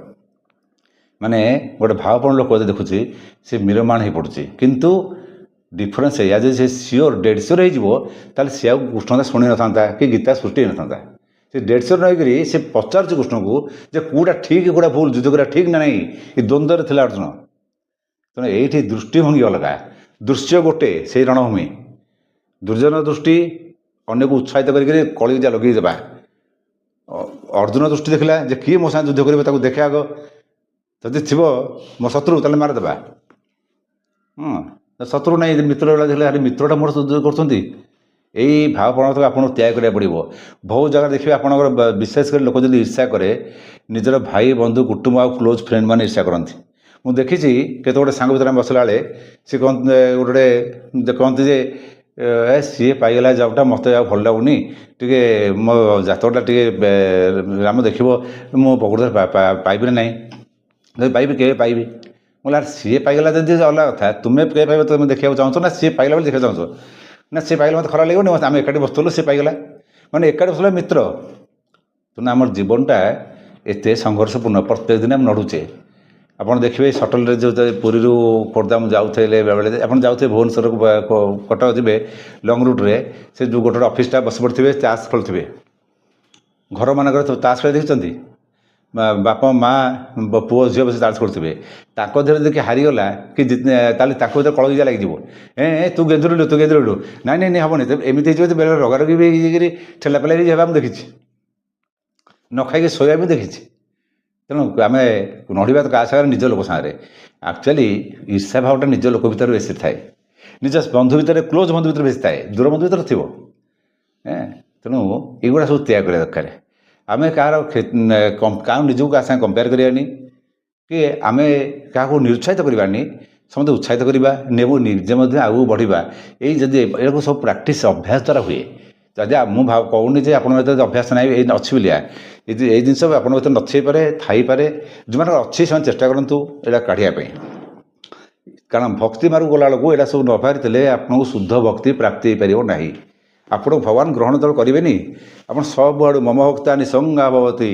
ମାନେ ଗୋଟେ ଭାବପ୍ରବଣ ଲୋକ ଯଦି ଦେଖୁଛି, ସେ ମିରମାଣ ହେଇପଡ଼ୁଛି। କିନ୍ତୁ ଡିଫରେନ୍ସ ଏଇଆ ଯେ ସେ ଡେଡ୍ ସିଓର ହେଇଯିବ, ତାହେଲେ ସେ ଆଉ କୃଷ୍ଣତା ଶୁଣି ନଥାନ୍ତା, କି ଗୀତା ସୃଷ୍ଟି ହେଇନଥାନ୍ତା। ସେ ଡେଡ୍ ସିଓର ରହିକରି ସେ ପଚାରୁଛି କୃଷ୍ଣଙ୍କୁ ଯେ କେଉଁଟା ଠିକ୍, କେଉଁଟା ଭୁଲ, ଯୁଦ୍ଧ କରିବା ଠିକ୍ ନା ନାହିଁ। ଏ ଦ୍ୱନ୍ଦ୍ୱରେ ଥିଲା ଅର୍ଜୁନ। ତେଣୁ ଏଇଠି ଦୃଷ୍ଟିଭଙ୍ଗୀ ଅଲଗା, ଦୃଶ୍ୟ ଗୋଟେ, ସେଇ ରଣଭୂମି। ଦୁର୍ଯ୍ୟୋଧନ ଦୃଷ୍ଟି ଅନ୍ୟକୁ ଉତ୍ସାହିତ କରିକି କଳିଯା ଲଗେଇ ଦେବା। ଅର୍ଜୁନ ଦୃଷ୍ଟି ଦେଖିଲା ଯେ କିଏ ମୋ ସାଙ୍ଗେ ଯୁଦ୍ଧ କରିବ, ତାକୁ ଦେଖେ ଆଗ, ଯଦି ଥିବ ମୋ ଶତ୍ରୁ ତାହେଲେ ମାରିଦେବା। ଶତ୍ରୁ ନାହିଁ, ମିତ୍ର ଦେଖିଲେ ଆରେ ମିତ୍ରଟା ମୋର ଯୁଦ୍ଧ କରୁଛନ୍ତି। ଏଇ ଭାବପ୍ରବଣତାକୁ ଆପଣଙ୍କୁ ତ୍ୟାଗ କରିବାକୁ ପଡ଼ିବ। ବହୁତ ଜାଗାରେ ଦେଖିବେ ଆପଣଙ୍କର, ବିଶେଷ କରି ଲୋକ ଯଦି ঈର୍ଷା କରେ, ନିଜର ଭାଇ, ବନ୍ଧୁ, କୁଟୁମ୍ବ ଆଉ କ୍ଲୋଜ୍ ଫ୍ରେଣ୍ଡ ମାନେ ঈର୍ଷା କରନ୍ତି। ମୁଁ ଦେଖିଛି କେତେ ଗୋଟେ ସାଙ୍ଗ ଭିତରେ ଆମେ ବସିଲା ବେଳେ ସେ ଗୋଟେ କହନ୍ତି ଯେ ସିଏ ପାଇଗଲା ଜବ୍ଟା, ମୋତେ ଆଉ ଭଲ ଲାଗୁନି, ଟିକେ ମୋ ଜାତକଟା ଟିକେ ରାମ ଦେଖିବ, ମୁଁ ପ୍ରକୃତରେ ପାଇବି ନା ନାହିଁ, ଯଦି ପାଇବି କେବେ ପାଇବି। ମୁଁ କହିଲି ସିଏ ପାଇଗଲା ଯଦି ଅଲଗା କଥା, ତୁମେ କେବେ ପାଇବ ତୁମେ ଦେଖିବାକୁ ଚାହୁଁଛ ନା ସିଏ ପାଇଲା ବୋଲି ଦେଖିବାକୁ ଚାହୁଁଛ? ନା ସିଏ ପାଇଗଲା ମୋତେ ଖରାପ ଲାଗିବନି, ଆମେ ଏକାଠି ବସୁଥିଲୁ, ସିଏ ପାଇଗଲା, ମାନେ ଏକାଠି ବସିଲା ମିତ୍ର। ତେଣୁ ଆମର ଜୀବନଟା ଏତେ ସଂଘର୍ଷପୂର୍ଣ୍ଣ ପ୍ରତ୍ୟେକ ଦିନ ଆମେ ଲଢ଼ୁଛେ। ଆପଣ ଦେଖିବେ ସଟଲ୍ରେ ଯେଉଁ ପୁରୀରୁ ଖୋର୍ଦ୍ଧା ମୁଁ ଯାଉଥିଲେ ବେଳେବେଳେ ଆପଣ ଯାଉଥିବେ ଭୁବନେଶ୍ୱରକୁ କଟକ ଯିବେ ଲଙ୍ଗ୍ ରୁଟ୍ରେ ସେ ଯେଉଁ ଗୋଟେ ଅଫିସ୍ଟା ବସି ପଡ଼ିଥିବେ ତାସ୍ ଖେଳୁଥିବେ। ଘରମାନଙ୍କରେ ତାସ୍ ଖେଳି ଦେଖିଛନ୍ତି? ବାପା ମା ପୁଅ ଝିଅ ବସି ତାସ୍ ଖେଳୁଥିବେ। ତାଙ୍କ ଦେହରେ ଯଦି ହାରିଗଲା କି ତାହେଲେ ତାକୁ ଭିତରେ କଳଗିଜା ଲାଗିଯିବ। ତୁ ଗେଞ୍ଜୁରିଲୁ ତୁ ଗେଞ୍ଜୁରିଲୁ, ନାଇଁ ହେବନି। ଏମିତି ହେଇଯିବ ଯେ ବେଳେବେଳେ ରଗାରଗି ବି ହେଇକିରି ଠେଲାପେଲା ବି ହେବା ମୁଁ ଦେଖିଛି, ନ ଖାଇକି ଶୋଇବା ବି ଦେଖିଛି। ତେଣୁ ଆମେ ନଢ଼ିବା ତ କାହା ସାଙ୍ଗରେ? ନିଜ ଲୋକ ସାଙ୍ଗରେ। ଆକ୍ଚୁଆଲି ଈର୍ଷା ଭାବଟା ନିଜ ଲୋକ ଭିତରେ ବେଶୀ ଥାଏ, ନିଜ ବନ୍ଧୁ ଭିତରେ, କ୍ଲୋଜ୍ ବନ୍ଧୁ ଭିତରେ ବେଶୀ ଥାଏ, ଦୂର ବନ୍ଧୁ ଭିତରେ ଥିବ। ତେଣୁ ଏଗୁଡ଼ା ସବୁ ତ୍ୟାଗ କରିବା ଦରକାର। ଆମେ କାହାର ନିଜକୁ କାହା ସାଙ୍ଗେ କମ୍ପେୟାର କରିବାନି, କି ଆମେ କାହାକୁ ନିରୁତ୍ସାହିତ କରିବାନି, ସମସ୍ତେ ଉତ୍ସାହିତ କରିବା, ନିଜେ ମଧ୍ୟ ଆଗକୁ ବଢ଼ିବା। ଯଦି ଏଗୁଡ଼ାକୁ ସବୁ ପ୍ରାକ୍ଟିସ୍ ଅଭ୍ୟାସ ଦ୍ୱାରା ହୁଏ। ଯଦି ମୁଁ କହୁନି ଯେ ଆପଣଙ୍କ ଭିତରେ ଅଭ୍ୟାସ ନାହିଁ ଏଇ ଅଛି ବୋଲିଆ, ଏଇ ଜିନିଷ ଆପଣଙ୍କ ଭିତରେ ନଥାଇପାରେ, ଥାଇପାରେ। ଯେଉଁମାନଙ୍କର ଅଛି ସେମାନେ ଚେଷ୍ଟା କରନ୍ତୁ ଏଇଟା କାଢ଼ିବା ପାଇଁ। କାରଣ ଭକ୍ତି ମାର୍ଗକୁ ଗଲାବେଳକୁ ଏଇଟା ସବୁ ନ ବାହାରିଥିଲେ ଆପଣଙ୍କୁ ଶୁଦ୍ଧ ଭକ୍ତି ପ୍ରାପ୍ତି ହେଇପାରିବ ନାହିଁ। ଆପଣଙ୍କୁ ଭଗବାନ ଗ୍ରହଣ ଯେତେବେଳେ କରିବେନି, ଆପଣ ସବୁଆଡ଼ୁ ମମ ଭକ୍ତା ନିଃସଙ୍ଗା ଭବତି,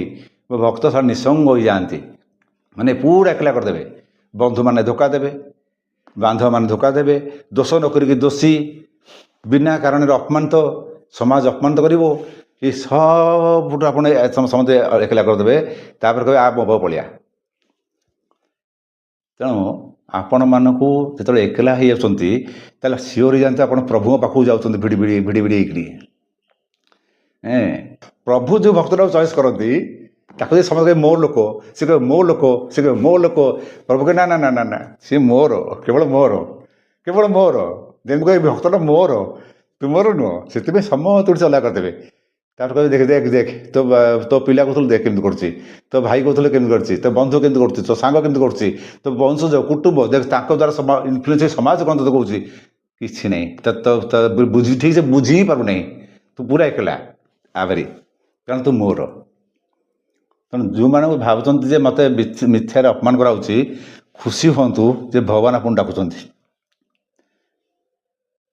ଭକ୍ତ ସାରା ନିଃସଙ୍ଗ ହୋଇଯାଆନ୍ତି। ମାନେ ପୁରା ଏକଲା କରିଦେବେ। ବନ୍ଧୁମାନେ ଧୋକା ଦେବେ, ବାନ୍ଧବମାନେ ଧୋକା ଦେବେ, ଦୋଷ ନ କରିକି ଦୋଷୀ, ବିନା କାରଣରେ ଅପମାନିତ, ସମାଜ ଅପମାନିତ କରିବ। ଏ ସବୁଠୁ ଆପଣ ସମସ୍ତେ ଏକଲା କରିଦେବେ। ତାପରେ କହିବେ ମୋ ପାଖକୁ ପଳେଇଆ। ତେଣୁ ଆପଣମାନଙ୍କୁ ଯେତେବେଳେ ଏକଲା ହେଇଯାଉଛନ୍ତି ତାହେଲେ ସିଓର ହେଇଯାଆନ୍ତୁ ଆପଣ ପ୍ରଭୁଙ୍କ ପାଖକୁ ଯାଉଛନ୍ତି ଭିଡ଼ି ଭିଡ଼ି ହେଇକିରି। ପ୍ରଭୁ ଯେଉଁ ଭକ୍ତଟାକୁ ଚଏସ୍ କରନ୍ତି ତାକୁ ଯଦି ସମସ୍ତେ କହିବେ ମୋ ଲୋକ, ସେ କହିବେ ମୋ ଲୋକ, ସେ କହିବେ ମୋ ଲୋକ, ପ୍ରଭୁ କହିବେ ନା ସିଏ ମୋର, କେବଳ ମୋର, କେବଳ ମୋର। ଯେମିତି କହିବେ ଭକ୍ତଟା ମୋର, ତୁମର ନୁହଁ। ସେଥିପାଇଁ ସମସ୍ତେ ଅଲଗା କରିଦେବେ। ତାପରେ କହିବେ ଦେଖ ତୋ ପିଲା କହୁଥିଲୁ ଦେଖ କେମିତି କରୁଛି, ତୋ ଭାଇ କହୁଥିଲେ କେମିତି କରୁଛି, ତୋ ବନ୍ଧୁ କେମିତି କରୁଛି, ତୋ ସାଙ୍ଗ କେମିତି କରୁଛି, ତୋ ବଂଶଜ କୁଟୁମ୍ବ ଦେଖ ତାଙ୍କ ଦ୍ୱାରା ଇନଫ୍ଲୁଏନ୍ସ ହେଇ ସମାଜ କ'ଣ ତୋତେ କହୁଛି। କିଛି ନାହିଁ, ଠିକ୍ ସେ ବୁଝି ହିଁ ପାରୁନାହିଁ। ତୁ ପୁରା ଏକଲା ଆଭାରି, କାରଣ ତୁ ମୋର। ତେଣୁ ଯେଉଁମାନଙ୍କୁ ଭାବୁଛନ୍ତି ଯେ ମୋତେ ମିଥ୍ୟାରେ ଅପମାନ କରାହେଉଛି, ଖୁସି ହୁଅନ୍ତୁ ଯେ ଭଗବାନ ଆପଣଙ୍କୁ ଡାକୁଛନ୍ତି।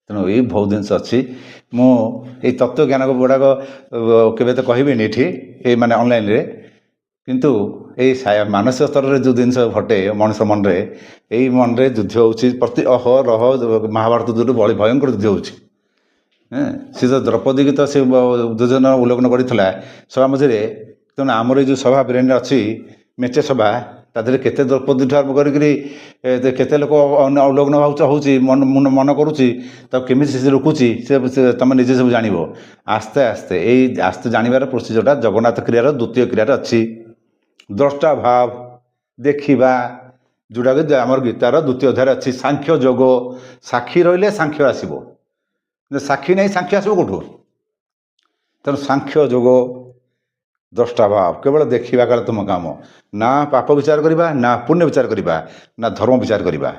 ତେଣୁ ଏଇ ବହୁତ ଜିନିଷ ଅଛି। ମୁଁ ଏଇ ତତ୍ତ୍ୱଜ୍ଞାନ ଗୁଡ଼ାକ କେବେ ତ କହିବିନି ଏଠି ମାନେ ଅନଲାଇନ୍ରେ, କିନ୍ତୁ ଏଇ ମାନସିକ ସ୍ତରରେ ଯେଉଁ ଜିନିଷ ଘଟେ ମଣିଷ ମନରେ, ଏଇ ମନରେ ଯୁଦ୍ଧ ହେଉଛି ପ୍ରତି ଅହରହ। ମହାଭାରତ ଯୁଦ୍ଧ ଭୟଙ୍କର ଯୁଦ୍ଧ ହେଉଛି। ସେ ତ ଦ୍ରୌପଦୀକି ତ ସେ ଦୁର୍ଯ୍ୟୋଧନ ଉଲ୍ଲଗ୍ନ କରିଥିଲା ସଭା ମଝିରେ। ତେଣୁ ଆମର ଏଇ ଯେଉଁ ସଭା ବ୍ରେନ୍ରେ ଅଛି ମେଞ୍ଚେ ସଭା, ତା ଦେହରେ କେତେ ଦ୍ରୌପଦୀଠୁ ଆରମ୍ଭ କରିକିରି କେତେ ଲୋକ ଉଲ୍ଲଗ୍ନ ହେଉଛି ମନ କରୁଛି, ତାକୁ କେମିତି ସେ ରୋକୁଛି ତୁମେ ନିଜେ ସବୁ ଜାଣିବ। ଆସ୍ତେ ଆସ୍ତେ ଜାଣିବାର ପ୍ରୋସିଜରଟା ଜଗନ୍ନାଥ କ୍ରିୟାର ଦ୍ୱିତୀୟ କ୍ରିୟାରେ ଅଛି। ଦ୍ରଷ୍ଟା ଭାବ, ଦେଖିବା, ଯେଉଁଟାକି ଆମର ଗୀତାର ଦ୍ୱିତୀୟ ଅଧ୍ୟାୟରେ ଅଛି। ସାଂଖ୍ୟ ଯୋଗ, ସାକ୍ଷୀ ରହିଲେ ସାଂଖ୍ୟ ଆସିବ, ସାକ୍ଷୀ ନାହିଁ ସାଂଖ୍ୟ ଆସିବ କେଉଁଠୁ? ତେଣୁ ସାଂଖ୍ୟ ଯୋଗ, ଦ୍ରଷ୍ଟା ଭାବ, କେବଳ ଦେଖିବା କାଳେ ତୁମ କାମ। ନା ପାପ ବିଚାର କରିବା, ନା ପୁଣ୍ୟ ବିଚାର କରିବା, ନା ଧର୍ମ ବିଚାର କରିବା।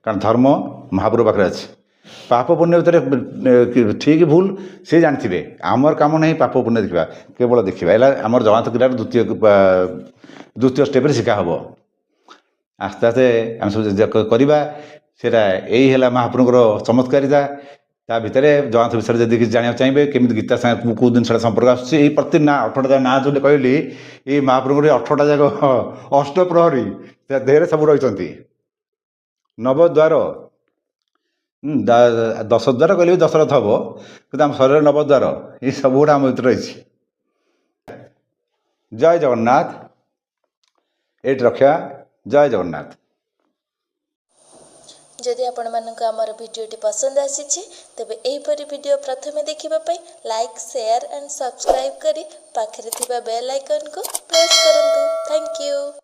କାରଣ ଧର୍ମ ମହାପ୍ରଭୁ ପାଖରେ ଅଛି। ପାପ ପୁଣ୍ୟ ଭିତରେ ଠିକ୍ ଭୁଲ ସେ ଜାଣିଥିବେ। ଆମର କାମ ନାହିଁ ପାପ ପୁଣ୍ୟ ଦେଖିବା, କେବଳ ଦେଖିବା। ହେଲା ଆମର ଜଗନ୍ନାଥ କ୍ରିୟାର ଦ୍ୱିତୀୟ ଷ୍ଟେପ୍ରେ ଶିଖା ହେବ। ଆସ୍ତେ ଆସ୍ତେ ଆମେ ସବୁ କରିବା। ସେଇଟା ଏଇ ହେଲା ମହାପ୍ରଭୁଙ୍କର ଚମତ୍କାରିତା। ତା ଭିତରେ ଜଗନ୍ନାଥ ବିଷୟରେ ଯଦି କିଛି ଜାଣିବାକୁ ଚାହିଁବେ, କେମିତି ଗୀତା ସାଙ୍ଗେ କେଉଁ ଜିନିଷଟା ସମ୍ପର୍କ ଆସୁଛି, ଏଇ ପ୍ରତି 18ଟା ନାଁ ଯେଉଁଟା କହିଲି, ଏଇ ମହାପ୍ରଭୁଙ୍କର 18ଟା ଯାକ ଅଷ୍ଟପ୍ରହରୀ ତା ଦେହରେ ସବୁ ରହିଛନ୍ତି। ନବଦ୍ୱାର, 10 ଦ୍ୱାର କହିଲେ ବି ଦଶରଥ ହେବ, କିନ୍ତୁ ଆମ ଶରୀରରେ ନବଦ୍ୱାର, ଏଇ ସବୁଗୁଡ଼ା ଆମ ଭିତରେ ରହିଛି। ଜୟ ଜଗନ୍ନାଥ। ଏଇଠି ରଖିବା। ଜୟ ଜଗନ୍ନାଥ। ଯଦି ଆପଣମାନଙ୍କୁ ଆମର ଭିଡ଼ିଓଟି ପସନ୍ଦ ଆସିଛି, ତେବେ ଏହିପରି ଭିଡ଼ିଓ ପ୍ରଥମେ ଦେଖିବା ପାଇଁ ଲାଇକ୍, ସେୟାର ଆଣ୍ଡ ସବସ୍କ୍ରାଇବ୍ କରି ପାଖରେ ଥିବା ବେଲ୍ ଆଇକନ୍କୁ ପ୍ରେସ୍ କରନ୍ତୁ। Thank you.